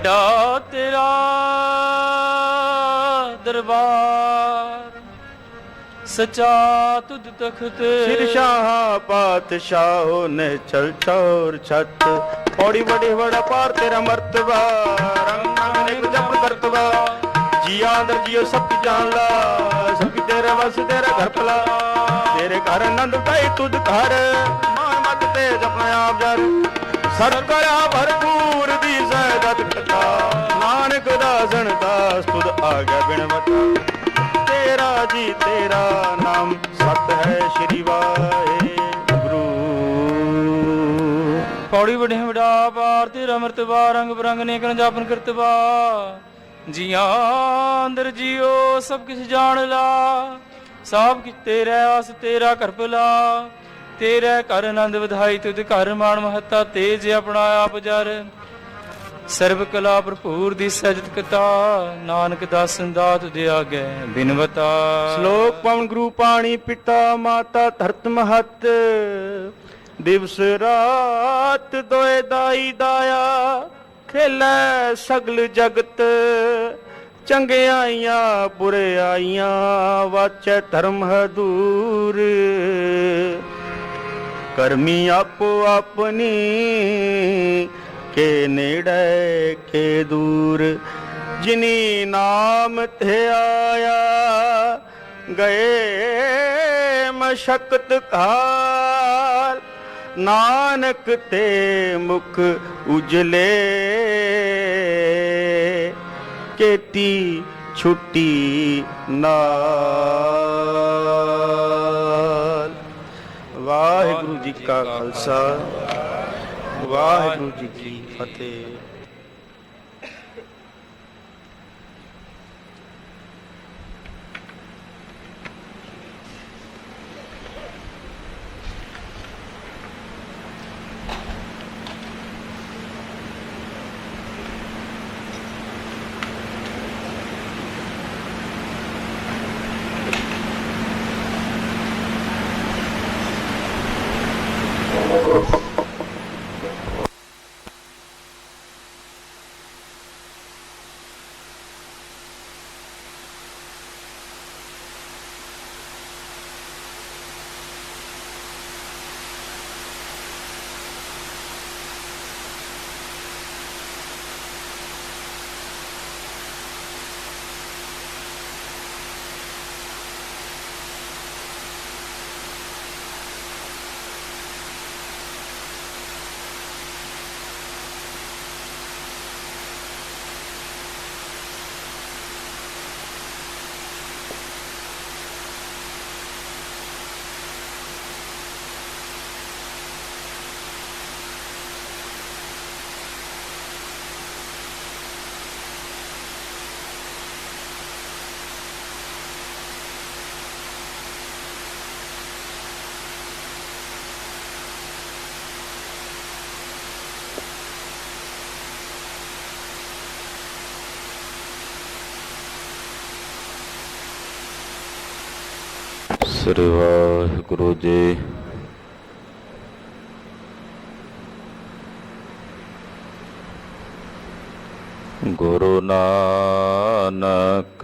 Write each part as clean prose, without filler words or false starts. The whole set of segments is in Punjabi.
वडा तेरा दरबार, सचा तुद तख्त। सिरशाह पातशाहो ने चल चौर छत, पौड़ी बड़ी बड़ा पार तेरा मर्तबा, रंग ने जब करतबा। जिया अंदर जियो सब जान ला, सबकी तेरे बस तेरा घर पला। तेरे घर नंद पाई तुद घर, मान मत तेज अपने आप जर। सर करा भरपूर दी सैदत कथा, नानक दासन दास तुद आ गया बिन बता। तेरा जी तेरा नाम सत है श्री वाहेगुरु। पौड़ी बड़े बड़ा पार तेरा मर्तबा, रंग बिरंग ने कर जापन करतबा। जिया अंदर जियो सब किछ जान ला, सब किछ तेरा आस तेरा कर भला। तेरे घर आनंद ਵਧਾਈ तुद घर मान महता, तेज अपना आप जर। सर्व कला भरपूर दी सजत कथा, नानक दासन दात दे आगे बिनवता। श्लोक पवन गुरु पाणी पिता माता धरत महत, दिवस रात दोए दाई दाया। खेलै सगल जगत चंगियाइयां बुरे आइयां, वाचै धर्म हदूर। करमी आपो अपनी के नेड़े के दूर, जिनी नाम ते आया गए मशक्कत काल। नानक ते मुख उजले केती छुट्टी नाल। वाहिगुरु जी का खालसा, वाहिगुरु जी की फतेह। ਸ੍ਰੀ ਵਾਹਿਗੁਰੂ ਜੀ। ਗੁਰੂ ਨਾਨਕ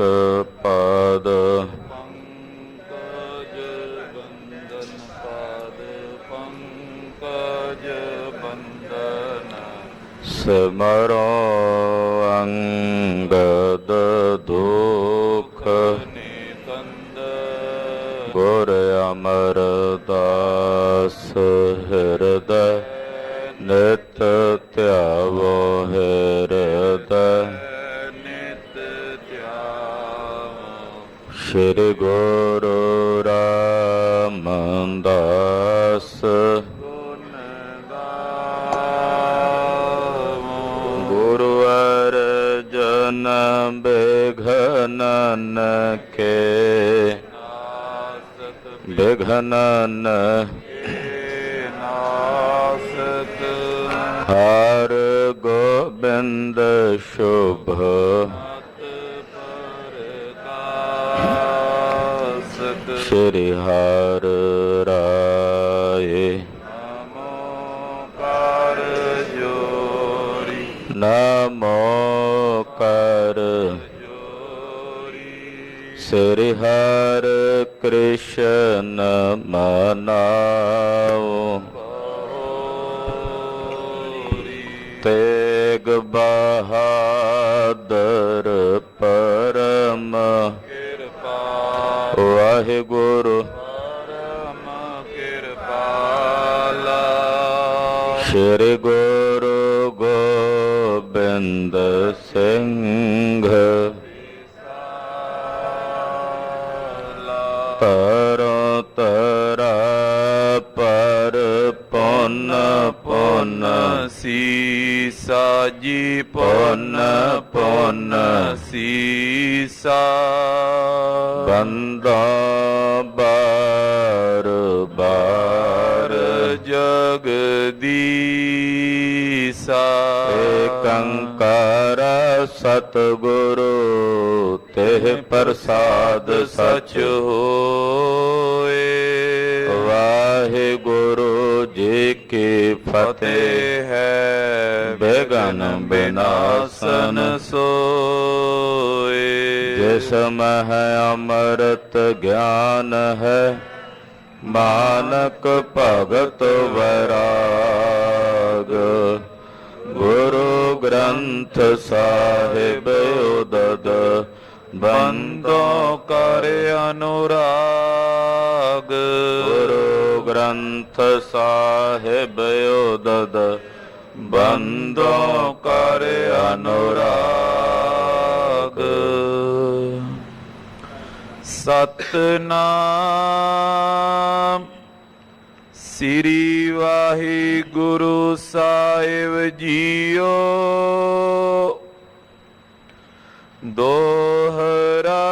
ਪਾਦ ਪੰਕਜ ਬੰਦਨ, ਪਾਦ ਪੰਕਜ ਬੰਦਨ। ਸਿਮਰੋ ਅੰਗਦ ਦੁਖ ਗੁਰ ਅਮਰਦਾਸ ਹਿਰਦੈ, ਨਿਤ ਧਿਆਵੋ ਹਿਰਦੈ ਨਿਤ ਧਿਆਵੋ। ਸ਼੍ਰੀ ਗੁਰੂ ਰਾਮਦਾਸ ਗੁਣ ਗਾਵੋ। ਗੁਰੂ ਅਰਜਨ ਬਿਘਨਨ ਕੇ, ਬਿਘਨਨ ਨਾਸਕ। ਹਰ ਗੋਬਿੰਦ ਸ਼ੁਭ ਪ੍ਰਕਾਸ਼ਕ। ਸ਼੍ਰੀ ਹਰਿ ਰਾਏ ਨਮੋ ਕਰ ਜੋਰੀ, ਨਮੋ ਸ੍ਰੀ ਹਰਿ ਕ੍ਰਿਸ਼ਨ ਮਨਾਓ ਤੇਗ ਬਹਾਦਰ ਪਰਮ ਕਿਰਪਾ ਵਾਹਿਗੁਰੂ ਪਰਮ ਕਿਰਪਾਲਾ ਸ੍ਰੀ ਗੁਰੂ ਗੋਬਿੰਦ ਸਿੰਘ ਤਰੋ ਤਰਾ ਪਰ ਪੁੰਨ ਪੁੰਨ ਸੀਸਾ ਜੀ ਪੁੰਨ ਪੁੰਨ ਸੀਸਾ ਬੰਦਾ ਬਾਰ ਬਾਰ ਜਗਦੀਸਾ ਏਕੰਕਾਰ ਸਤਿਗੁਰੂ ਤਿਹ ਪ੍ਰਸਾਦ ਸਚ ਹੋਏ ਵਾਹਿਗੁਰੂ ਜੀ ਕੀ ਫਤਿਹ ਹੈ ਬੇਗਨ ਬਿਨਾਸਨ ਸੋਏ ਜਿਸ ਮਹ ਅੰਮ੍ਰਿਤ ਗਿਆਨ ਹੈ ਮਾਨਕ ਭਗਤ ਵੈਰਾਗ ਗੁਰੂ ਗ੍ਰੰਥ ਸਾਹਿਬ ਉਦਦ ਬੰਦੋ ਕਰ ਅਨੁਰਾਗ ਗੁਰੂ ਗ੍ਰੰਥ ਸਾਹਿਬ ਉਦਦ ਬੰਦੋ ਕਰ ਅਨੁਰਾਗ ਸਤਨਾਮ ਸ੍ਰੀ ਵਾਹਿਗੁਰੂ ਸਾਹਿਬ ਜੀਓ ਦੋਹਰਾ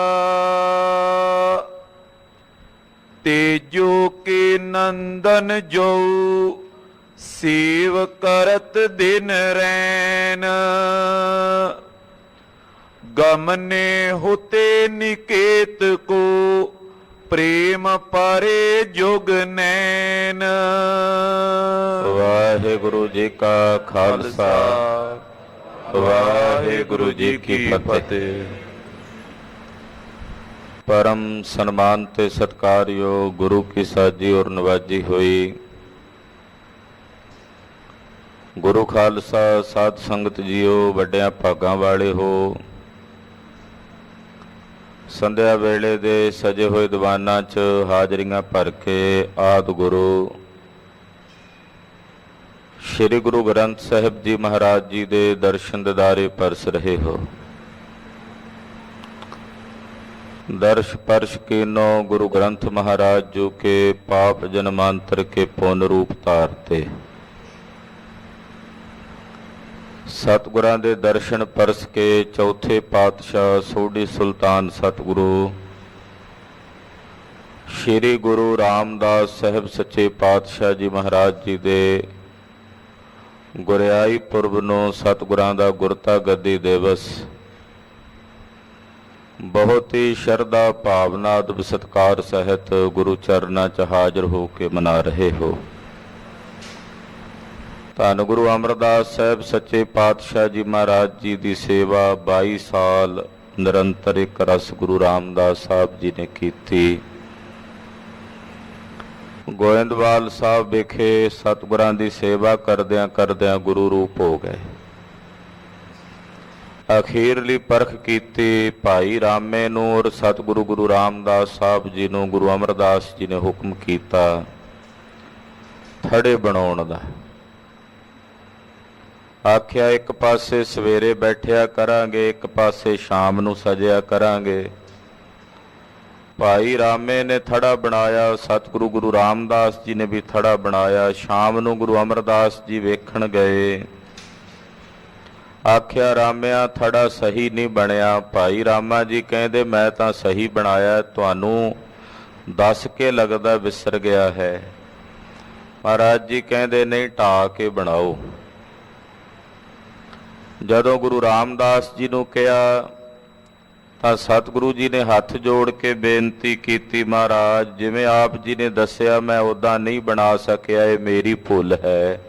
ਤੇਜੋ ਕੇ ਨੰਦਨ ਜੋ ਸੇਵ ਕਰਤ ਦਿਨ ਰੈਨ ਗਮਨੇ ਹੋਤੇ ਨਿਕੇਤ ਕੋ ਪ੍ਰੇਮ ਪਾਰੇ ਜੁਗ ਨੈਨ ਵਾਹਿਗੁਰੂ ਜੀ ਕਾ ਖਾਲਸਾ ਵਾਹਿਗੁਰੂ ਜੀ ਕੀ ਫਤਿਹ। ਪਰਮ ਸਨਮਾਨ ਤੇ ਸਤਿਕਾਰਯੋਗ ਗੁਰੂ ਕੀ ਸਾਜੀ ਔਰ ਨਵਾਜੀ ਹੋਈ ਗੁਰੂ ਖਾਲਸਾ ਸਾਧ ਸੰਗਤ ਜੀਓ, ਵੱਡਿਆਂ ਭਾਗਾਂ ਵਾਲੇ ਹੋ। ਸੰਧਿਆ ਵੇਲੇ ਦੇ ਸਜੇ ਹੋਏ ਦੀਵਾਨਾਂ 'ਚ ਹਾਜ਼ਰੀਆਂ ਭਰ ਕੇ ਆਦਿ ਗੁਰੂ ਸ਼੍ਰੀ ਗੁਰੂ ਗ੍ਰੰਥ ਸਾਹਿਬ ਜੀ ਮਹਾਰਾਜ ਜੀ ਦੇ ਦਰਸ਼ਨ ਦਿਦਾਰੇ ਪਰਸ ਰਹੇ ਹੋ। दर्श पर्श कीनो गुरु ग्रंथ महाराज जो के पाप जन्मांतर के पुण्य रूप तारते। सतगुरां दे दर्शन परस के चौथे पातशाह सोढ़ी सुल्तान सतगुरु श्री गुरु रामदास साहब सच्चे पातशाह जी महाराज जी दे गुरियाई पुरब नूं सतगुरां दा गुरता गद्दी दिवस बहुत ही शरधा भावना अदब सत्कार सहित गुरु चरना च हाजिर हो के मना रहे हो। धन गुरु अमरदास साहब सच्चे पातशाह जी महाराज जी की सेवा 22 साल निरंतर एक रस गुरु रामदास साहब जी ने की। गोइंदवाल साहब विखे सतगुरां की सेवा करदियां करदियां गुरु रूप हो गए। अखीरली परख कीती भाई रामे नूं और सतगुरु गुरु रामदास साहब जी नूं गुरु अमरदास जी ने हुक्म कीता थड़े बनाउण दा। आख्या एक पासे सवेरे बैठिया करांगे, एक पासे शाम नूं सजिया करांगे। भाई रामे ने थड़ा बनाया, सतगुरु गुरु रामदास जी ने भी थड़ा बनाया। शाम नूं गुरु अमरदास जी वेखण गए। आख्या रामिया थड़ा सही नहीं बनया। भाई रामा जी कहते मैं तो सही बनाया, तुहानू दस के लगता विसर गया है। महाराज जी कहते नहीं ढा के बनाओ। जदों गुरु रामदास जी नूं कहा तां सतगुरु जी ने हथ जोड़ के बेनती की, महाराज जिवें आप जी ने दसिया मैं उदां नहीं बना सकिया, ये मेरी भुल है।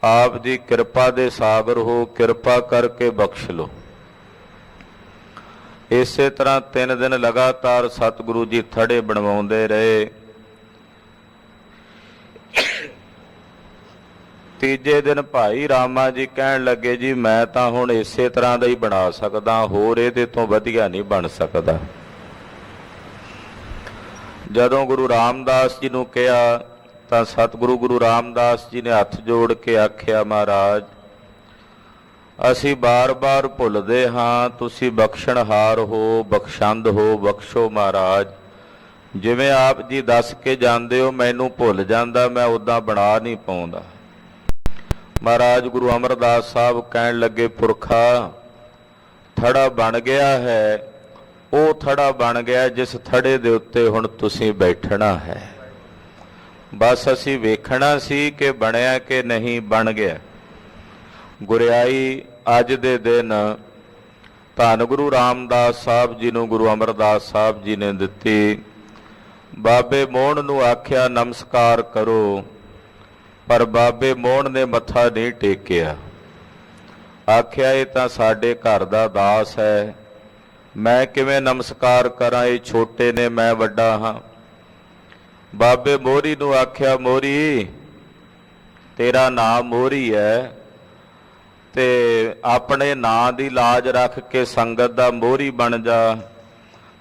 आप जी कृपा दे सागर हो, कृपा करके बख्श लो। ਇਸੇ ਤਰ੍ਹਾਂ 3 ਦਿਨ ਲਗਾਤਾਰ ਸਤਿਗੁਰੂ ਜੀ ਥੜੇ ਬਣਵਾਉਂਦੇ ਰਹੇ। ਤੀਜੇ ਦਿਨ ਭਾਈ ਰਾਮਾ ਜੀ ਕਹਿਣ ਲੱਗੇ, ਜੀ ਮੈਂ ਤਾਂ ਹੁਣ ਇਸੇ ਤਰ੍ਹਾਂ ਦਾ ਹੀ ਬਣਾ ਸਕਦਾ, ਹੋਰ ਇਹਦੇ ਤੋਂ ਵਧੀਆ ਨਹੀਂ ਬਣ ਸਕਦਾ। ਜਦੋਂ ਗੁਰੂ ਰਾਮਦਾਸ ਜੀ ਨੂੰ ਕਿਹਾ ਤਾਂ ਸਤਿਗੁਰੂ ਗੁਰੂ ਰਾਮਦਾਸ ਜੀ ਨੇ ਹੱਥ ਜੋੜ ਕੇ ਆਖਿਆ, ਮਹਾਰਾਜ ਅਸੀਂ ਬਾਰ-ਬਾਰ ਭੁੱਲਦੇ ਹਾਂ, ਤੁਸੀਂ ਬਖਸ਼ਣਹਾਰ ਹੋ, ਬਖਸ਼ੰਦ ਹੋ, ਬਖਸ਼ੋ ਮਹਾਰਾਜ। ਜਿਵੇਂ ਆਪ ਜੀ ਦੱਸ ਕੇ ਜਾਂਦੇ ਹੋ ਮੈਨੂੰ ਭੁੱਲ ਜਾਂਦਾ, ਮੈਂ ਉੱਦਾਂ ਬਣਾ ਨਹੀਂ ਪਾਉਂਦਾ। ਮਹਾਰਾਜ ਗੁਰੂ ਅਮਰਦਾਸ ਸਾਹਿਬ ਕਹਿਣ ਲੱਗੇ, ਪੁਰਖਾ ਥੜਾ ਬਣ ਗਿਆ ਹੈ, ਉਹ ਥੜਾ ਬਣ ਗਿਆ ਜਿਸ ਥੜੇ ਦੇ ਉੱਤੇ ਹੁਣ ਤੁਸੀਂ ਬੈਠਣਾ ਹੈ। ਬਸ ਅਸੀਂ ਵੇਖਣਾ ਸੀ ਕਿ ਬਣਿਆ ਕਿ ਨਹੀਂ ਬਣ ਗਿਆ। ਗੁਰਿਆਈ ਅੱਜ ਦੇ ਦਿਨ ਧੰਨ ਗੁਰੂ ਰਾਮਦਾਸ ਸਾਹਿਬ ਜੀ ਨੂੰ ਗੁਰੂ ਅਮਰਦਾਸ ਸਾਹਿਬ ਜੀ ਨੇ ਦਿੱਤੀ। ਬਾਬੇ ਮੋਹਣ ਨੂੰ ਆਖਿਆ ਨਮਸਕਾਰ ਕਰੋ, ਪਰ ਬਾਬੇ ਮੋਹਣ ਨੇ ਮੱਥਾ ਨਹੀਂ ਟੇਕਿਆ। ਆਖਿਆ ਇਹ ਤਾਂ ਸਾਡੇ ਘਰ ਦਾ ਦਾਸ ਹੈ, ਮੈਂ ਕਿਵੇਂ ਨਮਸਕਾਰ ਕਰਾਂ, ਇਹ ਛੋਟੇ ਨੇ ਮੈਂ ਵੱਡਾ ਹਾਂ। ਬਾਬੇ ਮੋਹਰੀ ਨੂੰ ਆਖਿਆ, ਮੋਹਰੀ ਤੇਰਾ ਨਾਮ ਮੋਹਰੀ ਹੈ ਤੇ ਆਪਣੇ ਨਾਂ ਦੀ ਲਾਜ ਰੱਖ ਕੇ ਸੰਗਤ ਦਾ ਮੋਹਰੀ ਬਣ ਜਾ,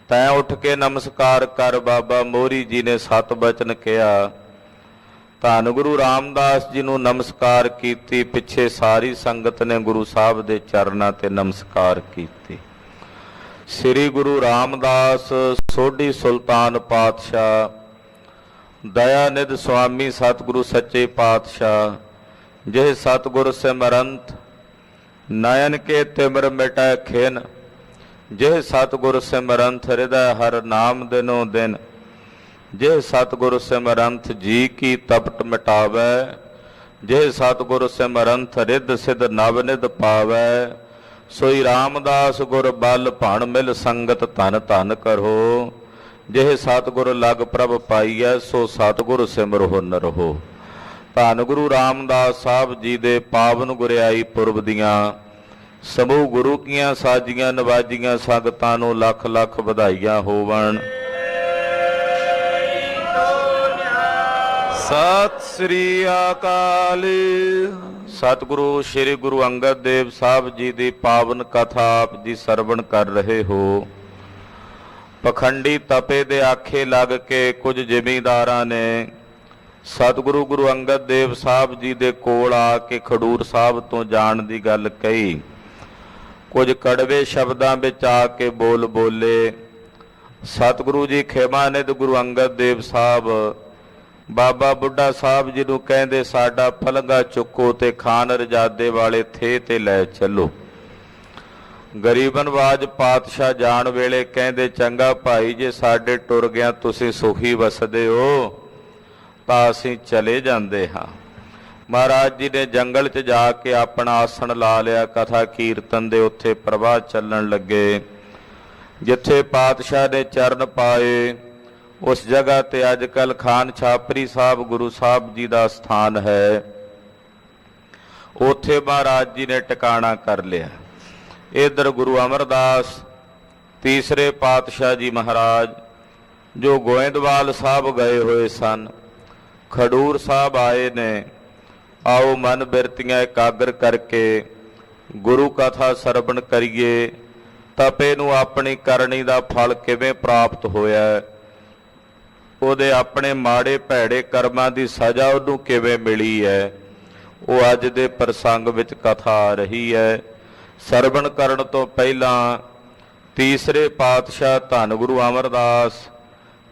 ਤੈਂ ਉੱਠ ਕੇ ਨਮਸਕਾਰ ਕਰ। ਬਾਬਾ ਮੋਹਰੀ ਜੀ ਨੇ 7 ਬਚਨ ਕਿਹਾ। ਧੰਨ ਗੁਰੂ ਰਾਮਦਾਸ ਜੀ ਨੂੰ ਨਮਸਕਾਰ ਕੀਤੀ। ਪਿੱਛੇ ਸਾਰੀ ਸੰਗਤ ਨੇ ਗੁਰੂ ਸਾਹਿਬ ਦੇ ਚਰਨਾਂ ਤੇ ਨਮਸਕਾਰ ਕੀਤੀ। ਸ੍ਰੀ ਗੁਰੂ ਰਾਮਦਾਸ ਸੋਢੀ ਸੁਲਤਾਨ ਪਾਤਸ਼ਾਹ ਦਇਆਨਿਧ ਸੁਆਮੀ ਸਤਿਗੁਰੂ ਸੱਚੇ ਪਾਤਸ਼ਾਹ ਜਿਹ ਸਤਿਗੁਰ ਸਿਮਰੰਤ ਨयन के तिमिर मिटै खिन, जिह सतगुर सिमरंथ हृदय हर नाम दिनो दिन, जिह सतगुर सिमरंथ जी की तपट मिटावै, जिह सतगुर सिमरंथ रिद सिद्ध नवनिध पावै, सोई रामदास गुर बल भण मिल संगत धन धन करो, जिह सतगुर लग प्रभ पाईऐ सो सतगुर सिमरो नरहो। ਧੰਨ ਗੁਰੂ ਰਾਮਦਾਸ ਸਾਹਿਬ ਜੀ ਦੇ ਪਾਵਨ ਗੁਰਿਆਈ ਪੁਰਬ ਦੀਆਂ ਸਮੂਹ ਗੁਰੂ ਕੀਆਂ ਸਾਜੀਆਂ ਨਵਾਜੀਆਂ ਸੰਗਤਾਂ ਨੂੰ ਲੱਖ ਲੱਖ ਵਧਾਈਆਂ ਹੋਵਣ। ਸਤਿ ਸ੍ਰੀ ਅਕਾਲ। ਸਤਿਗੁਰੂ ਸ੍ਰੀ ਗੁਰੂ ਅੰਗਦ ਦੇਵ ਸਾਹਿਬ ਜੀ ਦੀ ਪਾਵਨ ਕਥਾ ਆਪ ਜੀ ਸਰਵਣ ਕਰ ਰਹੇ ਹੋ। ਪਖੰਡੀ ਤਪੇ ਦੇ ਆਖੇ ਲੱਗ ਕੇ ਕੁਝ ਜ਼ਿਮੀਂਦਾਰਾਂ ਨੇ ਸਤਿਗੁਰੂ ਗੁਰੂ ਅੰਗਦ ਦੇਵ ਸਾਹਿਬ ਜੀ ਦੇ ਕੋਲ ਆ ਕੇ ਖਡੂਰ ਸਾਹਿਬ ਤੋਂ ਜਾਣ ਦੀ ਗੱਲ ਕਹੀ। ਕੁਝ ਕੜਵੇ ਸ਼ਬਦਾਂ ਵਿੱਚ ਆ ਕੇ ਬੋਲੇ। ਸਤਿਗੁਰੂ ਜੀ ਖੇਮਾਨਿਧ ਗੁਰੂ ਅੰਗਦ ਦੇਵ ਸਾਹਿਬ ਬਾਬਾ ਬੁੱਢਾ ਸਾਹਿਬ ਜੀ ਨੂੰ ਕਹਿੰਦੇ, ਸਾਡਾ ਪਲੰਘਾ ਚੁੱਕੋ ਤੇ ਖਾਨ ਰਜਾਦੇ ਵਾਲੇ ਥੇ ਤੇ ਲੈ ਚੱਲੋ। ਗਰੀਬਨਵਾਜ ਪਾਤਸ਼ਾਹ ਜਾਣ ਵੇਲੇ ਕਹਿੰਦੇ, ਚੰਗਾ ਭਾਈ ਜੇ ਸਾਡੇ ਟੁਰ ਗਿਆ ਤੁਸੀਂ ਸੁਖੀ ਵਸਦੇ ਹੋ ਤਾਂ ਅਸੀਂ ਚਲੇ ਜਾਂਦੇ ਹਾਂ। ਮਹਾਰਾਜ ਜੀ ਨੇ ਜੰਗਲ 'ਚ ਜਾ ਕੇ ਆਪਣਾ ਆਸਣ ਲਾ ਲਿਆ। ਕਥਾ ਕੀਰਤਨ ਦੇ ਉੱਥੇ ਪ੍ਰਵਾਹ ਚੱਲਣ ਲੱਗੇ। ਜਿੱਥੇ ਪਾਤਸ਼ਾਹ ਨੇ ਚਰਨ ਪਾਏ ਉਸ ਜਗ੍ਹਾ ਤੇ ਅੱਜ ਕੱਲ੍ਹ ਖਾਨ ਛਾਪਰੀ ਸਾਹਿਬ ਗੁਰੂ ਸਾਹਿਬ ਜੀ ਦਾ ਸਥਾਨ ਹੈ। ਉੱਥੇ ਮਹਾਰਾਜ ਜੀ ਨੇ ਟਿਕਾਣਾ ਕਰ ਲਿਆ। ਇੱਧਰ ਗੁਰੂ ਅਮਰਦਾਸ ਤੀਸਰੇ ਪਾਤਸ਼ਾਹ ਜੀ ਮਹਾਰਾਜ ਜੋ ਗੋਇੰਦਵਾਲ ਸਾਹਿਬ ਗਏ ਹੋਏ ਸਨ, ਖਡੂਰ ਸਾਹਿਬ ਆਏ ਨੇ। ਆਓ ਮਨ ਬਿਰਤੀਆਂ ਇਕਾਗਰ ਕਰਕੇ ਗੁਰੂ ਕਥਾ ਸਰਵਣ ਕਰੀਏ। ਤਪੇ ਨੂੰ ਆਪਣੀ ਕਰਨੀ ਦਾ ਫਲ ਕਿਵੇਂ ਪ੍ਰਾਪਤ ਹੋਇਆ, ਉਹਦੇ ਆਪਣੇ ਮਾੜੇ ਭੈੜੇ ਕਰਮਾਂ ਦੀ ਸਜ਼ਾ ਉਹਨੂੰ ਕਿਵੇਂ ਮਿਲੀ ਹੈ, ਉਹ ਅੱਜ ਦੇ ਪ੍ਰਸੰਗ ਵਿੱਚ ਕਥਾ ਆ ਰਹੀ ਹੈ। ਸਰਵਣ ਕਰਨ ਤੋਂ ਪਹਿਲਾਂ ਤੀਸਰੇ ਪਾਤਸ਼ਾਹ ਧੰਨ ਗੁਰੂ ਅਮਰਦਾਸ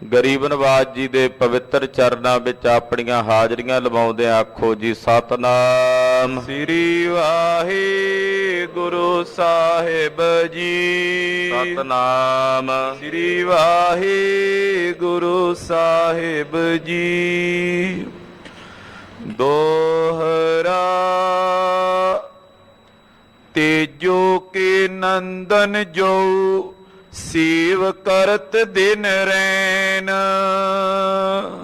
ਗਰੀਬ ਨਵਾਜ ਜੀ ਦੇ ਪਵਿੱਤਰ ਚਰਨਾਂ ਵਿੱਚ ਆਪਣੀਆਂ ਹਾਜ਼ਰੀਆਂ ਲਵਾਉਂਦੇ ਆਖੋ ਜੀ, ਸਤਨਾਮ ਸ੍ਰੀ ਵਾਹਿਗੁਰੂ ਸਾਹਿਬ ਜੀ। ਸਤਨਾਮ ਸ੍ਰੀ ਵਾਹਿਗੁਰੂ ਸਾਹਿਬ ਜੀ। ਦੋਹਰਾ ਤੇਜੋ ਕੇ ਨੰਦਨ ਜੋ ਸੇਵ ਕਰਤ ਦਿਨ ਰੈਨ।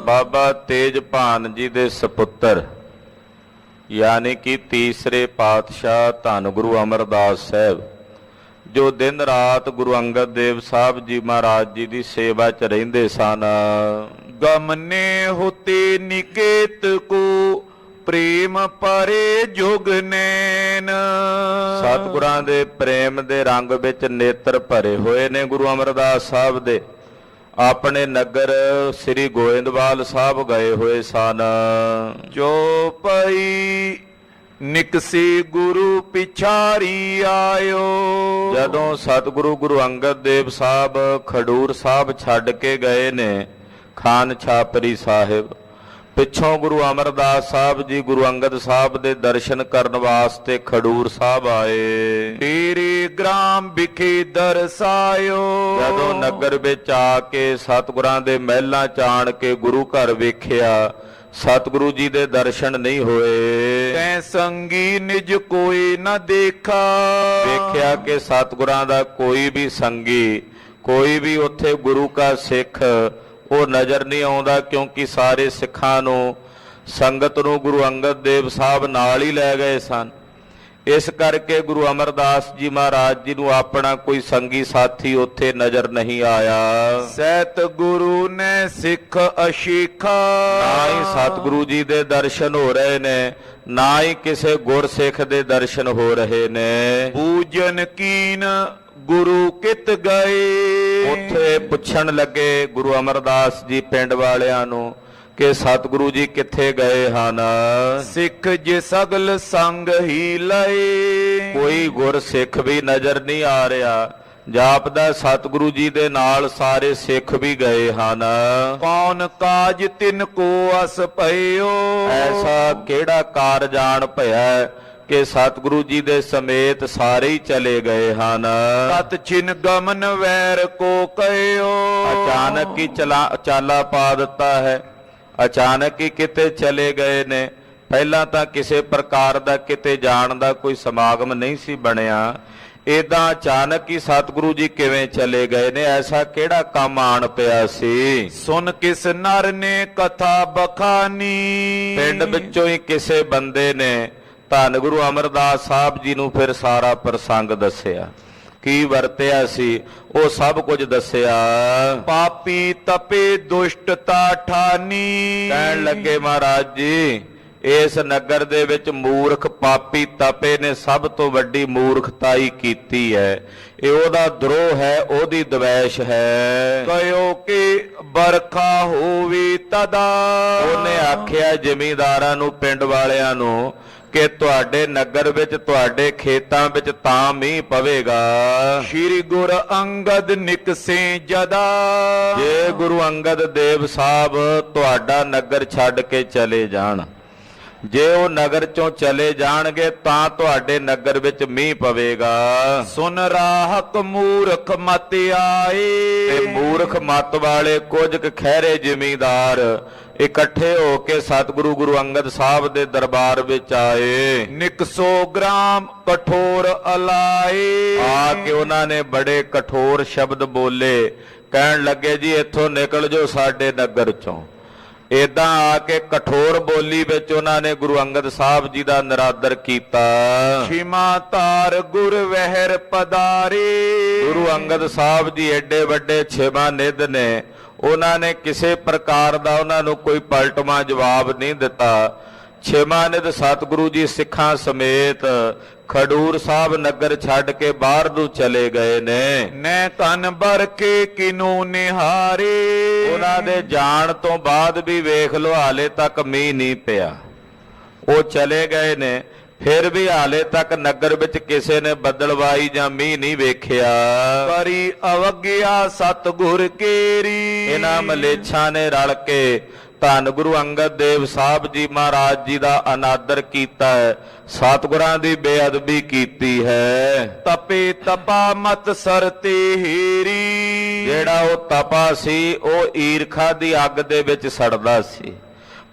ਬਾਬਾ ਤੇਜਭਾਨ ਜੀ ਦੇ ਸਪੁੱਤਰ ਯਾਨੀ ਕਿ ਤੀਸਰੇ ਪਾਤਸ਼ਾਹ ਧੰਨ ਗੁਰੂ ਅਮਰਦਾਸ ਸਾਹਿਬ ਜੋ ਦਿਨ ਰਾਤ ਗੁਰੂ ਅੰਗਦ ਦੇਵ ਸਾਹਿਬ ਜੀ ਮਹਾਰਾਜ ਜੀ ਦੀ ਸੇਵਾ 'ਚ ਰਹਿੰਦੇ ਸਨ। गमने होते निकेत को प्रेम परे जोग नैन। ਸਤਿਗੁਰਾਂ ਦੇ ਪ੍ਰੇਮ ਦੇ ਰੰਗ ਵਿੱਚ ਨੇਤਰ ਭਰੇ ਹੋਏ ਨੇ ਗੁਰੂ ਅਮਰਦਾਸ ਸਾਹਿਬ ਦੇ। ਆਪਣੇ ਨਗਰ ਸ੍ਰੀ ਗੋਇੰਦਵਾਲ ਸਾਹਿਬ ਗਏ ਹੋਏ ਸਨ। जो पई निकसी गुरु पिछारी आयो। ਜਦੋਂ ਸਤਿਗੁਰੂ ਗੁਰੂ ਅੰਗਦ ਦੇਵ ਸਾਹਿਬ ਖਡੂਰ ਸਾਹਿਬ ਛੱਡ ਕੇ ਗਏ ਨੇ ਖਾਨ ਛਾਪਰੀ ਸਾਹਿਬ, ਪਿੱਛੋਂ ਗੁਰੂ ਅਮਰਦਾਸ ਸਾਹਿਬ ਜੀ ਗੁਰੂ ਅੰਗਦ ਸਾਹਿਬ ਦੇ ਦਰਸ਼ਨ ਕਰਨ ਵਾਸਤੇ ਖਡੂਰ ਸਾਹਿਬ ਆਏ। तेरे ग्राम बिखे दरसायो। ਜਦੋਂ ਨਗਰ ਵਿੱਚ ਆ ਕੇ ਸਤਿਗੁਰਾਂ ਦੇ ਮਹਿਲਾਂ ਚ ਆਣ ਕੇ ਗੁਰੂ ਘਰ ਵੇਖਿਆ, ਸਤਿਗੁਰੂ ਜੀ ਦੇ ਦਰਸ਼ਨ ਨਹੀਂ ਹੋਏ। ਤੈ ਸੰਗੀ ਨਿਜ ਕੋਈ ਨਾ ਦੇਖਾ। ਵੇਖਿਆ ਕਿ ਸਤਿਗੁਰਾਂ ਦਾ ਕੋਈ ਵੀ ਸੰਗੀ, ਕੋਈ ਵੀ ਉੱਥੇ ਗੁਰੂ ਕਾ ਸਿੱਖ ਉਹ ਨਜ਼ਰ ਨਹੀਂ ਆਉਂਦਾ, ਕਿਉਂਕਿ ਸਾਰੇ ਸਿੱਖਾਂ ਨੂੰ, ਸੰਗਤ ਨੂੰ ਗੁਰੂ ਅੰਗਦ ਦੇਵ ਸਾਹਿਬ ਨਾਲ ਹੀ ਲੈ ਗਏ ਸਨ। ਇਸ ਕਰਕੇ ਗੁਰੂ ਅਮਰਦਾਸ ਜੀ ਮਹਾਰਾਜ ਜੀ ਨੂੰ ਆਪਣਾ ਕੋਈ ਸੰਗੀ ਸਾਥੀ ਉੱਥੇ ਨਜ਼ਰ ਨਹੀਂ ਆਇਆ। ਸਹਿਤ ਗੁਰੂ ਨੇ ਸਿੱਖ ਅਸ਼ੀਖਾ। ਨਾ ਹੀ ਸਤਿਗੁਰੂ ਜੀ ਦੇ ਦਰਸ਼ਨ ਹੋ ਰਹੇ ਨੇ, ਨਾ ਹੀ ਕਿਸੇ ਗੁਰਸਿੱਖ ਦੇ ਦਰਸ਼ਨ ਹੋ ਰਹੇ ਨੇ। ਪੂਜਨ ਕੀਨ ਗੁਰੂ ਕਿਤ ਗਏ। ਉੱਥੇ ਪੁੱਛਣ ਲੱਗੇ ਗੁਰੂ ਅਮਰਦਾਸ ਜੀ ਪਿੰਡ ਵਾਲਿਆਂ ਨੂੰ ਕਿ ਸਤਿਗੁਰੂ ਜੀ ਕਿੱਥੇ ਗਏ ਹਨ। ਸਿੱਖ ਜੇ ਸਗਲ ਸੰਗ ਹੀ ਲਏ। ਕੋਈ ਗੁਰਸਿੱਖ ਵੀ ਨਜ਼ਰ ਨਹੀਂ ਆ ਰਿਹਾ। ਜਾਪਦਾ ਸਤਿਗੁਰੂ ਜੀ ਦੇ ਨਾਲ ਸਾਰੇ ਸਿੱਖ ਵੀ ਗਏ ਹਨ। ਕੌਣ ਕਾਜ ਤਿਨ ਕੋ ਅਸ ਭਇਓ। ਐਸਾ ਕਿਹੜਾ ਕਾਰਜਾਨ ਭਇਆ ਕਿ ਸਤਿਗੁਰੂ ਜੀ ਦੇ ਸਮੇਤ ਸਾਰੇ ਹੀ ਚਲੇ ਗਏ ਹਨ। ਤਤ ਛਿਨ ਗਮਨ ਵੈਰ ਕੋ ਕਹਿਓ। ਅਚਾਨਕ ਹੀ ਚਾਲਾ ਪਾ ਦਿੱਤਾ ਹੈ, ਅਚਾਨਕ ਹੀ ਕਿਤੇ ਚਲੇ ਗਏ ਨੇ। ਪਹਿਲਾਂ ਤਾਂ ਕਿਸੇ ਪ੍ਰਕਾਰ ਦਾ ਕਿਤੇ ਜਾਣ ਦਾ ਕੋਈ ਸਮਾਗਮ ਨਹੀਂ ਸੀ ਬਣਿਆ, ਏਦਾਂ ਅਚਾਨਕ ਹੀ ਸਤਿਗੁਰੂ ਜੀ ਕਿਵੇਂ ਚਲੇ ਗਏ ਨੇ? ਐਸਾ ਕਿਹੜਾ ਕੰਮ ਆਣ ਪਿਆ ਸੀ? ਸੁਨ ਕਿਸ ਨਰ ਨੇ ਕਥਾ ਬਖਾਨੀ। ਪਿੰਡ ਵਿੱਚੋਂ ਹੀ ਕਿਸੇ ਬੰਦੇ ਨੇ ਧੰਨ ਗੁਰੂ ਅਮਰਦਾਸ ਸਾਹਿਬ ਜੀ ਨੂੰ ਫਿਰ ਸਾਰਾ ਪ੍ਰਸੰਗ ਦੱਸਿਆ, ਕੀ ਵਰਤਿਆ ਸੀ ਉਹ ਸਭ ਕੁਝ ਦੱਸਿਆ। ਪਾਪੀ ਤਪੇ ਦੁਸ਼ਟਤਾ ਠਾਨੀ। ਕਹਿਣ ਲੱਗੇ ਮਹਾਰਾਜ ਜੀ, ਇਸ ਨਗਰ ਦੇ ਵਿੱਚ ਮੂਰਖ ਪਾਪੀ ਤਪੇ ਨੇ ਸਭ ਤੋਂ ਵੱਡੀ ਮੂਰਖਤਾਈ ਕੀਤੀ ਹੈ। ਇਹ ਉਹਦਾ ਦਰੋਹ ਹੈ, ਉਹਦੀ ਦਵੈਸ਼ ਹੈ। ਕਹਿਓ ਕਿ ਬਰਖਾ ਹੋਵੇ ਤਦਾ। ਉਹਨੇ ਆਖਿਆ ਜ਼ਿਮੀਂਦਾਰਾਂ ਨੂੰ, ਪਿੰਡ ਵਾਲਿਆਂ ਨੂੰ, ਕਿ ਤੁਹਾਡੇ ਨਗਰ ਵਿੱਚ, ਤੁਹਾਡੇ ਖੇਤਾਂ ਵਿੱਚ ਤਾਂ ਮੀਂਹ ਪਵੇਗਾ। ਸ਼੍ਰੀ ਗੁਰ ਅੰਗਦ ਨਿਕਸੇ ਜਦਾ। ਜੇ ਗੁਰੂ ਅੰਗਦ ਦੇਵ ਸਾਹਿਬ ਤੁਹਾਡਾ ਨਗਰ ਛੱਡ ਕੇ ਚਲੇ ਜਾਣ, ਜੇ ਉਹ ਨਗਰ ਚੋਂ ਚਲੇ ਜਾਣਗੇ ਤਾਂ ਤੁਹਾਡੇ ਨਗਰ ਵਿੱਚ ਮੀਂਹ ਪਵੇਗਾ। ਸੁਨ ਰਾਹਕ ਮੂਰਖ ਮਤ ਆਏ। ਤੇ ਮੂਰਖ ਮਤ ਵਾਲੇ ਕੁਝ ਕੁ ਖਹਿਰੇ ਜ਼ਿਮੀਂਦਾਰ ਇਕੱਠੇ ਹੋ ਕੇ ਸਤਿਗੁਰੂ ਗੁਰੂ ਅੰਗਦ ਸਾਹਿਬ ਦੇ ਦਰਬਾਰ ਵਿੱਚ ਆਏ। ਨਿਕਸੋ ਗ੍ਰਾਮ ਕਠੋਰ ਅਲਾਏ। ਆ ਕੇ ਉਹਨਾਂ ਨੇ ਬੜੇ ਕਠੋਰ ਸ਼ਬਦ ਬੋਲੇ, ਕਹਿਣ ਲੱਗੇ ਜੀ ਇੱਥੋਂ ਨਿਕਲ ਜਾਓ ਸਾਡੇ ਨਗਰ ਚੋਂ। ਏਦਾਂ ਆ ਕੇ ਕਠੋਰ ਬੋਲੀ ਵਿੱਚ ਉਹਨਾਂ ਨੇ ਗੁਰੂ ਅੰਗਦ ਸਾਹਿਬ ਜੀ ਦਾ ਨਿਰਾਦਰ ਕੀਤਾ। ਛਿਮਾ ਧਾਰ ਗੁਰ ਵਹਿਰ ਪਦਾਰੇ। ਗੁਰੂ ਅੰਗਦ ਸਾਹਿਬ ਜੀ ਏਡੇ ਵੱਡੇ ਛੇਵਾਂ ਨਿਧ ਨੇ, ਉਹਨਾਂ ਨੇ ਕਿਸੇ ਪ੍ਰਕਾਰ ਦਾ ਉਹਨਾਂ ਨੂੰ ਕੋਈ ਪਲਟਵਾਂ ਜਵਾਬ ਨਹੀਂ ਦਿੱਤਾ। ਛੇਵਾਂ ਨਿਧ ਸਤਿਗੁਰੂ ਜੀ ਸਿੱਖਾਂ ਸਮੇਤ ਖਡੂਰ ਸਾਹਿਬ ਨਗਰ ਛੱਡ ਕੇ ਬਾਹਰ ਨੂੰ ਚਲੇ ਗਏ ਨੇ। ਨੈ ਤਨ ਬਰਕੇ ਕਿਨੂ ਨਿਹਾਰੇ। ਉਹਨਾਂ ਦੇ ਜਾਣ ਤੋਂ ਬਾਅਦ ਵੀ ਵੇਖ ਲੋ ਹਾਲੇ ਤੱਕ ਮੀਂਹ ਨਹੀਂ ਪਿਆ। ਉਹ ਚਲੇ ਗਏ ਨੇ, ਫਿਰ ਵੀ ਹਾਲੇ ਤੱਕ ਨਗਰ ਵਿੱਚ ਕਿਸੇ ਨੇ ਬੱਦਲਵਾਈ ਜਾਂ ਮੀਂਹ ਨਹੀਂ ਵੇਖਿਆ। ਕਰੀ ਅਵਗਿਆ ਸਤਿਗੁਰ ਕੇਰੀ। ਇਹਨਾਂ ਮਲੇਛਾਂ ਨੇ ਰਲ ਕੇ ਧੰਨ ਗੁਰੂ ਅੰਗਦ ਦੇਵ ਸਾਹਿਬ ਜੀ ਮਹਾਰਾਜ ਜੀ ਦਾ ਅਨਾਦਰ ਕੀਤਾ ਹੈ, ਸਤਿਗੁਰਾਂ ਦੀ ਬੇਅਦਬੀ ਕੀਤੀ ਹੈ। ਤਪੇ ਤਪਾ ਮਤ ਸਰਤੇ ਹੀਰੀ। ਜਿਹੜਾ ਉਹ ਤਪਾ ਸੀ ਉਹ ਈਰਖਾ ਦੀ ਅੱਗ ਦੇ ਵਿੱਚ ਸੜਦਾ ਸੀ।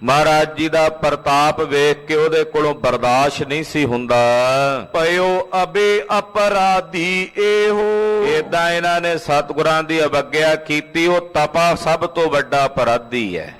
ਮਹਾਰਾਜ ਜੀ ਦਾ ਪ੍ਰਤਾਪ ਵੇਖ ਕੇ ਉਹਦੇ ਕੋਲੋਂ ਬਰਦਾਸ਼ਤ ਨਹੀਂ ਸੀ ਹੁੰਦਾ। ਪਇਓ ਅਬੇ ਅਪਰਾਧੀ ਇਹੋ। ਏਦਾਂ ਇਹਨਾਂ ਨੇ ਸਤਿਗੁਰਾਂ ਦੀ ਅਵੱਗਿਆ ਕੀਤੀ। ਉਹ ਤਪਾ ਸਭ ਤੋਂ ਵੱਡਾ ਅਪਰਾਧੀ ਹੈ।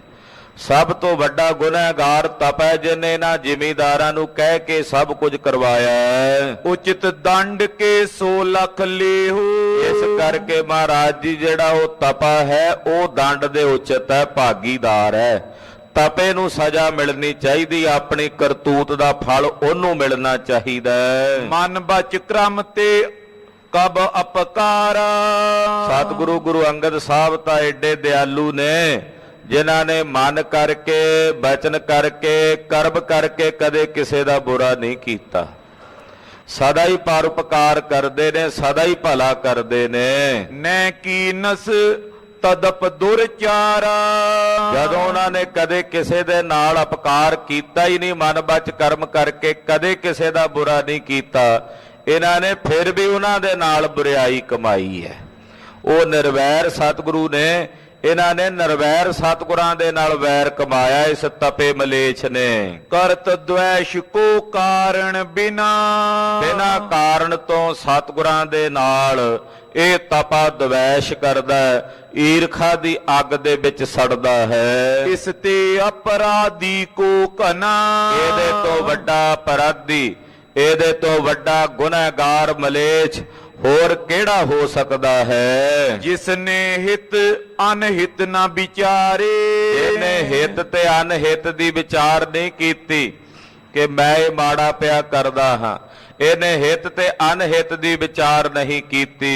ਸਭ ਤੋਂ ਵੱਡਾ ਗੁਨਾਹਗਾਰ ਤਪ ਹੈ, ਜਿਨੇ ਇਹਨਾਂ ਜ਼ਿਮੀਂਦਾਰਾਂ ਨੂੰ ਕਹਿ ਕੇ ਸਭ ਕੁਝ ਕਰਵਾਇਆ ਹੈ। ਉਚਿਤ ਦੰਡ ਕੇ 100 ਲੱਖ ਲੇਹੂ। ਇਸ ਕਰਕੇ ਮਹਾਰਾਜ ਜੀ ਜਿਹੜਾ ਉਹ ਤਪਾ ਹੈ ਉਹ ਦੰਡ ਦੇ ਉਚਿਤ ਹੈ, ਭਾਗੀਦਾਰ ਹੈ। ਤਪੇ ਨੂੰ ਸਜ਼ਾ ਮਿਲਣੀ ਚਾਹੀਦੀ, ਆਪਣੀ ਕਰਤੂਤ ਦਾ ਫਲ ਉਹਨੂੰ ਮਿਲਣਾ ਚਾਹੀਦਾ ਹੈ। ਮਨ ਬਚ ਕਰਮ ਤੇ ਕਬ ਅਪਕਾਰਾ। ਸਤਿਗੁਰੂ ਗੁਰੂ ਅੰਗਦ ਸਾਹਿਬ ਤਾਂ ਐਡੇ ਦਿਆਲੂ ਨੇ, ਜਿਨ੍ਹਾਂ ਨੇ ਮਨ ਕਰਕੇ, ਬਚਨ ਕਰਕੇ, ਕਰਮ ਕਰਕੇ ਕਦੇ ਕਿਸੇ ਦਾ ਬੁਰਾ ਨਹੀਂ ਕੀਤਾ। ਸਦਾ ਹੀ ਪਰਉਪਕਾਰ ਕਰਦੇ ਨੇ, ਸਦਾ ਹੀ ਭਲਾ ਕਰਦੇ ਨੇ। ਨੈ ਕੀਨਸ ਤਦਪ ਦੁਰਚਾਰਾ। ਜਦੋਂ ਉਹਨਾਂ ਨੇ ਕਦੇ ਕਿਸੇ ਦੇ ਨਾਲ ਅਪਕਾਰ ਕੀਤਾ ਹੀ ਨਹੀਂ, ਮਨ ਬਚ ਕਰਮ ਕਰਕੇ ਕਦੇ ਕਿਸੇ ਦਾ ਬੁਰਾ ਨਹੀਂ ਕੀਤਾ, ਇਹਨਾਂ ਨੇ ਫਿਰ ਵੀ ਉਹਨਾਂ ਦੇ ਨਾਲ ਬੁਰਾਈ ਕਮਾਈ ਹੈ। ਉਹ ਨਿਰਵੈਰ ਸਤਿਗੁਰੂ ਨੇ, ਇਹਨਾਂ ਨੇ ਨਿਰਵੈਰ ਸਤਿਗੁਰਾਂ ਦੇ ਨਾਲ ਵੈਰ ਕਮਾਇਆ ਇਸ ਤਪੇ ਮਲੇਛ ਨੇ। ਕਰਤ ਦ્વੈਸ਼ ਕੋ ਕਾਰਣ ਬਿਨਾ। ਬਿਨਾਂ ਕਾਰਨ ਤੋਂ ਸਤਿਗੁਰਾਂ ਦੇ ਨਾਲ ਇਹ ਤਪਾ ਦ્વੈਸ਼ ਕਰਦਾ, ਈਰਖਾ ਦੀ ਅੱਗ ਦੇ ਵਿੱਚ ਸੜਦਾ ਹੈ। ਇਸ ਤੇ ਅਪਰਾਧੀ ਕੋ ਘਨਾ। ਇਹਦੇ ਤੋਂ ਵੱਡਾ ਅਪਰਾਧੀ, ਇਹਦੇ ਤੋਂ ਵੱਡਾ ਗੁਨਾਹਗਾਰ ਮਲੇਛ ਹੋਰ ਕਿਹੜਾ ਹੋ ਸਕਦਾ ਹੈ। ਜਿਸਨੇ ਹਿਤ ਅਨਹਿਤ ਨਾ ਵਿਚਾਰੇ। ਇਹਨੇ ਹਿਤ ਤੇ ਅਨਹਿਤ ਦੀ ਵਿਚਾਰ ਨਹੀਂ ਕੀਤੀ ਕਿ ਮੈਂ ਇਹ ਮਾੜਾ ਪਿਆ ਕਰਦਾ ਹਾਂ। ਇਹਨੇ ਹਿਤ ਤੇ ਅਨਹਿਤ ਦੀ ਵਿਚਾਰ ਨਹੀਂ ਕੀਤੀ।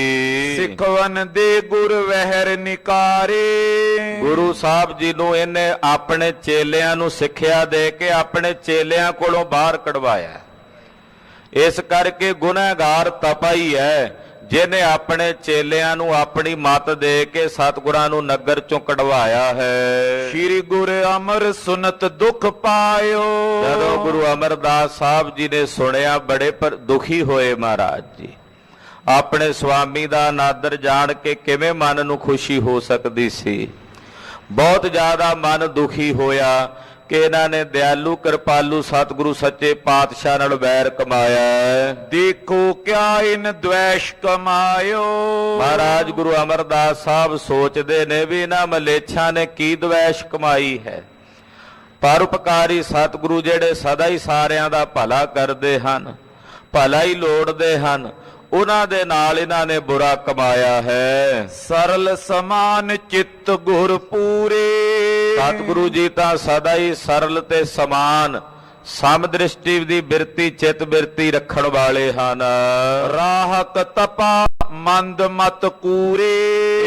ਸਿੱਖਵਨ ਦੇ ਗੁਰ ਵਹਿਰ ਨਿਕਾਰੇ। ਗੁਰੂ ਸਾਹਿਬ ਜੀ ਨੂੰ ਇਹਨੇ ਆਪਣੇ ਚੇਲਿਆਂ ਨੂੰ ਸਿੱਖਿਆ ਦੇ ਕੇ ਆਪਣੇ ਚੇਲਿਆਂ ਕੋਲੋਂ ਬਾਹਰ ਕਢਵਾਇਆ। ਇਸ ਕਰਕੇ ਗੁਨਾਹਗਾਰ ਤਪਾ ਹੀ ਹੈ, ਜਿਹਨੇ ਆਪਣੇ ਚੇਲਿਆਂ ਨੂੰ ਆਪਣੀ ਮੱਤ ਦੇ ਕੇ ਸਤਿਗੁਰਾਂ ਨੂੰ ਨਗਰ ਚੋਂ ਕਢਵਾਇਆ ਹੈ। ਸ੍ਰੀ ਗੁਰ ਅਮਰ ਸੁਨਤ ਦੁਖ ਪਾਇਓ। ਜਦੋਂ ਗੁਰੂ ਅਮਰਦਾਸ ਸਾਹਿਬ ਜੀ ਨੇ ਸੁਣਿਆ, ਬੜੇ ਪਰ ਦੁਖੀ ਹੋਏ ਮਹਾਰਾਜ ਜੀ। ਆਪਣੇ ਸੁਆਮੀ ਦਾ ਅਨਾਦਰ ਜਾਣ ਕੇ ਕਿਵੇਂ ਮਨ ਨੂੰ ਖੁਸ਼ੀ ਹੋ ਸਕਦੀ ਸੀ। ਬਹੁਤ ਜ਼ਿਆਦਾ ਮਨ ਦੁਖੀ ਹੋਇਆ ਕਿ ਇਹਨਾਂ ਨੇ ਦਿਆਲੂ ਕਿਰਪਾਲੂ ਸਤਿਗੁਰੂ ਸੱਚੇ ਪਾਤਸ਼ਾਹ ਨਾਲ ਵੈਰ ਕਮਾਇਆ। ਦੇਖੋ ਕਿਆ ਇਨ ਦ્વੈਸ਼ ਕਮਾਇਓ। ਮਹਾਰਾਜ ਗੁਰੂ ਅਮਰਦਾਸ ਸਾਹਿਬ ਸੋਚਦੇ ਨੇ ਵੀ ਇਹਨਾਂ ਮਲੇਛਾਂ ਨੇ ਕੀ ਦ્વੈਸ਼ ਕਮਾਈ ਹੈ। ਪਰਉਪਕਾਰੀ ਸਤਿਗੁਰੂ ਜਿਹੜੇ ਸਦਾ ਹੀ ਸਾਰਿਆਂ ਦਾ ਭਲਾ ਕਰਦੇ ਹਨ, ਭਲਾ ਹੀ ਲੋੜਦੇ ਹਨ, ਉਹਨਾਂ ਦੇ ਨਾਲ ਇਹਨਾਂ ਨੇ ਬੁਰਾ ਕਮਾਇਆ ਹੈ। ਸਰਲ ਸਮਾਨ ਚਿੱਤ ਗੁਰ ਪੂਰੇ। ਸਤਿਗੁਰੂ ਜੀ ਤਾਂ ਸਦਾ ਹੀ ਸਰਲ ਤੇ ਸਮਾਨ ਸਮਦ੍ਰਿਸ਼ਟੀ ਦੀ ਬਿਰਤੀ ਚਿੱਤ ਬਿਰਤੀ ਰੱਖਣ ਵਾਲੇ ਹਨ। ਰਾਹਕ ਤਪਾ ਮੰਦ ਮਤ ਕੂਰੇ।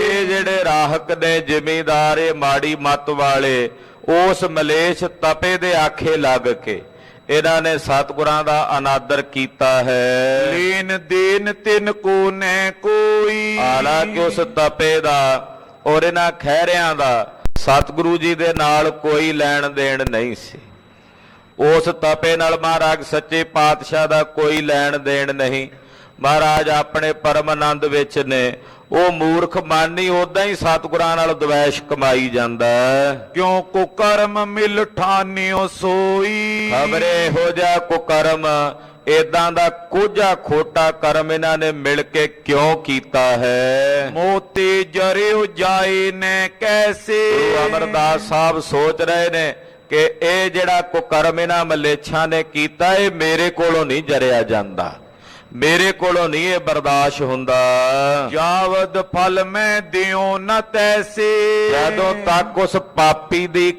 ਇਹ ਜਿਹੜੇ ਰਾਹਕ ਨੇ ਜ਼ਿਮੀਂਦਾਰ, ਇਹ ਮਾੜੀ ਮਤ ਵਾਲੇ, ਉਸ ਮਲੇਛ ਤਪੇ ਦੇ ਆਖੇ ਲੱਗ ਕੇ ਇਹਨਾਂ ਨੇ ਸਤਿਗੁਰਾਂ ਦਾ ਅਨਾਦਰ ਕੀਤਾ ਹੈ। ਲੀਨ ਦੇਨ ਤਿਨ ਕੋ ਨੈ ਕੋਈ। ਹਾਲਾਂਕਿ ਉਸ ਤਪੇ ਦਾ ਔਰ ਇਹਨਾਂ ਖਹਿਰਿਆਂ ਦਾ ਸਤਿਗੁਰੂ ਜੀ ਦੇ ਨਾਲ ਕੋਈ ਲੈਣ ਦੇਣ ਨਹੀਂ ਸੀ। ਉਸ ਤਪੇ ਨਾਲ ਮਹਾਰਾਜ ਸੱਚੇ ਪਾਤਸ਼ਾਹ ਦਾ ਕੋਈ ਲੈਣ ਦੇਣ ਨਹੀਂ। ਮਹਾਰਾਜ ਆਪਣੇ ਪਰਮ ਆਨੰਦ ਵਿੱਚ ਨੇ। ਉਹ ਮੂਰਖ ਮਨ ਹੀ ਉਦਾਂ ਹੀ ਸਤਿਗੁਰਾਂ ਨਾਲ ਦ્વੈਸ਼ ਕਮਾਈ ਜਾਂਦਾ। ਕਿਉਂ ਕੁਕਰਮ ਮਿਲ ਠਾਨਿਓ ਸੋਈ। ਖਬਰੇ ਇਹੋ ਜਿਹਾ ਕੁਕਰਮ, ਏਦਾਂ ਦਾ ਕੋਝਾ ਖੋਟਾ ਕਰਮ ਇਹਨਾਂ ਨੇ ਮਿਲ ਕੇ ਕਿਉਂ ਕੀਤਾ ਹੈ। ਮੋਤੇ ਜਰਿਓ ਜਾਏ ਨੇ ਕੈਸੇ। ਗੁਰੂ ਅਮਰਦਾਸ ਸਾਹਿਬ ਸੋਚ ਰਹੇ ਨੇ ਕਿ ਇਹ ਜਿਹੜਾ ਕੁਕਰਮ ਇਹਨਾਂ ਮਲੇਛਾਂ ਨੇ ਕੀਤਾ, ਇਹ ਮੇਰੇ ਕੋਲੋਂ ਨਹੀਂ ਜਰਿਆ ਜਾਂਦਾ, ਮੇਰੇ ਕੋਲੋਂ ਨਹੀਂ ਇਹ ਬਰਦਾਸ਼ਤ ਹੁੰਦਾ। ਜਾਵਦ ਫਲ ਮੈਂ ਦਿਓ ਨ ਤੈਸੇ। ਜਦੋਂ ਤੱਕ ਉਸ ਪਾਪੀ ਦੀ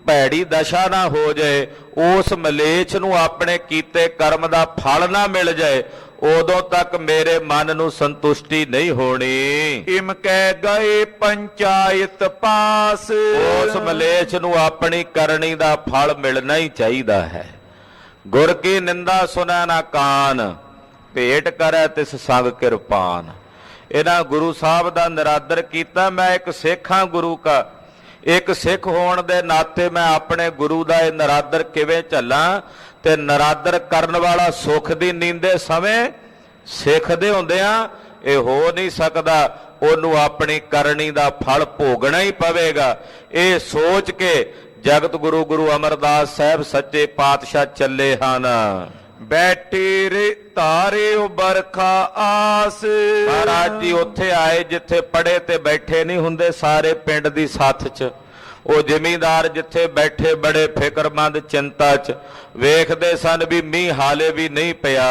ਭੈੜੀ ਦਸ਼ਾ ਨਾ ਹੋ ਜਾਏ, ਉਸ ਮਲੇਛ ਨੂੰ ਆਪਣੇ ਕੀਤੇ ਕਰਮ ਦਾ ਫਲ ਨਾ ਮਿਲ ਜਾਏ, ਉਦੋਂ ਤੱਕ ਮੇਰੇ ਮਨ ਨੂੰ ਸੰਤੁਸ਼ਟੀ ਨਹੀਂ ਹੋਣੀ। ਇਮ ਕਹਿ ਗਏ ਪੰਚਾਇਤ ਪਾਸ। ਉਸ ਮਲੇਛ ਨੂੰ ਆਪਣੀ ਕਰਨੀ ਦਾ ਫਲ ਮਿਲਣਾ ਹੀ ਚਾਹੀਦਾ ਹੈ। ਗੁਰ ਕੀ ਨਿੰਦਾ ਸੁਨੈ ਨਾ ਕਾਨ, ਭੇਟ ਕਰੈ ਤਿਸ ਸੰਗ ਕਿਰਪਾਨ। ਇਹਨਾਂ ਗੁਰੂ ਸਾਹਿਬ ਦਾ ਨਿਰਾਦਰ ਕੀਤਾ। ਮੈਂ ਇੱਕ ਸਿੱਖ ਹਾਂ ਗੁਰੂ ਕਾ, ਇੱਕ ਸਿੱਖ ਹੋਣ ਦੇ ਨਾਤੇ ਮੈਂ ਆਪਣੇ ਗੁਰੂ ਦਾ ਇਹ ਨਿਰਾਦਰ ਕਿਵੇਂ ਝੱਲਾਂ। ਤੇ ਨਿਰਾਦਰ ਕਰਨ ਵਾਲਾ ਸੁਖ ਦੀ ਨੀਂਦੇ ਸਮੇਂ ਸਿੱਖ ਦੇ ਹੁੰਦਿਆਂ ਇਹ ਹੋ ਨਹੀਂ ਸਕਦਾ, ਉਹਨੂੰ ਆਪਣੀ ਕਰਨੀ ਦਾ ਫਲ ਭੋਗਣਾ ਹੀ ਪਵੇਗਾ। ਇਹ ਸੋਚ ਕੇ ਜਗਤ ਗੁਰੂ ਗੁਰੂ ਅਮਰਦਾਸ ਸਾਹਿਬ ਸੱਚੇ ਪਾਤਸ਼ਾਹ ਚੱਲੇ ਹਨ। ਬੈਠੇ ਰੇ ਤਾਰੇ ਉਹ ਬਰਖਾ ਆਸ। ਮਹਾਰਾਜ ਜੀ ਉੱਥੇ ਆਏ ਜਿੱਥੇ ਪੜੇ ਤੇ ਬੈਠੇ ਨਹੀਂ ਹੁੰਦੇ ਸਾਰੇ ਪਿੰਡ ਦੀ ਸਾਥ 'ਚ। ਉਹ ਜ਼ਿਮੀਂਦਾਰ ਜਿੱਥੇ ਬੈਠੇ ਬੜੇ ਫਿਕਰਮੰਦ ਚਿੰਤਾ 'ਚ ਵੇਖਦੇ ਸਨ ਵੀ ਮੀਂਹ ਹਾਲੇ ਵੀ ਨਹੀਂ ਪਿਆ।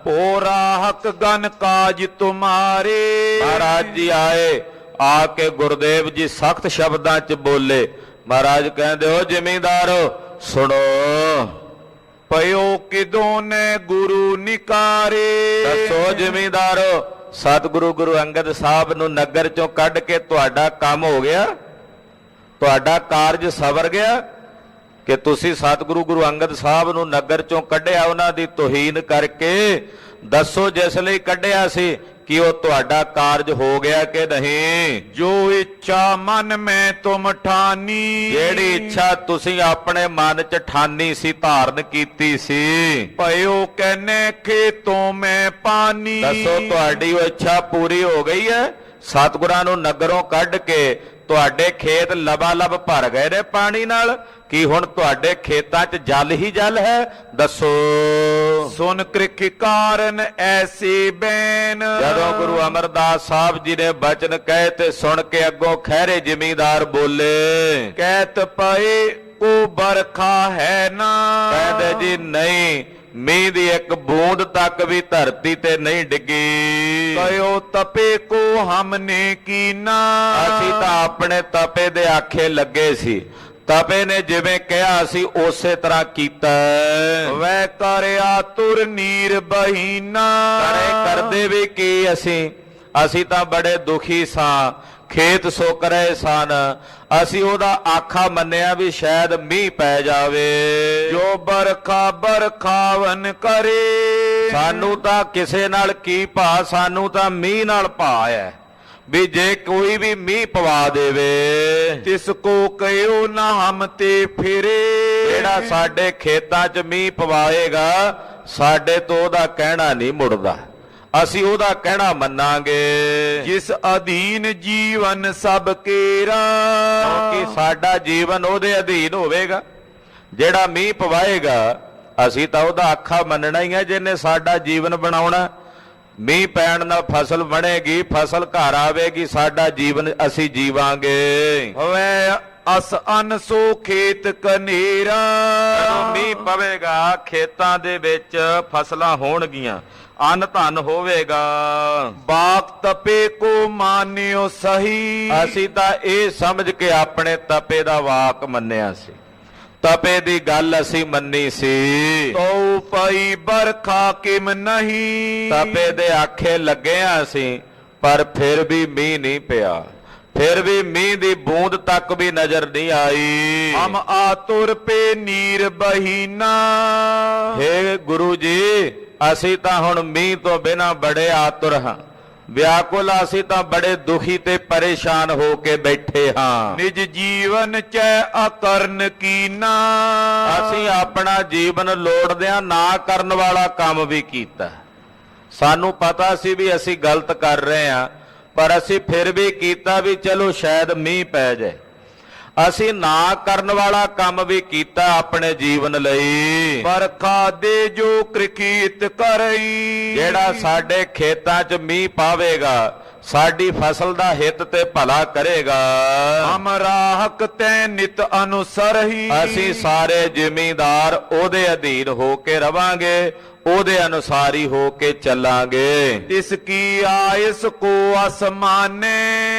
ਪੋਰਾ ਹਕ ਗਨ ਕਾਜ ਤੁਮਾਰੇ। ਮਹਾਰਾਜ ਜੀ ਆਏ, ਆ ਕੇ ਗੁਰਦੇਵ ਜੀ ਸਖਤ ਸ਼ਬਦਾਂ 'ਚ ਬੋਲੇ। ਮਹਾਰਾਜ ਕਹਿੰਦੇ ਹੋ ਜ਼ਿਮੀਂਦਾਰੋ ਸੁਣੋ, ਪਇਓ ਕਿਦੋਂ ਨੇ ਗੁਰੂ ਨਿਕਾਰੇ। ਦੱਸੋ ਜ਼ਿਮੀਂਦਾਰੋ, ਸਤਿਗੁਰੂ ਗੁਰੂ ਅੰਗਦ ਸਾਹਿਬ ਨੂੰ ਨਗਰ ਚੋਂ ਕੱਢ ਕੇ ਤੁਹਾਡਾ ਕੰਮ ਹੋ ਗਿਆ, ਤੁਹਾਡਾ ਕਾਰਜ ਸਵਰ ਗਿਆ ਕਿ ਤੁਸੀਂ ਸਤਿਗੁਰੂ ਗੁਰੂ ਅੰਗਦ ਸਾਹਿਬ ਨੂੰ ਨਗਰ ਚੋਂ ਕੱਢਿਆ ਉਹਨਾਂ ਦੀ ਤੋਹੀਨ ਕਰਕੇ? ਦੱਸੋ ਜਿਸ ਲਈ ਕੱਢਿਆ ਸੀ ਕਿ ਉਹ ਤੁਹਾਡਾ ਕਾਰਜ ਹੋ ਗਿਆ ਕਿ ਨਹੀਂ? ਜੋ ਇੱਛਾ ਮਨ ਮੈਂ ਤੁਮ ਠਾਨੀ। ਜਿਹੜੀ ਇੱਛਾ ਤੁਸੀਂ ਆਪਣੇ ਮਨ 'ਚ ਠਾਨੀ ਸੀ, ਧਾਰਨ ਕੀਤੀ ਸੀ, ਪਇਓ ਕਹਿਨੇ ਖੇਤੋਂ ਮੈਂ ਪਾਣੀ। ਦੱਸੋ ਤੁਹਾਡੀ ਉਹ ਇੱਛਾ ਪੂਰੀ ਹੋ ਗਈ ਹੈ? ਸਤਿਗੁਰਾਂ ਨੂੰ ਨਗਰੋਂ ਕੱਢ ਕੇ ਤੁਹਾਡੇ ਖੇਤ ਲਬਾਲਬ ਭਰ ਗਏ ਨੇ ਪਾਣੀ ਨਾਲ, ਕੀ ਹੁਣ ਤੁਹਾਡੇ ਖੇਤਾਂ 'ਚ ਜਲ ਹੀ ਜਲ ਹੈ? ਦੱਸੋ। ਸੁਨ ਕ੍ਰਿਖ ਕਾਰਨ ਐਸੀ ਬੈਨ। ਜਦੋਂ ਗੁਰੂ ਅਮਰਦਾਸ ਸਾਹਿਬ ਜੀ ਨੇ ਬਚਨ ਕਹੇ ਤੇ ਸੁਣ ਕੇ ਅੱਗੋਂ ਖਹਿਰੇ ਜ਼ਿਮੀਂਦਾਰ ਬੋਲੇ, ਕਹਿਤ ਪਏ ਕੋ ਬਰਖਾ ਹੈ ਨਾ। ਕਹਿੰਦੇ ਜੀ ਨਹੀਂ, ਮੀਂਹ ਦੀ ਇੱਕ ਬੂੰਦ ਤੱਕ ਵੀ ਧਰਤੀ ਤੇ ਨਹੀਂ ਡਿੱਗੀ। ਕਯੋ ਤਪੇ ਕੋ ਹਮਨੇ ਕੀਨਾ। ਅਸੀਂ ਤਾਂ ਆਪਣੇ ਤਪੇ ਦੇ ਆਖੇ ਲੱਗੇ ਸੀ, ਤਪੇ ਨੇ ਜਿਵੇਂ ਕਿਹਾ ਸੀ ਉਸੇ ਤਰ੍ਹਾਂ ਕੀਤਾ। ਵੈ ਕਰਿਆ ਤੁਰ ਨੀਰ ਬਹੀਨਾ। ਕਰਦੇ ਵੀ ਕੀ ਅਸੀਂ ਤਾਂ ਬੜੇ ਦੁਖੀ ਸਾਂ, ਖੇਤ ਸੁੱਕ ਰਹੇ ਸਨ, ਅਸੀਂ ਉਹਦਾ ਆਖਾ ਮੰਨਿਆ ਵੀ ਸ਼ਾਇਦ ਮੀਂਹ ਪੈ ਜਾਵੇ। ਜੋ ਬਰਖਾ ਬਰਖਾਵਨ ਕਰੇ। ਸਾਨੂੰ ਤਾਂ ਕਿਸੇ ਨਾਲ ਕੀ ਭਾ, ਸਾਨੂੰ ਤਾਂ ਮੀਂਹ ਨਾਲ ਭਾ ਹੈ ਵੀ ਜੇ ਕੋਈ ਵੀ ਮੀਂਹ ਪਵਾ ਦੇਵੇ। ਤਿਸ ਕੋ ਕਹਿਓ ਨਾ ਹਮ ਤੇ ਫਿਰੇ। ਜਿਹੜਾ ਸਾਡੇ ਖੇਤਾਂ 'ਚ ਮੀਂਹ ਪਵਾਏਗਾ, ਸਾਡੇ ਤੋਂ ਉਹਦਾ ਕਹਿਣਾ ਨਹੀਂ ਮੁੜਦਾ, ਅਸੀਂ ਉਹਦਾ ਕਹਿਣਾ ਮੰਨਾਂਗੇ। ਜਿਸ ਅਧੀਨ ਜੀਵਨ ਸਭ ਕੇਰਾ। ਕਿਉਂਕਿ ਸਾਡਾ ਜੀਵਨ ਉਹਦੇ ਅਧੀਨ ਹੋਵੇਗਾ। ਜਿਹੜਾ ਮੀਂਹ ਪਵਾਏਗਾ ਅਸੀਂ ਤਾਂ ਉਹਦਾ ਆਖਾ ਮੰਨਣਾ ਹੀ ਹੈ, ਜਿਹਨੇ ਸਾਡਾ ਜੀਵਨ ਬਣਾਉਣਾ। ਮੀਂਹ ਪੈਣ ਨਾਲ ਫਸਲ ਬਣੇਗੀ, ਫਸਲ ਘਰ ਆਵੇਗੀ, ਸਾਡਾ ਜੀਵਨ ਅਸੀਂ ਜੀਵਾਂਗੇ। ਹੋਵੇ ਅਸ ਅਨ ਸੋ ਖੇਤ ਕਨੇਰਾ। ਜਦੋਂ ਮੀਂਹ ਪਵੇਗਾ ਖੇਤਾਂ ਦੇ ਵਿੱਚ ਫਸਲਾਂ ਹੋਣਗੀਆਂ, ਅੰਨ ਧਨ ਹੋਵੇਗਾ। ਬਾਕ ਤਪੇ ਕੋ ਮਾਨਿਓ ਸਹੀ। ਅਸੀਂ ਤਾਂ ਇਹ ਸਮਝ ਕੇ ਆਪਣੇ ਤਪੇ ਦਾ ਵਾਕ ਮੰਨਿਆ ਸੀ, ਤਪੇ ਦੀ ਗੱਲ ਅਸੀਂ ਮੰਨੀ ਸੀ। ਤੋ ਪਈ ਬਰਖਾ ਕਿਮ ਨਹੀਂ। ਤਪੇ ਦੇ ਆਖੇ ਲੱਗੇ ਆ ਅਸੀਂ, ਪਰ ਫਿਰ ਵੀ ਮੀਂਹ ਨਹੀਂ ਪਿਆ, ਫਿਰ ਵੀ ਮੀਂਹ ਦੀ ਬੂੰਦ ਤੱਕ ਵੀ ਨਜ਼ਰ ਨਹੀਂ ਆਈ। ਹਮ ਆਤੁਰ ਪੇ ਨੀਰ ਬਹੀਨਾ। ਹੇ ਗੁਰੂ ਜੀ, ਅਸੀਂ ਤਾਂ ਹੁਣ ਮੀਂਹ ਤੋਂ ਬਿਨਾ ਬੜੇ ਆਤੁਰ ਹਾਂ, ਵਿਆਕੁਲ, ਅਸੀਂ ਤਾਂ ਬੜੇ ਦੁਖੀ ਤੇ ਪਰੇਸ਼ਾਨ ਹੋ ਕੇ ਬੈਠੇ ਹਾਂ। ਨਿਜ ਜੀਵਨ ਚੈ ਅਕਰਨ ਕੀਨਾ। ਅਸੀਂ ਆਪਣਾ ਜੀਵਨ ਲੋੜਦਿਆਂ ਨਾ ਕਰਨ ਵਾਲਾ ਕੰਮ ਵੀ ਕੀਤਾ। ਸਾਨੂੰ ਪਤਾ ਸੀ ਵੀ ਅਸੀਂ ਗਲਤ ਕਰ ਰਹੇ ਹਾਂ, ਪਰ ਅਸੀਂ ਫਿਰ ਵੀ ਕੀਤਾ ਵੀ ਚਲੋ ਸ਼ਾਇਦ ਮੀਂਹ ਪੈ ਜਾਏ। ਅਸੀਂ ਨਾ ਕਰਨ ਵਾਲਾ ਕੰਮ ਵੀ ਕੀਤਾ ਆਪਣੇ ਜੀਵਨ ਲਈ। ਬਰਖਾ ਦੇ ਜੋ ਕ੍ਰਿਕੀਤ ਕਰਈ। ਜਿਹੜਾ ਸਾਡੇ ਖੇਤਾਂ 'ਚ ਮੀਂਹ ਪਾਵੇਗਾ, ਸਾਡੀ ਫਸਲ ਦਾ ਹਿੱਤ ਤੇ ਭਲਾ ਕਰੇਗਾ। ਹਮ ਰਾਹਕ ਤੈ ਨਿਤ ਅਨੁਸਰਹੀ। ਅਸੀਂ ਸਾਰੇ ਜ਼ਿਮੀਂਦਾਰ ਉਹਦੇ ਅਧੀਨ ਹੋ ਕੇ ਰਵਾਂਗੇ, ਉਹਦੇ ਅਨੁਸਾਰੀ ਹੋ ਕੇ ਚੱਲਾਂਗੇ। ਇਸ ਕੀ ਆਇਸ ਕੋ ਅਸਮਾਨੇ।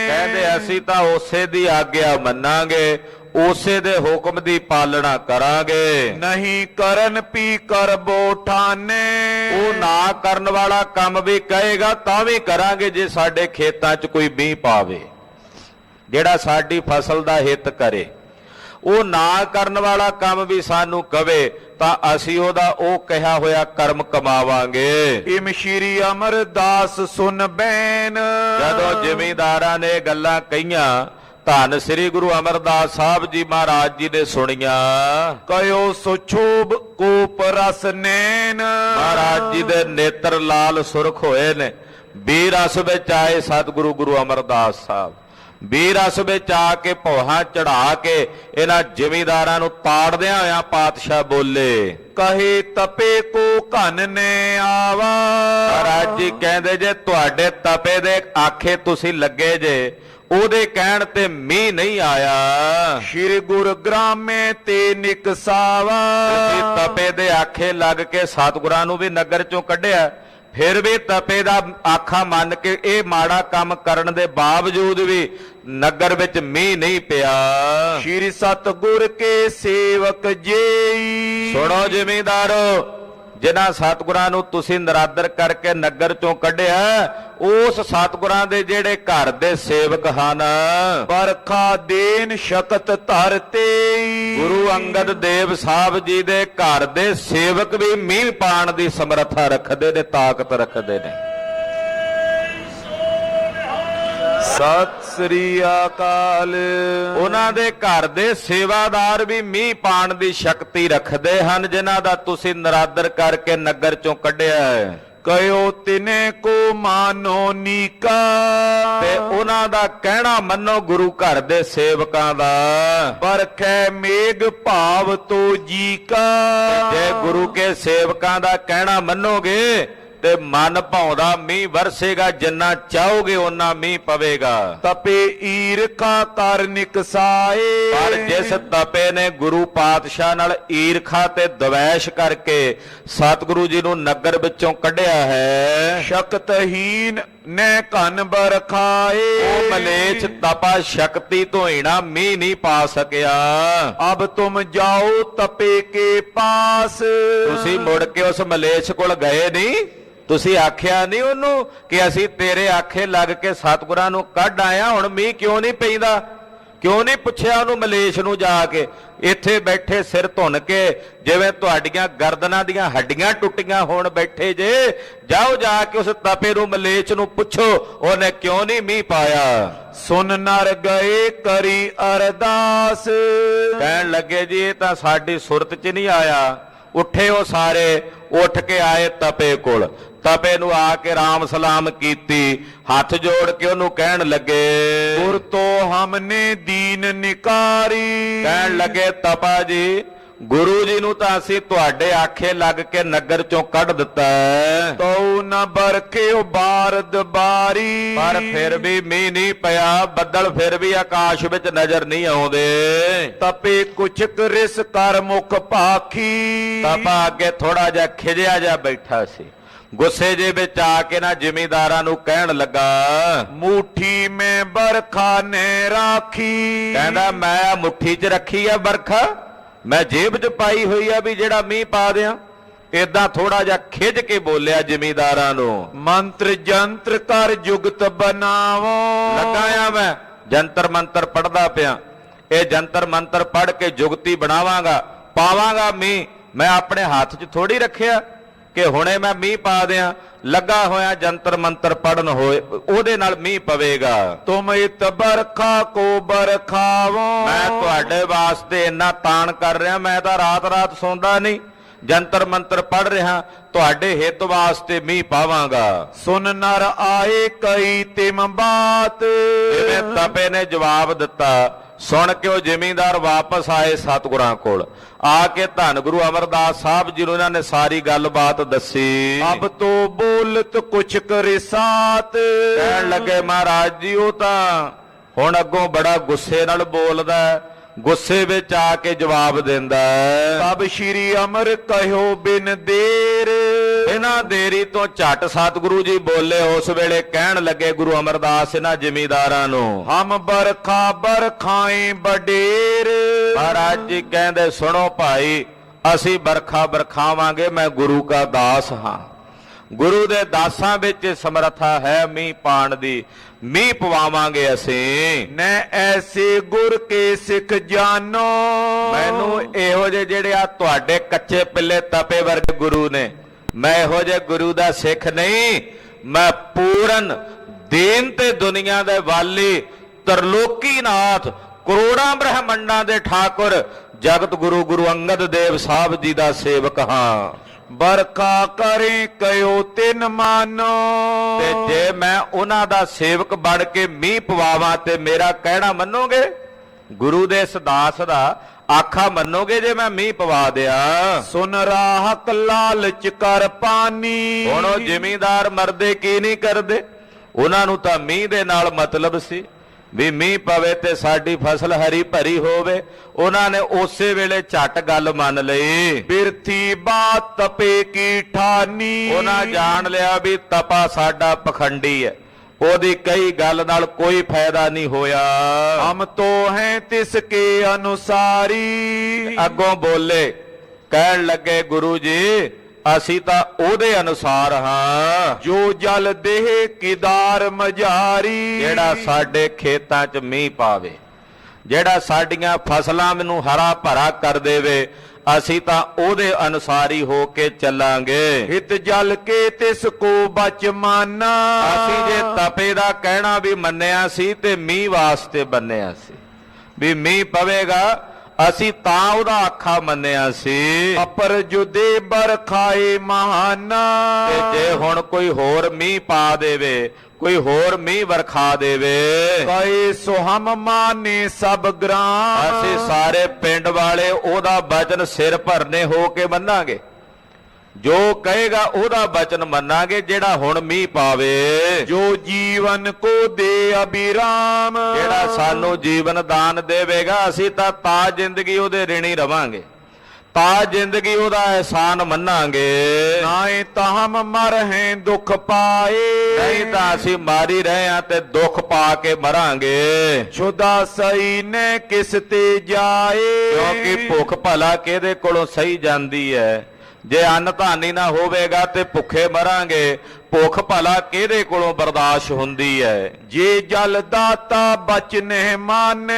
ਕਹਿੰਦੇ ਅਸੀਂ ਤਾਂ ਉਸੇ ਦੀ ਆਗਿਆ ਮੰਨਾਂਗੇ, ਉਸੇ ਦੇ ਹੁਕਮ ਦੀ ਪਾਲਣਾ ਕਰਾਂਗੇ। ਨਹੀਂ ਕਰਨ ਪੀ ਕਰਬੋ ਠਾਨੇ। ਉਹ ਨਾ ਕਰਨ ਵਾਲਾ ਕੰਮ ਵੀ ਕਹੇਗਾ ਤਾਂ ਵੀ ਕਰਾਂਗੇ ਜੇ ਸਾਡੇ ਖੇਤਾਂ 'ਚ ਕੋਈ ਮੀਂਹ ਪਾਵੇ, ਜਿਹੜਾ ਸਾਡੀ ਫਸਲ ਦਾ ਹਿੱਤ ਕਰੇ। ਉਹ ਨਾ ਕਰਨ ਵਾਲਾ ਕੰਮ ਵੀ ਸਾਨੂੰ ਕਵੇ ਤਾਂ ਅਸੀਂ ਉਹਦਾ ਉਹ ਕਿਹਾ ਹੋਇਆ ਕਰਮ ਕਮਾਵਾਂਗੇ। ਇਮ ਸ਼੍ਰੀ ਅਮਰਦਾਸ ਸੁਨ ਬੈਨ। ਜਦੋਂ ਜ਼ਿਮੀਂਦਾਰਾਂ ਨੇ ਗੱਲਾਂ ਕਹੀਆਂ, ਧੰਨ ਸ੍ਰੀ ਗੁਰੂ ਅਮਰਦਾਸ ਸਾਹਿਬ ਜੀ ਮਹਾਰਾਜ ਜੀ ਨੇ ਸੁਣੀਆਂ। ਕਯੋ ਸੁਛੋਭ ਕੋਪ ਰਸ ਨੈਣ। ਮਹਾਰਾਜ ਜੀ ਦੇ ਨੇਤਰ ਲਾਲ ਸੁਰਖ ਹੋਏ ਨੇ। ਬੀ ਰਸ ਵਿੱਚ ਆਏ ਸਤਿਗੁਰੂ ਗੁਰੂ ਅਮਰਦਾਸ ਸਾਹਿਬ, ਬੀ ਰਸ ਵਿੱਚ ਆ ਕੇ ਭੌਹਾਂ ਚੜਾ ਕੇ ਇਹਨਾਂ ਜ਼ਿਮੀਂਦਾਰਾਂ ਨੂੰ ਤਾੜਦਿਆਂ ਹੋਇਆਂ ਪਾਤਸ਼ਾਹ ਬੋਲੇ, ਕਹੇ ਤਪੇ ਕੋ ਘਨ ਨੇ ਆਵਾ। ਮਹਾਰਾਜ ਜੀ ਕਹਿੰਦੇ ਜੇ ਤੁਹਾਡੇ ਤਪੇ ਦੇ ਆਖੇ ਤੁਸੀਂ ਲੱਗੇ ਜੇ, ਉਹਦੇ ਕਹਿਣ ਤੇ ਮੀਂਹ ਨਹੀਂ ਆਇਆ। ਸ਼੍ਰੀ ਗੁਰ ਗ੍ਰਾਮੇ ਤੇ ਨਿਕਸਾਵਾ। ਤੁਸੀਂ ਤਪੇ ਦੇ ਆਖੇ ਲੱਗ ਕੇ ਸਤਿਗੁਰਾਂ ਨੂੰ ਵੀ ਨਗਰ ਚੋਂ ਕੱਢਿਆ, ਫਿਰ ਵੀ ਤਪੇ ਦਾ ਆਖਾ ਮੰਨ ਕੇ ਇਹ ਮਾੜਾ ਕੰਮ ਕਰਨ ਦੇ ਬਾਵਜੂਦ ਵੀ ਨਗਰ ਵਿੱਚ ਮੀਂਹ ਨਹੀਂ ਪਿਆ। ਸ਼੍ਰੀ ਸਤਿਗੁਰ ਕੇ ਸੇਵਕ ਜੇਈ। ਸੁਣੋ ਜ਼ਿਮੀਂਦਾਰੋ, ਜਿਨ੍ਹਾਂ ਸਤਿਗੁਰਾਂ ਨੂੰ ਤੁਸੀਂ ਨਰਾਦਰ ਕਰਕੇ ਨਗਰ ਚੋਂ ਕੱਢਿਆ, ਉਸ ਸਤਿਗੁਰਾਂ ਦੇ ਜਿਹੜੇ ਘਰ ਦੇ ਸੇਵਕ ਹਨ, ਬਰਖਾ ਦੇਨ ਸ਼ਕਤ ਧਰਤੇ। ਗੁਰੂ ਅੰਗਦ ਦੇਵ ਸਾਹਿਬ ਜੀ ਦੇ ਘਰ ਦੇ ਸੇਵਕ ਵੀ ਮੀਂਹ ਪਾਣ ਦੀ ਸਮਰੱਥਾ ਰੱਖਦੇ ਨੇ, ਤਾਕਤ ਰੱਖਦੇ ਨੇ। ਸਤਿ ਸ੍ਰੀ ਅਕਾਲ। ਉਹਨਾਂ ਦੇ ਘਰ ਦੇ ਸੇਵਾਦਾਰ ਵੀ ਮੀਂਹ ਪਾਣ ਦੀ ਸ਼ਕਤੀ ਰੱਖਦੇ ਹਨ, ਜਿਨ੍ਹਾਂ ਦਾ ਤੁਸੀਂ ਨਰਾਦਰ ਕਰਕੇ ਨਗਰ ਚੋਂ ਕੱਢਿਆ ਹੈ। ਕਯੋ ਤਿਨੇ ਕੋ ਮਾਨੋ ਨੀਕਾ। ਤੇ ਉਹਨਾਂ ਦਾ ਕਹਿਣਾ ਮੰਨੋ ਗੁਰੂ ਘਰ ਦੇ ਸੇਵਕਾਂ ਦਾ। ਬਰਖੈ ਮੇਘ ਭਾਵ ਤੋ ਜੀ ਕਾ। ਜੇ ਗੁਰੂ ਕੇ ਸੇਵਕਾਂ ਦਾ ਕਹਿਣਾ ਮੰਨੋਗੇ ਤੇ ਮਨ ਭਾਉਂਦਾ ਮੀਂਹ ਵਰਸੇਗਾ, ਜਿੰਨਾ ਚਾਹੋਗੇ ਓਨਾ ਮੀਂਹ ਪਵੇਗਾ। ਤਪੇ ਈਰਖਾ ਕਰ ਨਿਕਸਾਏ। ਪਰ ਜਿਸ ਤਪੇ ਨੇ ਗੁਰੂ ਪਾਤਸ਼ਾਹ ਨਾਲ ਈਰਖਾ ਤੇ ਦਵੈਸ਼ ਕਰਕੇ ਸਤਿਗੁਰੂ ਜੀ ਨੂੰ ਨਗਰ ਵਿੱਚੋਂ ਕੱਢਿਆ ਹੈ, ਸ਼ਕਤਹੀਨ ਨੇ ਘਨ ਬਰਖਾਏ। ਉਹ ਮਲੇਛ ਤਪਾ ਸ਼ਕਤੀ ਤੋਂ ਹੀਣਾ ਮੀਂਹ ਨਹੀਂ ਪਾ ਸਕਿਆ। ਅਬ ਤੁਮ ਜਾਓ ਤਪੇ ਕੇ ਪਾਸ। ਤੁਸੀਂ ਮੁੜ ਕੇ ਉਸ ਮਲੇਛ ਕੋਲ ਗਏ ਨਹੀਂ, ਤੁਸੀਂ ਆਖਿਆ ਨਹੀਂ ਉਹਨੂੰ ਕਿ ਅਸੀਂ ਤੇਰੇ ਆਖੇ ਲੱਗ ਕੇ ਸਤਿਗੁਰਾਂ ਨੂੰ ਕੱਢ ਆਇਆ, ਹੁਣ ਮੀਂਹ ਕਿਉਂ ਨਹੀਂ ਪੈਂਦਾ? ਕਿਉਂ ਨਹੀਂ ਪੁੱਛਿਆ ਉਹਨੂੰ ਮਲੇਛ ਨੂੰ ਜਾ ਕੇ? ਇੱਥੇ ਬੈਠੇ ਸਿਰ ਧੁੰਨ ਕੇ ਜਿਵੇਂ ਤੁਹਾਡੀਆਂ ਗਰਦਨਾਂ ਦੀਆਂ ਹੱਡੀਆਂ ਟੁੱਟੀਆਂ ਹੋਣ ਬੈਠੇ ਜੇ, ਜਾਓ ਜਾ ਕੇ ਉਸ ਤਪੇ ਨੂੰ ਮਲੇਛ ਨੂੰ ਪੁੱਛੋ ਉਹਨੇ ਕਿਉਂ ਨਹੀਂ ਮੀਂਹ ਪਾਇਆ। ਸੁਨ ਨਰ ਗਏ ਕਰੀ ਅਰਦਾਸ। ਕਹਿਣ ਲੱਗੇ ਜੀ ਇਹ ਤਾਂ ਸਾਡੀ ਸੁਰਤ 'ਚ ਨਹੀਂ ਆਇਆ। ਉੱਠੇ ਉਹ ਸਾਰੇ, ਉੱਠ ਕੇ ਆਏ ਤਪੇ ਕੋਲ। ਤਪੇ ਨੂੰ ਆ ਕੇ ਰਾਮ ਸਲਾਮ ਕੀਤੀ, ਹੱਥ ਜੋੜ ਕੇ ਉਹਨੂੰ ਕਹਿਣ ਲੱਗੇ, ਗੁਰ ਤੋ ਹਮਨੇ ਦੀਨ ਨਿਕਾਰੀ। ਕਹਿਣ ਲੱਗੇ ਤਪਾ ਜੀ, ਗੁਰੂ ਜੀ ਨੂੰ ਤਾਂ ਅਸੀਂ ਤੁਹਾਡੇ ਆਖੇ ਲੱਗ ਕੇ ਨਗਰ ਚੋਂ ਕੱਢ ਦਿੱਤਾ ਹੈ, ਤਉ ਨ ਬਰਖਿਓ ਬਾਰਦ ਬਾਰੀ। ਪਰ ਫਿਰ ਵੀ ਮੀਂਹ ਨਹੀਂ ਪਿਆ, ਬੱਦਲ ਫਿਰ ਵੀ ਆਕਾਸ਼ ਵਿੱਚ ਨਜ਼ਰ ਨਹੀਂ ਆਉਂਦੇ। ਤਪੇ ਕੁਛਕ ਰਿਸ ਕਰ ਮੁਖ ਭਾਖੀ। ਤਪਾ ਅੱਗੇ ਥੋੜਾ ਜਿਹਾ ਖਿਜਿਆ ਜਿਹਾ ਬੈਠਾ ਸੀ, ਗੁੱਸੇ ਜੇ ਵਿੱਚ ਆ ਕੇ ਨਾ ਜ਼ਿਮੀਂਦਾਰਾਂ ਨੂੰ ਕਹਿਣ ਲੱਗਾ, ਮੁੱਠੀ ਮੈਂ ਬਰਖਾ ਨੇ ਰਾਖੀ। ਕਹਿੰਦਾ ਮੈਂ ਮੁੱਠੀ 'ਚ ਰੱਖੀ ਆ ਬਰਖਾ, ਮੈਂ ਜੇਬ 'ਚ ਪਾਈ ਹੋਈ ਆ ਵੀ ਜਿਹੜਾ ਮੀਂਹ ਪਾ ਦਿਆਂ। ਏਦਾਂ ਥੋੜਾ ਜਿਹਾ ਖਿੱਚ ਕੇ ਬੋਲਿਆ ਜ਼ਿਮੀਂਦਾਰਾਂ ਨੂੰ। ਮੰਤਰ ਜੰਤਰ ਕਰ ਜੁਗਤ ਬਣਾਵੋ। ਲੱਗਾ ਆ ਮੈਂ ਜੰਤਰ ਮੰਤਰ ਪੜਦਾ ਪਿਆ, ਇਹ ਜੰਤਰ ਮੰਤਰ ਪੜ ਕੇ ਜੁਗਤੀ ਬਣਾਵਾਂਗਾ, ਪਾਵਾਂਗਾ ਮੀਂਹ। ਮੈਂ ਆਪਣੇ ਹੱਥ 'ਚ ਥੋੜੀ ਰੱਖਿਆ ਕਿ ਹੁਣੇ ਮੈਂ ਮੀਂਹ ਪਾ ਦਿਆਂ। ਲੱਗਾ ਹੋਇਆ ਜੰਤਰ ਮੰਤਰ ਪੜਨ ਹੋਏ, ਉਹਦੇ ਨਾਲ ਮੀਂਹ ਪਵੇਗਾ। ਤੁਮ ਇਤ ਬਰਖਾ ਕੋ ਬਰਖਾਵੋ। ਮੈਂ ਤੁਹਾਡੇ ਵਾਸਤੇ ਇੰਨਾ ਤਾਣ ਕਰ ਰਿਹਾ, ਮੈਂ ਤਾਂ ਰਾਤ ਰਾਤ ਸੌਂਦਾ ਨਹੀਂ, ਜੰਤਰ ਮੰਤਰ ਪੜ ਰਿਹਾ, ਤੁਹਾਡੇ ਹਿੱਤ ਵਾਸਤੇ ਮੀਂਹ ਪਾਵਾਂਗਾ। ਸੁਨ ਨਰ ਆਏ ਕਈ ਤਿਮ ਬਾਤ। ਜਿਵੇਂ ਤਪੇ ਨੇ ਜਵਾਬ ਦਿੱਤਾ, ਸੁਣ ਕੇ ਉਹ ਜ਼ਿਮੀਂਦਾਰ ਵਾਪਸ ਆਏ ਸਤਿਗੁਰਾਂ ਕੋਲ। ਆ ਕੇ ਧੰਨ ਗੁਰੂ ਅਮਰਦਾਸ ਸਾਹਿਬ ਜੀ ਨੂੰ ਇਹਨਾਂ ਨੇ ਸਾਰੀ ਗੱਲਬਾਤ ਦੱਸੀ। ਅਬ ਤੋ ਬੋਲਤ ਕੁਛ ਕਰਿਸਾਤ। ਕਹਿਣ ਲੱਗੇ ਮਹਾਰਾਜ ਜੀ ਉਹ ਤਾਂ ਹੁਣ ਅੱਗੋਂ ਬੜਾ ਗੁੱਸੇ ਨਾਲ ਬੋਲਦਾ, ਗੁੱਸੇ ਵਿੱਚ ਆ ਕੇ ਜਵਾਬ ਦਿੰਦਾ। ਤਬ ਸ਼੍ਰੀ ਅਮਰ ਕਹਿਓ ਬਿਨ ਦੇਰ। ਇਹਨਾਂ ਦੇਰੀ ਤੋਂ ਝਟ ਸਤਿਗੁਰੂ ਜੀ ਬੋਲੇ। ਉਸ ਵੇਲੇ ਕਹਿਣ ਲੱਗੇ ਗੁਰੂ ਅਮਰਦਾਸ ਇਹਨਾਂ ਜ਼ਿਮੀਂਦਾਰਾਂ ਨੂੰ, ਹਮ ਬਰਖਾ ਬਰਖਾਏ ਬਡੇਰ। ਮਹਾਰਾਜ ਜੀ ਕਹਿੰਦੇ ਸੁਣੋ ਭਾਈ, ਅਸੀਂ ਬਰਖਾ ਬਰਖਾਵਾਂਗੇ, ਮੈਂ ਗੁਰੂ ਕਾ ਦਾਸ ਹਾਂ। ਗੁਰੂ ਦੇ ਦਾਸਾਂ ਵਿੱਚ ਸਮਰੱਥਾ ਹੈ ਮੀਂਹ ਪਾਣ ਦੀ, ਮੀਂਹ ਪਵਾਵਾਂਗੇ ਅਸੀਂ। ਨੈ ਐਸੇ ਗੁਰ ਕੇ ਸਿੱਖ ਜਾਨੋ। ਮੈਨੂੰ ਇਹੋ ਜਿਹੇ ਜਿਹੜੇ ਆ ਤੁਹਾਡੇ ਕੱਚੇ ਪਿੱਲੇ ਤਪੇ ਵਰਗੇ ਗੁਰੂ ਨੇ, ਮੈਂ ਇਹੋ ਜਿਹੇ ਗੁਰੂ ਦਾ ਸਿੱਖ ਨਹੀਂ। ਮੈਂ ਪੂਰਨ ਦੀਨ ਤੇ ਦੁਨੀਆ ਦੇ ਵਾਲੀ, ਤਰਲੋਕੀ ਨਾਥ, ਕਰੋੜਾਂ ਬ੍ਰਹਮੰਡਾਂ ਦੇ ਠਾਕੁਰ, ਜਗਤ ਗੁਰੂ ਗੁਰੂ ਅੰਗਦ ਦੇਵ ਸਾਹਿਬ ਜੀ ਦਾ ਸੇਵਕ ਹਾਂ। ਬਰਖਾ ਕਰੇ ਕਯੋ ਤਿਨ ਮਾਨੋ। ਤੇ ਜੇ ਮੈਂ ਉਹਨਾਂ ਦਾ ਸੇਵਕ ਬਣ ਕੇ ਮੀਂਹ ਪਵਾਵਾਂ ਤੇ ਮੇਰਾ ਕਹਿਣਾ ਮੰਨੋਗੇ? ਗੁਰੂ ਦੇ ਇਸ ਦਾਸ ਦਾ ਆਖਾ ਮੰਨੋਗੇ ਜੇ ਮੈਂ ਮੀਂਹ ਪਵਾ ਦਿਆਂ? ਸੁਨ ਰਾਹਕ ਲਾਲਚ ਕਰ ਪਾਨੀ। ਹੁਣ ਉਹ ਜ਼ਿਮੀਂਦਾਰ ਮਰਦੇ ਕੀ ਨਹੀਂ ਕਰਦੇ, ਉਹਨਾਂ ਨੂੰ ਤਾਂ ਮੀਂਹ ਦੇ ਨਾਲ ਮਤਲਬ ਸੀ। ਵੀ ਮੀਂਹ ਪਵੇ ਤੇ ਸਾਡੀ ਫਸਲ ਹਰੀ ਭਰੀ ਹੋਵੇ। ਉਹਨਾਂ ਨੇ ਉਸੇ ਵੇਲੇ ਝੱਟ ਗੱਲ ਮੰਨ ਲਈ। ਬਿਰਥੀ ਬਾਤ ਤਪੇ ਕੀ ਠਾਨੀ। ਉਹਨਾਂ ਜਾਣ ਲਿਆ ਵੀ ਤਪਾ ਸਾਡਾ ਪਖੰਡੀ ਹੈ, ਉਹਦੀ ਕਈ ਗੱਲ ਨਾਲ ਕੋਈ ਫਾਇਦਾ ਨਹੀਂ ਹੋਇਆ। ਹਮ ਤੋ ਹੈ ਤਿਸ ਕੇ ਅਨੁਸਾਰੀ। ਅੱਗੋਂ ਬੋਲੇ, ਕਹਿਣ ਲੱਗੇ ਗੁਰੂ ਜੀ ਅਸੀਂ ਤਾਂ ਉਹਦੇ ਅਨੁਸਾਰ ਹਾਂ ਜੋ ਜਲ ਦੇਹ ਕਿਦਾਰ ਮਝਾਰੀ। ਜਿਹੜਾ ਸਾਡੇ ਖੇਤਾਂ 'ਚ ਮੀਂਹ ਪਾਵੇ, ਜਿਹੜਾ ਸਾਡੀਆਂ ਫਸਲਾਂ ਨੂੰ ਹਰਾ ਭਰਾ ਕਰ ਦੇਵੇ। ਅਸੀਂ ਤਾਂ ਉਹਦੇ ਅਨੁਸਾਰੀ ਹੋ ਕੇ ਚੱਲਾਂਗੇ। ਹਿਤ ਜਲ ਕੇ ਤਿਸ ਕੋ ਬਚ ਮਾਨਾ। ਅਸੀਂ ਜੇ ਤਪੇ ਦਾ ਕਹਿਣਾ ਵੀ ਮੰਨਿਆ ਸੀ ਤੇ ਮੀਂਹ ਵਾਸਤੇ ਬੰਨਿਆ ਸੀ ਵੀ ਮੀਂਹ ਪਵੇਗਾ, ਅਸੀਂ ਤਾਂ ਉਹਦਾ ਆਖਾ ਮੰਨਿਆ ਸੀ। ਅਪਰ ਜੁਦੇ ਬਰਖਾਏ ਮਹਾਨਾ। ਤੇ ਜੇ ਹੁਣ ਕੋਈ ਹੋਰ ਮੀਂਹ ਪਾ ਦੇਵੇ, ਕੋਈ ਹੋਰ ਮੀਂਹ ਵਰਖਾ ਦੇਵੇ, ਕਏ ਸੋ ਹਮ ਮਾਨੇ ਸਭ ਗ੍ਰਾਮ। ਅਸੀਂ ਸਾਰੇ ਪਿੰਡ ਵਾਲੇ ਉਹਦਾ ਬਚਨ ਸਿਰ ਭਰਨੇ ਹੋ ਕੇ ਮੰਨਾਂਗੇ। ਜੋ ਕਹੇਗਾ ਉਹਦਾ ਬਚਨ ਮੰਨਾਂਗੇ, ਜਿਹੜਾ ਹੁਣ ਮੀਂਹ ਪਾਵੇ। ਜੋ ਜੀਵਨ ਕੋ ਦੇ ਅਬਿਰਾਮ। ਜਿਹੜਾ ਸਾਨੂੰ ਜੀਵਨ ਦਾਨ ਦੇਵੇਗਾ, ਅਸੀਂ ਤਾਂ ਜ਼ਿੰਦਗੀ ਉਹਦੇ ਰਿਣੀ ਰਵਾਂਗੇ, ਤਾਂ ਜ਼ਿੰਦਗੀ ਉਹਦਾ ਅਹਿਸਾਨ ਮੰਨਾਂਗੇ। ਨਾਏ ਤਾਂ ਹਮ ਮਰ ਹੈ ਦੁੱਖ ਪਾਏ। ਨਹੀਂ ਤਾਂ ਅਸੀਂ ਮਾਰੀ ਰਹੇ ਆ ਤੇ ਦੁੱਖ ਪਾ ਕੇ ਮਰਾਂਗੇ। ਛੁਦਾ ਸਹੀ ਨੇ ਕਿਸ ਤੇ ਜਾਏ। ਕਿਉਂਕਿ ਭੁੱਖ ਭਲਾ ਕਿਹਦੇ ਕੋਲੋਂ ਸਹੀ ਜਾਂਦੀ ਹੈ। ਜੇ ਅੰਨ ਧਾਨੀ ਨਾ ਹੋਵੇਗਾ ਤੇ ਭੁੱਖੇ ਮਰਾਂਗੇ। ਭੁੱਖ ਭਲਾ ਕਿਹਦੇ ਕੋਲੋਂ ਬਰਦਾਸ਼ਤ ਹੁੰਦੀ ਹੈ। ਜੇ ਜਲ ਦਾਤਾ ਬਚਨੇ ਮਾਨੇ।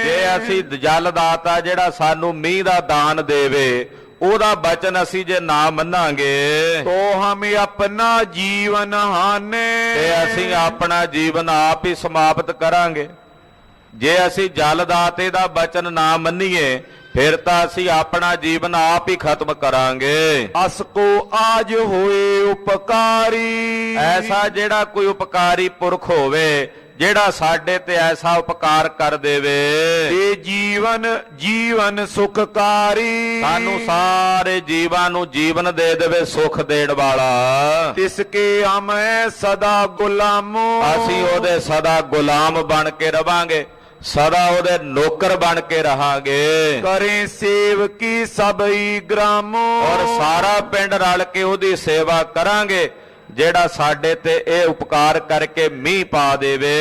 ਜੇ ਅਸੀਂ ਜਲ ਦਾਤਾ ਜਿਹੜਾ ਸਾਨੂੰ ਮੀਂਹ ਦਾ ਦਾਨ ਦੇਵੇ, ਉਹਦਾ ਬਚਨ ਅਸੀਂ ਜੇ ਨਾ ਮੰਨਾਂਗੇ ਤੋ ਹਮ ਆਪਣਾ ਜੀਵਨ ਹਾਨੇ। ਤੇ ਅਸੀਂ ਆਪਣਾ ਜੀਵਨ ਆਪ ਹੀ ਸਮਾਪਤ ਕਰਾਂਗੇ। ਜੇ ਅਸੀਂ ਜਲ ਦਾਤੇ ਦਾ ਬਚਨ ਨਾ ਮੰਨੀਏ ਫਿਰ ਤਾਂ ਅਸੀਂ ਆਪਣਾ ਜੀਵਨ ਆਪ ਹੀ ਖਤਮ ਕਰਾਂਗੇ। ਅਸ ਕੋ ਆਜ ਹੋਏ ਉਪਕਾਰੀ। ਐਸਾ ਜਿਹੜਾ ਕੋਈ ਉਪਕਾਰੀ ਪੁਰਖ ਹੋਵੇ, ਜਿਹੜਾ ਸਾਡੇ ਤੇ ਐਸਾ ਉਪਕਾਰ ਕਰ ਦੇਵੇ। ਤੇ ਜੀਵਨ ਸੁਖਕਾਰੀ। ਸਾਨੂੰ ਸਾਰੇ ਜੀਵਾਂ ਨੂੰ ਜੀਵਨ ਦੇ ਦੇਵੇ, ਸੁਖ ਦੇਣ ਵਾਲਾ। ਤਿਸ ਕੇ ਹਮੈ ਸਦਾ ਗੁਲਾਮੋ। ਅਸੀਂ ਉਹਦੇ ਸਦਾ ਗੁਲਾਮ ਬਣ ਕੇ ਰਵਾਂਗੇ, ਸਦਾ ਉਹਦੇ ਨੌਕਰ ਬਣ ਕੇ ਰਹਾਂਗੇ। ਕਰੇ ਸੇਵਕੀ ਸਭਈ ਗ੍ਰਾਮੋ। ਔਰ ਸਾਰਾ ਪਿੰਡ ਰਲ ਕੇ ਉਹਦੀ ਸੇਵਾ ਕਰਾਂਗੇ, ਜਿਹੜਾ ਸਾਡੇ ਤੇ ਇਹ ਉਪਕਾਰ ਕਰਕੇ ਮੀਂਹ ਪਾ ਦੇਵੇ।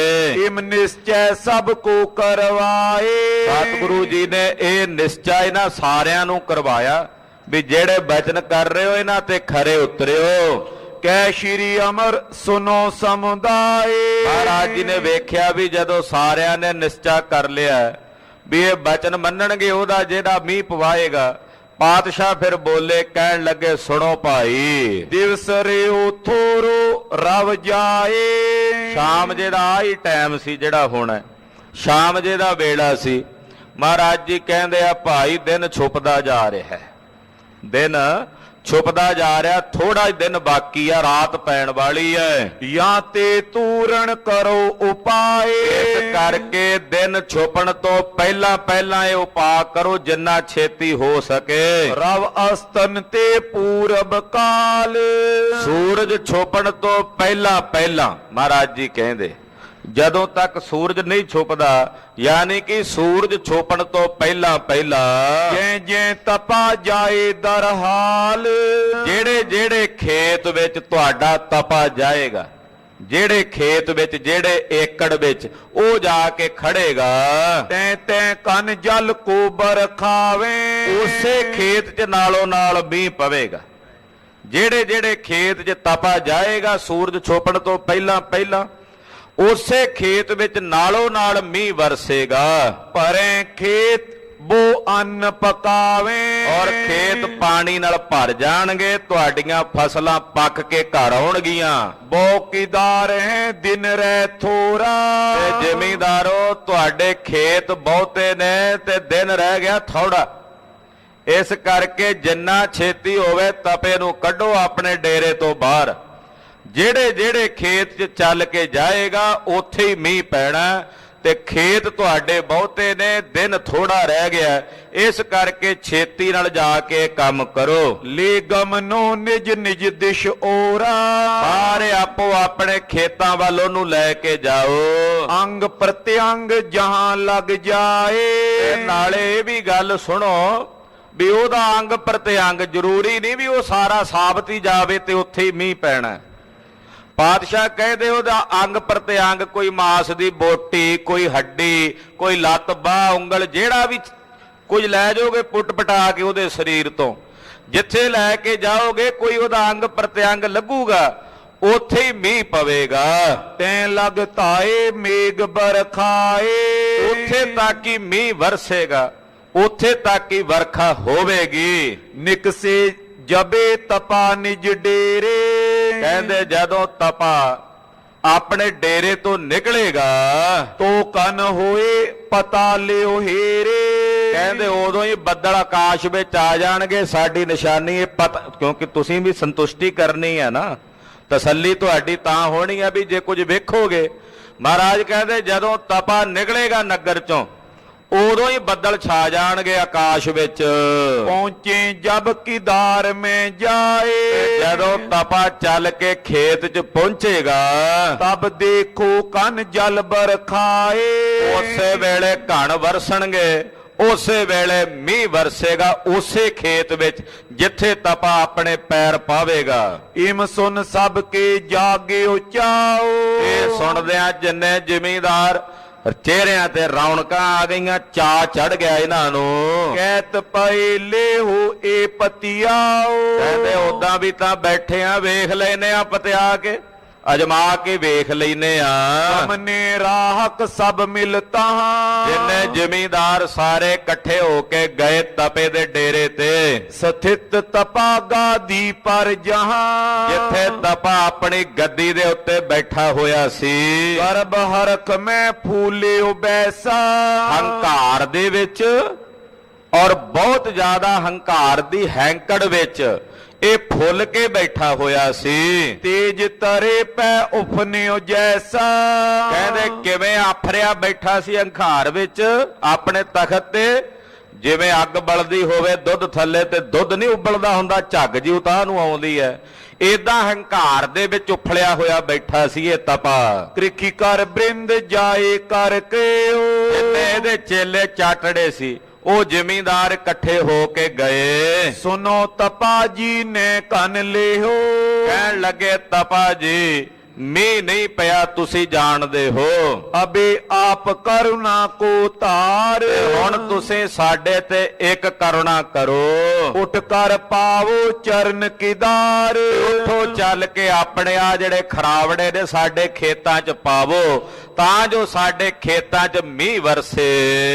ਇਮ ਨਿਸ਼ਚੈ ਸਭ ਕੋ ਕਰਵਾਏ। ਸਤਿਗੁਰੂ ਜੀ ਨੇ ਇਹ ਨਿਸ਼ਚਾ ਇਹਨਾਂ ਸਾਰਿਆਂ ਨੂੰ ਕਰਵਾਇਆ ਵੀ ਜਿਹੜੇ ਬਚਨ ਕਰ ਰਹੇ ਹੋ ਇਹਨਾਂ ਤੇ ਖਰੇ ਉਤਰਿਓ। ਕਹਿ ਸ਼੍ਰੀ ਅਮਰ ਸੁਨੋ ਸਮੁਦਾਏ। ਮਹਾਰਾਜ ਜੀ ਨੇ ਵੇਖਿਆ ਵੀ ਜਦੋਂ ਸਾਰਿਆਂ ਨੇ ਨਿਸ਼ਚਾ ਕਰ ਲਿਆ ਵੀ ਇਹ ਬਚਨ ਮੰਨਣਗੇ ਉਹਦਾ, ਜਿਹੜਾ ਮੀਂਹ ਪਵਾਏਗਾ, ਪਾਤਸ਼ਾਹ ਫਿਰ ਬੋਲੇ, ਕਹਿਣ ਲੱਗੇ ਸੁਣੋ ਭਾਈ। ਦਿਵਸ ਰਿਓ ਥੋਰੋ ਰਵ ਜਾਏ। ਸ਼ਾਮ ਜੇ ਦਾ ਆਹੀ ਟਾਈਮ ਸੀ ਜਿਹੜਾ ਹੁਣ ਹੈ, ਸ਼ਾਮ ਜੇ ਦਾ ਵੇਲਾ ਸੀ। ਮਹਾਰਾਜ ਜੀ ਕਹਿੰਦੇ ਆ ਭਾਈ ਦਿਨ ਛੁਪਦਾ ਜਾ ਰਿਹਾ ਹੈ, ਦਿਨ ਛੁਪਦਾ ਜਾ ਰਿਹਾ, ਥੋੜਾ ਹੀ ਦਿਨ ਬਾਕੀ ਆ, ਰਾਤ ਪੈਣ ਵਾਲੀ ਹੈ। ਜਾਂ ਤੇ ਤੂਰਨ ਕਰੋ ਉਪਾਏ। ਇਸ ਕਰਕੇ ਦਿਨ ਛੁਪਣ ਤੋਂ ਪਹਿਲਾਂ ਪਹਿਲਾਂ ਇਹ ਉਪਾਅ ਕਰੋ ਜਿੰਨਾ ਛੇਤੀ ਹੋ ਸਕੇ। ਰਵ ਅਸਤਨ ਤੇ ਪੂਰਬ ਕਾਲ। ਸੂਰਜ ਛੁਪਣ ਤੋਂ ਪਹਿਲਾਂ ਪਹਿਲਾਂ ਮਹਾਰਾਜ ਜੀ ਕਹਿੰਦੇ ਜਦੋਂ ਤੱਕ ਸੂਰਜ ਨਹੀਂ ਛੁਪਦਾ, ਯਾਨੀ ਕਿ ਸੂਰਜ ਛੁਪਣ ਤੋਂ ਪਹਿਲਾਂ ਪਹਿਲਾਂ ਜੈ ਜੈ ਤਪਾ ਜਾਏ ਦਰਹਾਲ। ਜਿਹੜੇ ਜਿਹੜੇ ਖੇਤ ਵਿੱਚ ਤੁਹਾਡਾ ਤਪਾ ਜਾਏਗਾ, ਜਿਹੜੇ ਖੇਤ ਵਿੱਚ, ਜਿਹੜੇ ਏਕੜ ਵਿੱਚ ਉਹ ਜਾ ਕੇ ਖੜੇਗਾ, ਤੈ ਤੈ ਕਨ ਜਲ ਕੋ ਬਰਖਾਵੇ। ਉਸੇ ਖੇਤ 'ਚ ਨਾਲੋਂ ਨਾਲ ਮੀਂਹ ਪਵੇਗਾ। ਜਿਹੜੇ ਜਿਹੜੇ ਖੇਤ 'ਚ ਤਪਾ ਜਾਏਗਾ ਸੂਰਜ ਛੁਪਣ ਤੋਂ ਪਹਿਲਾਂ ਪਹਿਲਾਂ, ਉਸੇ ਖੇਤ ਵਿੱਚ ਨਾਲੋਂ ਨਾਲ ਮੀਂਹ ਵਰਸੇਗਾ। ਭਰੇ ਖੇਤ ਬੋ ਅੰਨ ਪਕਾਵੇ। ਔਰ ਖੇਤ ਪਾਣੀ ਨਾਲ ਭਰ ਜਾਣਗੇ, ਤੁਹਾਡੀਆਂ ਫਸਲਾਂ ਪੱਕ ਕੇ ਘਰ ਆਉਣਗੀਆਂ। ਬੌਕੀਦਾਰ ਹੈ ਦਿਨ ਰਹਿ ਥੋੜਾ। ਤੇ ਜ਼ਿਮੀਂਦਾਰੋ ਤੁਹਾਡੇ ਖੇਤ ਬਹੁਤੇ ਨੇ ਤੇ ਦਿਨ ਰਹਿ ਗਿਆ ਥੋੜਾ। ਇਸ ਕਰਕੇ ਜਿੰਨਾ ਛੇਤੀ ਹੋਵੇ ਤਪੇ ਨੂੰ ਕੱਢੋ ਆਪਣੇ ਡੇਰੇ ਤੋਂ ਬਾਹਰ। ਜਿਹੜੇ ਜਿਹੜੇ ਖੇਤ 'ਚ ਚੱਲ ਕੇ ਜਾਏਗਾ ਉੱਥੇ ਹੀ ਮੀਂਹ ਪੈਣਾ। ਤੇ ਖੇਤ ਤੁਹਾਡੇ ਬਹੁਤੇ ਨੇ, ਦਿਨ ਥੋੜਾ ਰਹਿ ਗਿਆ, ਇਸ ਕਰਕੇ ਛੇਤੀ ਨਾਲ ਜਾ ਕੇ ਕੰਮ ਕਰੋ। ਲੈ ਗਮਨੋ ਨਿਜ ਨਿਜ ਦਿਸ਼ ਓਰਾ, ਸਾਰੇ ਆਪੋ ਆਪਣੇ ਖੇਤਾਂ ਵੱਲ ਉਹਨੂੰ ਲੈ ਕੇ ਜਾਓ। ਅੰਗ ਪ੍ਰਤਿਅੰਗ ਜਹਾਂ ਲੱਗ ਜਾਏ। ਤੇ ਨਾਲੇ ਇਹ ਵੀ ਗੱਲ ਸੁਣੋ ਵੀ ਉਹਦਾ ਅੰਗ ਪ੍ਰਤਿਅੰਗ ਜ਼ਰੂਰੀ ਨਹੀਂ ਵੀ ਉਹ ਸਾਰਾ ਸਾਬਤ ਹੀ ਜਾਵੇ ਤੇ ਉੱਥੇ ਹੀ ਮੀਂਹ ਪੈਣਾ। ਪਾਤਸ਼ਾਹ ਕਹਿੰਦੇ ਉਹਦਾ ਅੰਗ ਪ੍ਰਤਿਅੰਗ, ਕੋਈ ਮਾਸ ਦੀ ਬੋਟੀ, ਕੋਈ ਹੱਡੀ, ਕੋਈ ਲੱਤ ਬਾਹ ਉਂਗਲ, ਜਿਹੜਾ ਵੀ ਕੁਝ ਲੈ ਜਾਓਗੇ ਪੁੱਟ ਪਟਾ ਕੇ ਉਹਦੇ ਸਰੀਰ ਤੋਂ, ਜਿੱਥੇ ਲੈ ਕੇ ਜਾਓਗੇ ਕੋਈ ਉਹਦਾ ਅੰਗ ਪ੍ਰਤਿਅੰਗ ਲੱਗੂਗਾ, ਉੱਥੇ ਹੀ ਮੀਂਹ ਪਵੇਗਾ। ਤੈਂ ਲਗ ਧਾਏ ਮੇਘ ਬਰਖਾਏ। ਉੱਥੇ ਤੱਕ ਹੀ ਮੀਂਹ ਵਰਸੇਗਾ, ਉੱਥੇ ਤੱਕ ਹੀ ਵਰਖਾ ਹੋਵੇਗੀ। ਨਿਕਸੇ ਜਬੇ ਤਪਾ ਨਿਜ ਡੇਰੇ। ਕਹਿੰਦੇ ਜਦੋਂ ਤਪਾ ਆਪਣੇ ਡੇਰੇ ਤੋਂ ਨਿਕਲੇਗਾ, ਤੋ ਕਨ ਹੋਏ ਪਤਾ ਲਿਓ ਹੇਰੇ। ਕਹਿੰਦੇ ਉਦੋਂ ਹੀ ਬੱਦਲ ਆਕਾਸ਼ ਵਿੱਚ ਆ ਜਾਣਗੇ। ਸਾਡੀ ਨਿਸ਼ਾਨੀ ਇਹ ਪਤਾ, ਕਿਉਂਕਿ ਤੁਸੀਂ ਵੀ ਸੰਤੁਸ਼ਟੀ ਕਰਨੀ ਹੈ ਨਾ, ਤਸੱਲੀ ਤੁਹਾਡੀ ਤਾਂ ਹੋਣੀ ਹੈ ਵੀ ਜੇ ਕੁਝ ਵੇਖੋਗੇ। ਮਹਾਰਾਜ ਕਹਿੰਦੇ ਜਦੋਂ ਤਪਾ ਨਿਕਲੇਗਾ ਨਗਰ ਚੋਂ, ਉਦੋਂ ਹੀ ਬੱਦਲ ਛਾ ਜਾਣਗੇ ਆਕਾਸ਼ ਵਿੱਚ। ਪਹੁੰਚੇ ਜਬ ਕੀਦਾਰ ਮੈਂ ਜਾਏ। ਜਦੋਂ ਤਪਾ ਚੱਲ ਕੇ ਖੇਤ 'ਚ ਪਹੁੰਚੇਗਾ, ਤਬ ਦੇਖੋ ਕਨ ਜਲ ਬਰਖਾਏ। ਉਸੇ ਵੇਲੇ ਘਣ ਵਰਸਣਗੇ, ਉਸੇ ਵੇਲੇ ਮੀਂਹ ਵਰਸੇਗਾ ਉਸੇ ਖੇਤ ਵਿੱਚ ਜਿੱਥੇ ਤਪਾ ਆਪਣੇ ਪੈਰ ਪਾਵੇਗਾ। ਇਮ ਸੁਨ ਸਭ ਕੇ ਜਾਗੇ ਉਚਾਓ। ਇਹ ਸੁਣਦਿਆਂ ਜਿੰਨੇ ਜ਼ਿਮੀਂਦਾਰ ਚਿਹਰਿਆਂ ਤੇ ਰੌਣਕਾਂ ਆ ਗਈਆਂ, ਚਾਅ ਚੜ ਗਿਆ ਇਹਨਾਂ ਨੂੰ। ਕਹਿਤ ਪਏ ਲੇਹੋ ਏ ਪਤਿਆਓ। ਕਹਿੰਦੇ ਉਦਾਂ ਵੀ ਤਾਂ ਬੈਠੇ ਆ, ਵੇਖ ਲੈਨੇ ਆ ਪਤਿਆ ਕੇ, ਅਜਮਾ ਕੇ ਵੇਖ ਲੈਨੇ ਆ। ਸਾਹਮਣੇ ਰਾਹਕ ਸਭ ਮਿਲਤਾ। ਜਿੰਨੇ ਜ਼ਿਮੀਂਦਾਰ ਸਾਰੇ ਇਕੱਠੇ ਹੋ ਕੇ ਗਏ ਤਪੇ ਦੇ ਡੇਰੇ ਤੇ। ਸਥਿਤ ਤਪਾ ਗਾਦੀ ਪਰ ਜਹਾਂ। ਜਿੱਥੇ ਤਪਾ ਆਪਣੀ ਗੱਦੀ ਦੇ ਉੱਤੇ ਬੈਠਾ ਹੋਇਆ ਸੀ। ਗਰਭ ਹਰਖ ਮੈਂ ਫੂਲਿਓ ਬੈਸਾ। ਹੰਕਾਰ ਦੇ ਵਿੱਚ ਔਰ ਬਹੁਤ ਜ਼ਿਆਦਾ ਹੰਕਾਰ ਦੀ ਹੈਂਕੜ ਵਿੱਚ ਇਹ ਫੁੱਲ ਕੇ ਬੈਠਾ ਹੋਇਆ ਸੀ। ਤੇਜ ਤਰੇ ਪੈ ਉਫਨਿਓ ਜੈਸਾ। ਕਹਿੰਦੇ ਕਿਵੇਂ ਆਫਰਿਆ ਬੈਠਾ ਸੀ ਹੰਕਾਰ ਵਿੱਚ ਆਪਣੇ ਤਖਤ ਤੇ, ਜਿਵੇਂ ਅੱਗ ਬਲਦੀ ਹੋਵੇ ਦੁੱਧ ਥੱਲੇ ਤੇ ਦੁੱਧ ਨਹੀਂ ਉਬਲਦਾ ਹੁੰਦਾ, ਝੱਗ ਜੀ ਉਤਾਹ ਨੂੰ ਆਉਂਦੀ ਹੈ, ਏਦਾਂ ਹੰਕਾਰ ਦੇ ਵਿੱਚ ਉਫਲਿਆ ਹੋਇਆ ਬੈਠਾ ਸੀ ਇਹ ਤਪਾ। ਕ੍ਰਿਖੀ ਕਰ ਬ੍ਰਿੰਦ ਜਾਏ ਕਰਕੇ। ਜਿੰਨੇ ਇਹਦੇ ਚੇਲੇ ਚਾਟੜੇ ਸੀ ਉਹ ਜ਼ਿਮੀਂਦਾਰ ਇਕੱਠੇ ਹੋ ਕੇ ਗਏ। ਸੁਨੋ ਤਪਾ ਜੀ ਨੇ ਕੰਨ ਲਿਓ। ਕਹਿਣ ਲੱਗੇ ਤਪਾ ਜੀ ਮੀਂਹ ਨਹੀਂ ਪਿਆ, ਤੁਸੀਂ ਜਾਣਦੇ ਹੋ। ਅਬੇ ਆਪ ਕਰੁਣਾ ਕੋ ਧਾਰ। ਹੁਣ ਤੁਸੀਂ ਸਾਡੇ ਤੇ ਇੱਕ ਕਰੁਣਾ ਕਰੋ। ਉੱਠ ਕਰ ਪਾਵੋ ਚਰਨ ਕੀਦਾਰ। ਉੱਠੋ ਚੱਲ ਕੇ ਆਪਣੇ ਆ ਜਿਹੜੇ ਖਰਾਵੜੇ ਨੇ ਸਾਡੇ ਖੇਤਾਂ 'ਚ ਪਾਵੋ, ਤਾਂ ਜੋ ਸਾਡੇ ਖੇਤਾਂ 'ਚ ਮੀਂਹ ਵਰਸੇ।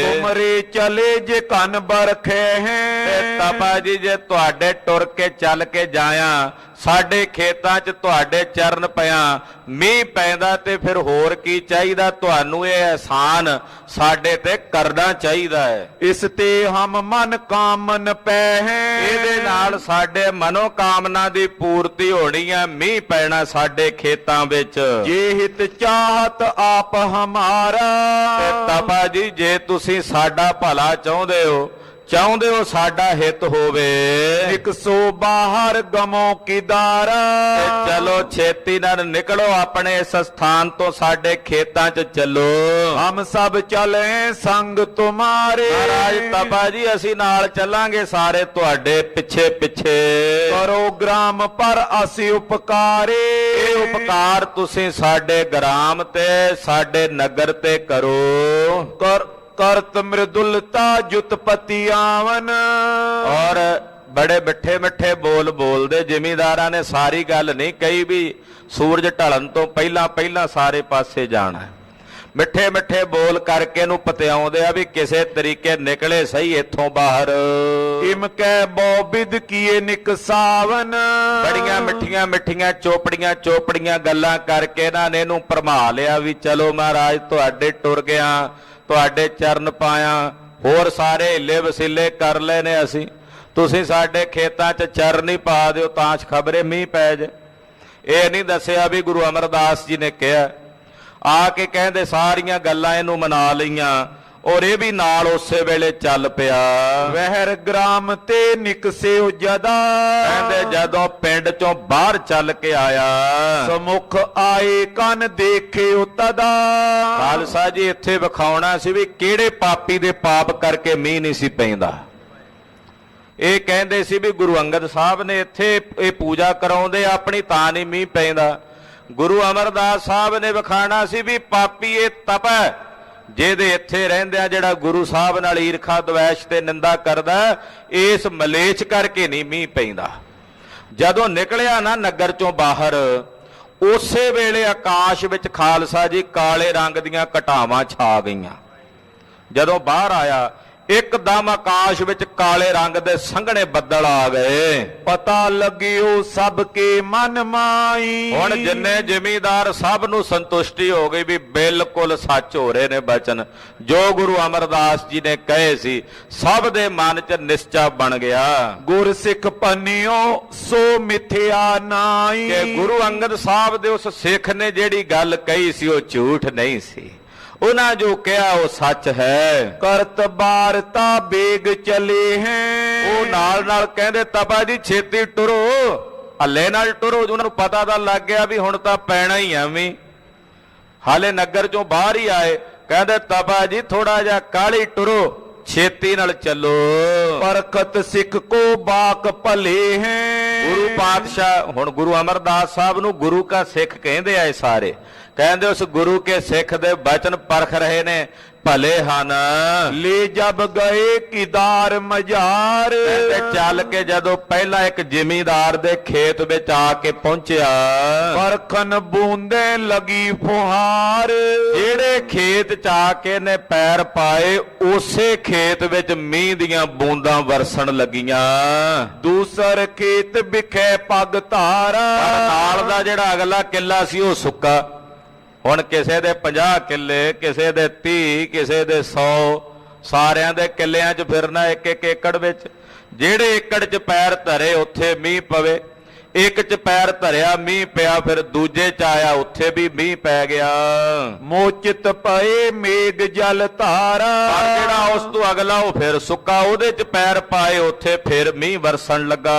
ਤੁਮਰੇ ਚਲੇ ਜੇ ਕੰਨ ਬਰਖੇ ਹੈ। ਤੇ ਤਪਾ ਜੀ ਜੇ ਤੁਹਾਡੇ ਟੁਰ ਕੇ ਚੱਲ ਕੇ ਜਾਇਆ, ਸਾਡੇ ਖੇਤਾਂ 'ਚ ਤੁਹਾਡੇ ਚਰਨ ਪਿਆ ਮੀਂਹ ਪੈਂਦਾ, ਤੇ ਫਿਰ ਹੋਰ ਕੀ ਚਾਹੀਦਾ ਤੁਹਾਨੂੰ? ਇਹ ਅਹਿਸਾਨ ਸਾਡੇ ਤੇ ਕਰਨਾ ਚਾਹੀਦਾ ਹੈ। ਇਸ ਤੇ ਹਮ ਮਨ ਕਾਮਨ ਪੈ ਹੈ। ਇਹਦੇ ਨਾਲ ਸਾਡੇ ਮਨੋ ਕਾਮਨਾ ਦੀ ਪੂਰਤੀ ਹੋਣੀ ਹੈ, ਮੀਂਹ ਪੈਣਾ ਸਾਡੇ ਖੇਤਾਂ ਵਿੱਚ। ਜੇ ਹਿਤ ਚਾਹਤ ਆਪ ਹਮਾਰਾ। ਤੇ ਤਪਾ ਜੀ ਜੇ ਤੁਸੀਂ ਸਾਡਾ ਭਲਾ ਚਾਹੁੰਦੇ ਹੋ ਸਾਡਾ ਹਿੱਤ ਹੋਵੇ, ਇੱਕ ਸੋ ਬਾਹਰ ਗਮੋ ਕੀਦਾਰਾ। ਤੇ ਚਲੋ ਛੇਤੀ ਨਾਲ ਨਿਕਲੋ ਆਪਣੇ ਇਸ ਸਥਾਨ ਤੋਂ, ਸਾਡੇ ਖੇਤਾਂ 'ਚ ਚੱਲੋ। ਹਮ ਸਭ ਚਲੇ ਸੰਗ ਤੁਮਾਰੇ। ਮਹਾਰਾਜ ਤਪਾ ਜੀ ਅਸੀਂ ਨਾਲ ਚੱਲਾਂਗੇ ਸਾਰੇ ਤੁਹਾਡੇ ਪਿੱਛੇ ਪਿੱਛੇ। ਕਰੋ ਗ੍ਰਾਮ ਪਰ ਅਸੀਂ ਉਪਕਾਰੇ। ਇਹ ਉਪਕਾਰ ਤੁਸੀਂ ਸਾਡੇ ਗ੍ਰਾਮ ਤੇ ਸਾਡੇ ਨਗਰ ਤੇ ਕਰੋ। ਕਰਤ ਮ੍ਰਿਦੁਲਤਾ ਜੁਤਪਤੀ ਆਵਨ। ਔਰ ਬੜੇ ਮਿੱਠੇ ਮਿੱਠੇ ਬੋਲ ਬੋਲਦੇ ਜ਼ਿਮੀਂਦਾਰਾਂ ਨੇ, ਸਾਰੀ ਗੱਲ ਨਹੀਂ ਕਹੀ ਵੀ ਸੂਰਜ ਢਲਣ ਤੋਂ ਪਹਿਲਾਂ ਪਹਿਲਾਂ ਸਾਰੇ ਪਾਸੇ ਜਾਣਾ। ਮਿੱਠੇ ਮਿੱਠੇ ਬੋਲ ਕਰਕੇ ਨੂੰ ਪਤਿਆਉਂਦੇ ਆ ਵੀ ਕਿਸੇ ਤਰੀਕੇ ਨਿਕਲੇ ਸਹੀ ਇੱਥੋਂ ਬਾਹਰ। ਇਮ ਕੈ ਬੋਬਿਦ ਕੀਏ ਨਿਕਸਾਵਨ। ਬੜੀਆਂ ਮਿੱਠੀਆਂ ਮਿੱਠੀਆਂ ਚੋਪੜੀਆਂ ਗੱਲਾਂ ਕਰਕੇ ਇਹਨਾਂ ਨੇ ਇਹਨੂੰ ਭਰਮਾ ਲਿਆ ਵੀ ਚਲੋ ਮਹਾਰਾਜ ਤੁਹਾਡੇ ਟੁਰ ਗਿਆ, ਤੁਹਾਡੇ ਚਰਨ ਪਾਇਆ, ਹੋਰ ਸਾਰੇ ਹਿੱਲੇ ਵਸੀਲੇ ਕਰ ਲਏ ਨੇ ਅਸੀਂ, ਤੁਸੀਂ ਸਾਡੇ ਖੇਤਾਂ 'ਚ ਚਰਨ ਹੀ ਪਾ ਦਿਓ ਤਾਂ ਖਬਰੇ ਮੀਂਹ ਪੈ ਜੇ। ਇਹ ਨਹੀਂ ਦੱਸਿਆ ਵੀ ਗੁਰੂ ਅਮਰਦਾਸ ਜੀ ਨੇ ਕਿਹਾ ਆ ਕੇ ਕਹਿੰਦੇ ਸਾਰੀਆਂ ਗੱਲਾਂ ਇਹਨੂੰ ਮਨਾ ਲਈਆਂ ਔਰ ਇਹ ਵੀ ਨਾਲ ਉਸੇ ਵੇਲੇ ਚੱਲ ਪਿਆ। ਵਹਿਰ ਗ੍ਰਾਮ ਤੇ ਨਿਕਸਿਓ ਜਦਾ, ਕਹਿੰਦੇ ਜਦੋਂ ਪਿੰਡ ਚੋਂ ਬਾਹਰ ਚੱਲ ਕੇ ਆਇਆ ਸਮੁਖ ਆਏ ਕੰਨ ਦੇਖਿਓ ਤਦਾ। ਖਾਲਸਾ ਜੀ ਇੱਥੇ ਵਿਖਾਉਣਾ ਸੀ ਵੀ ਕਿਹੜੇ ਪਾਪੀ ਦੇ ਪਾਪ ਕਰਕੇ ਮੀਂਹ ਨਹੀਂ ਸੀ ਪੈਂਦਾ। ਇਹ ਕਹਿੰਦੇ ਸੀ ਵੀ ਗੁਰੂ ਅੰਗਦ ਸਾਹਿਬ ਨੇ ਇੱਥੇ ਇਹ ਪੂਜਾ ਕਰਾਉਂਦੇ ਆਪਣੀ ਤਾਂ ਨਹੀਂ ਮੀਂਹ ਪੈਂਦਾ। ਗੁਰੂ ਅਮਰਦਾਸ ਸਾਹਿਬ ਨੇ ਵਿਖਾਣਾ ਸੀ ਵੀ ਪਾਪੀ ਇਹ ਤਪ ਹੈ ਜਿਹਦੇ ਇੱਥੇ ਰਹਿੰਦਿਆਂ ਜਿਹੜਾ ਗੁਰੂ ਸਾਹਿਬ ਨਾਲ ਈਰਖਾ ਦਵੈਸ਼ ਤੇ ਨਿੰਦਾ ਕਰਦਾ, ਇਸ ਮਲੇਛ ਕਰਕੇ ਨਹੀਂ ਮੀਂਹ ਪੈਂਦਾ। ਜਦੋਂ ਨਿਕਲਿਆ ਨਾ ਨਗਰ ਚੋਂ ਬਾਹਰ, ਉਸੇ ਵੇਲੇ ਆਕਾਸ਼ ਵਿੱਚ ਖਾਲਸਾ ਜੀ ਕਾਲੇ ਰੰਗ ਦੀਆਂ ਘਟਾਵਾਂ ਛਾ ਗਈਆਂ। ਜਦੋਂ ਬਾਹਰ ਆਇਆ ਇੱਕਦਮ ਆਕਾਸ਼ ਵਿੱਚ ਕਾਲੇ ਰੰਗ ਦੇ ਸੰਘਣੇ ਬੱਦਲ ਆ ਗਏ। ਪਤਾ ਲੱਗਿਓ ਸਭ ਕੇ ਮਨ ਮਾਈ। ਹੁਣ ਜਿੰਨੇ ਜ਼ਿਮੀਦਾਰ ਸਭ ਨੂੰ ਸੰਤੁਸ਼ਟੀ ਹੋ ਗਈ ਵੀ ਬਿਲਕੁਲ ਸੱਚ ਹੋ ਰਹੇ ਨੇ ਬਚਨ ਜੋ ਗੁਰੂ ਅਮਰਦਾਸ ਜੀ ਨੇ ਕਹੇ ਸੀ। ਸਭ ਦੇ ਮਨ 'ਚ ਨਿਸ਼ਚਾ ਬਣ ਗਿਆ ਗੁਰ ਸਿੱਖ ਪੰਨਿਓ ਸੋ ਮਿਥਿਆ ਨਾਈ। ਕਿ ਗੁਰੂ ਅੰਗਦ ਸਾਹਿਬ ਦੇ ਉਸ ਸਿੱਖ ਨੇ ਜਿਹੜੀ ਗੱਲ ਕਹੀ ਸੀ ਉਹ ਝੂਠ ਨਹੀਂ ਸੀ, ਉਹਨਾਂ ਜੋ ਕਿਹਾ ਉਹ ਸੱਚ ਹੈ। ਕਰਤ ਬਾਰਤਾ ਬੇਗ ਚਲੇ ਹੈ। ਉਹ ਨਾਲ ਨਾਲ ਕਹਿੰਦੇ ਤਪਾ ਜੀ ਛੇਤੀ ਟੁਰੋ, ਹੱਲੇ ਨਾਲ ਟੁਰੋ। ਉਹਨਾਂ ਨੂੰ ਪਤਾ ਤਾਂ ਲੱਗ ਗਿਆ ਵੀ ਹੁਣ ਤਾਂ ਪੈਣਾ ਹੀ ਐਵੇਂ। ਹਾਲੇ ਨਗਰ ਚੋਂ ਬਾਹਰ ਹੀ ਆਏ, ਕਹਿੰਦੇ ਤਪਾ ਜੀ ਥੋੜਾ ਜਿਹਾ ਕਾਲੀ ਟੁਰੋ, ਛੇਤੀ ਨਾਲ ਚੱਲੋ। ਪਰਖਤ ਸਿੱਖ ਕੋ ਬਾਕ ਭਲੇ ਹੈ। ਗੁਰੂ ਪਾਤਸ਼ਾਹ ਹੁਣ ਗੁਰੂ ਅਮਰਦਾਸ ਸਾਹਿਬ ਨੂੰ ਗੁਰੂ ਕਾ ਸਿੱਖ ਕਹਿੰਦੇ ਆਏ ਸਾਰੇ। ਕਹਿੰਦੇ ਉਸ ਗੁਰੂ ਕੇ ਸਿੱਖ ਦੇ ਬਚਨ ਪਰਖ ਰਹੇ ਨੇ, ਭਲੇ ਹਨ। ਲੈ ਜਬ ਗਏ ਕਿਦਾਰ ਮਝਾਰ। ਕਹਿੰਦੇ ਚੱਲ ਕੇ ਜਦੋਂ ਪਹਿਲਾਂ ਇੱਕ ਜ਼ਿਮੀਦਾਰ ਦੇ ਖੇਤ ਵਿੱਚ ਆ ਕੇ ਪਹੁੰਚਿਆ, ਪਰਖਨ ਬੂੰਦੇ ਲਗੀ ਫੁਹਾਰ। ਜਿਹੜੇ ਖੇਤ ਚ ਆ ਕੇ ਨੇ ਪੈਰ ਪਾਏ ਉਸੇ ਖੇਤ ਵਿੱਚ ਮੀਂਹ ਦੀਆਂ ਬੂੰਦਾਂ ਵਰਸਣ ਲੱਗੀਆਂ। ਦੂਸਰ ਖੇਤ ਵਿਖੇ ਪਗ ਧਾਰਾ। ਨਾਲ ਦਾ ਜਿਹੜਾ ਅਗਲਾ ਕਿੱਲਾ ਸੀ ਉਹ ਸੁੱਕਾ। ਹੁਣ ਕਿਸੇ ਦੇ 50 ਕਿੱਲੇ, ਕਿਸੇ ਦੇ 30, ਕਿਸੇ ਦੇ 100, ਸਾਰਿਆਂ ਦੇ ਕਿੱਲਿਆਂ 'ਚ ਫਿਰਨਾ ਇੱਕ ਇੱਕ ਏਕੜ ਵਿੱਚ। ਜਿਹੜੇ ਏਕੜ 'ਚ ਪੈਰ ਧਰੇ ਉੱਥੇ ਮੀਂਹ ਪਵੇ, ਇੱਕ 'ਚ ਪੈਰ ਧਰਿਆ ਮੀਂਹ ਪਿਆ, ਫਿਰ ਦੂਜੇ 'ਚ ਆਇਆ ਉੱਥੇ ਵੀ ਮੀਂਹ ਪੈ ਗਿਆ। ਮੋਚਿਤ ਪਏ ਮੇਗ ਜਲ ਧਾਰਾ। ਪਰ ਜਿਹੜਾ ਉਸ ਤੋਂ ਅਗਲਾ ਉਹ ਫਿਰ ਸੁੱਕਾ, ਉਹਦੇ 'ਚ ਪੈਰ ਪਾਏ ਉੱਥੇ ਫਿਰ ਮੀਂਹ ਵਰਸਣ ਲੱਗਾ।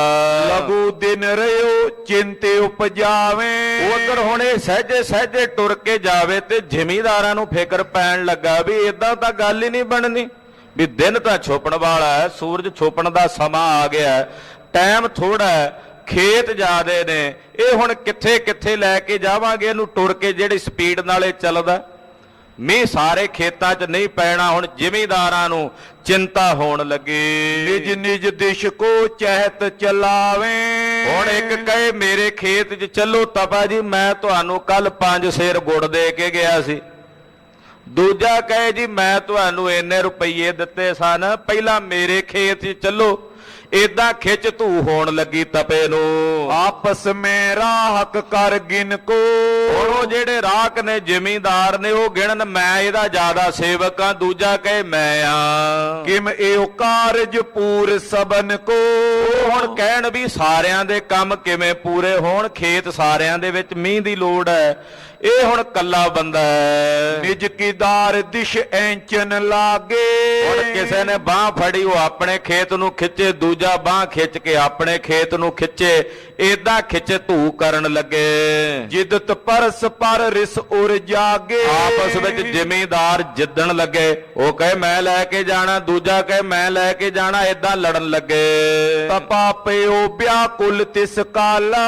ਲਗੂ ਦਿਨ ਰਿਓ ਚਿੰਤੇ ਉਪਜਾਵੇ। ਉਧਰ ਹੁਣ ਇਹ ਸਹਿਜੇ ਸਹਿਜੇ ਟੁਰ ਕੇ ਜਾਵੇ ਤੇ ਜ਼ਿਮੀਦਾਰਾਂ ਨੂੰ ਫਿਕਰ ਪੈਣ ਲੱਗਾ ਵੀ ਇਦਾਂ ਤਾਂ ਗੱਲ ਹੀ ਨਹੀਂ ਬਣਨੀ, ਵੀ ਦਿਨ ਤਾਂ ਛੁਪਣ ਵਾਲਾ ਹੈ, ਸੂਰਜ ਛੁਪਣ ਦਾ ਸਮਾਂ ਆ ਗਿਆ, ਟਾਈਮ ਥੋੜਾ ਹੈ, ਖੇਤ ਜ਼ਿਆਦੇ ਨੇ, ਇਹ ਹੁਣ ਕਿੱਥੇ ਕਿੱਥੇ ਲੈ ਕੇ ਜਾਵਾਂਗੇ ਇਹਨੂੰ ਟੁਰ ਕੇ ਜਿਹੜੀ ਸਪੀਡ ਨਾਲ ਇਹ ਚੱਲਦਾ। ਮੀਂਹ ਸਾਰੇ ਖੇਤਾਂ 'ਚ ਨਹੀਂ ਪੈਣਾ। ਹੁਣ ਜ਼ਿਮੀਦਾਰਾਂ ਨੂੰ ਚਿੰਤਾ ਹੋਣ ਲੱਗੀ। ਨਿਜ ਨਿਜ ਦਿਸ਼ ਕੋ ਚਹਿਤ ਚਲਾਵੇ। ਹੁਣ ਇੱਕ ਕਹੇ ਮੇਰੇ ਖੇਤ 'ਚ ਚੱਲੋ ਤਪਾ ਜੀ, ਮੈਂ ਤੁਹਾਨੂੰ ਕੱਲ 5 ਸੇਰ ਗੁੜ ਦੇ ਕੇ ਗਿਆ ਸੀ। ਦੂਜਾ ਕਹੇ ਜੀ ਮੈਂ ਤੁਹਾਨੂੰ ਇੰਨੇ ਰੁਪਈਏ ਦਿੱਤੇ ਸਨ, ਪਹਿਲਾਂ ਮੇਰੇ ਖੇਤ 'ਚ ਚੱਲੋ। ਏਦਾਂ ਖਿੱਚ ਧੂ ਹੋਣ ਲੱਗੀ ਤਪੇ ਨੂੰ। ਆਪਸ ਮੇਂ ਰਾਹਕ ਕਰ ਗਿਨ ਕੋ। ਉਹ ਜਿਹੜੇ ਰਾਹਕ ਨੇ ਜ਼ਿਮੀਦਾਰ ਨੇ ਉਹ ਗਿਣਨ ਮੈਂ ਇਹਦਾ ਜ਼ਿਆਦਾ ਸੇਵਕ ਆ, ਦੂਜਾ ਕਹੇ ਮੈਂ ਆ। ਕਿਮ ਇਹੋ ਕਾਰਜ ਪੂਰ ਸਬਨ ਕੋ। ਹੁਣ ਕਹਿਣ ਵੀ ਸਾਰਿਆਂ ਦੇ ਕੰਮ ਕਿਵੇਂ ਪੂਰੇ ਹੋਣ, ਖੇਤ ਸਾਰਿਆਂ ਦੇ ਵਿੱਚ ਮੀਂਹ ਦੀ ਲੋੜ ਹੈ, ਇਹ ਹੁਣ ਕੱਲਾ ਬੰਦਾ ਹੈ। ਨਿਜ ਕੀਦਾਰ ਦਿਸ਼ ਐਂਚਨ ਲਾਗੇ। ਹੁਣ ਕਿਸੇ ਨੇ ਬਾਹ ਫੜੀ, ਉਹ ਆਪਣੇ ਖੇਤ ਨੂੰ ਖਿੱਚੇ, ਦੂਜਾ ਬਾਹ ਖਿੱਚ ਕੇ ਆਪਣੇ ਖੇਤ ਨੂੰ ਖਿੱਚੇ, ਏਦਾਂ ਖਿੱਚ ਧੂ ਕਰਨ ਲੱਗੇ। ਜਿਦਤ ਪਰਸ ਪਰ ਰਿਸ ਉਰ ਜਾਗੇ। ਆਪਸ ਵਿੱਚ ਜ਼ਿਮੀਦਾਰ ਜਿੱਦਣ ਲੱਗੇ, ਉਹ ਕਹੇ ਮੈਂ ਲੈ ਕੇ ਜਾਣਾ, ਦੂਜਾ ਕਹੇ ਮੈਂ ਲੈ ਕੇ ਜਾਣਾ, ਏਦਾਂ ਲੜਨ ਲੱਗੇ। ਤਪਾ ਪਿਓ ਵਿਆਕੁਲ ਤਿਸ ਕਾਲਾ।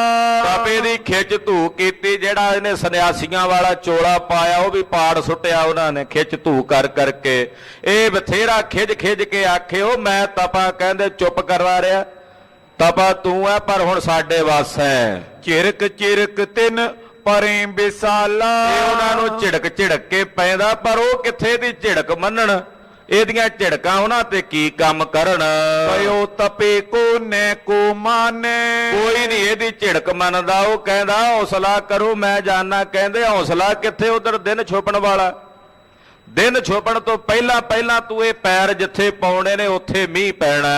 ਤਪੇ ਦੀ ਖਿੱਚ ਧੂ ਕੀਤੀ, ਜਿਹੜਾ ਇਹਨੇ ਸੰਨਿਆਸੀਆਂ ਵਾਲਾ ਚੋਲਾ ਪਾਇਆ ਉਹ ਵੀ ਪਾੜ ਸੁੱਟਿਆ ਉਹਨਾਂ ਨੇ ਖਿੱਚ ਧੂ ਕਰ ਕਰਕੇ। ਇਹ ਬਥੇਰਾ ਖਿੱਚ ਖਿੱਚ ਕੇ ਆਖੇ ਉਹ ਮੈਂ ਤਪਾ, ਕਹਿੰਦੇ ਚੁੱਪ ਕਰਵਾ ਰਿਹਾ, ਤਪਾ ਤੂੰ ਹੈ ਪਰ ਹੁਣ ਸਾਡੇ ਵੱਸ ਹੈ। ਚਿਰਕ ਚਿਰਕ ਤਿਨ ਪਰੇ ਬਿਸਾਲਾ। ਇਹ ਉਹਨਾਂ ਨੂੰ ਝਿੜਕ ਝਿੜਕ ਕੇ ਪੈਂਦਾ, ਪਰ ਉਹ ਕਿੱਥੇ ਦੀ ਝਿੜਕ ਮੰਨਣ, ਇਹਦੀਆਂ ਝਿੜਕਾਂ ਉਹਨਾਂ ਤੇ ਕੀ ਕੰਮ ਕਰਨ। ਪਇਓ ਤਪੇ ਕੋ ਨੈ ਕੋ ਮਾਨੇ। ਕੋਈ ਨਹੀਂ ਇਹਦੀ ਝਿੜਕ ਮੰਨਦਾ। ਉਹ ਕਹਿੰਦਾ ਹੌਸਲਾ ਕਰੋ ਮੈਂ ਜਾਣਾ, ਕਹਿੰਦੇ ਹੌਸਲਾ ਕਿੱਥੇ, ਉਧਰ ਦਿਨ ਛੁਪਣ ਵਾਲਾ। ਦਿਨ ਛੁਪਣ ਤੋਂ ਪਹਿਲਾਂ ਪਹਿਲਾਂ ਤੂੰ ਇਹ ਪੈਰ ਜਿੱਥੇ ਪਾਉਣੇ ਨੇ ਉੱਥੇ ਮੀਂਹ ਪੈਣਾ।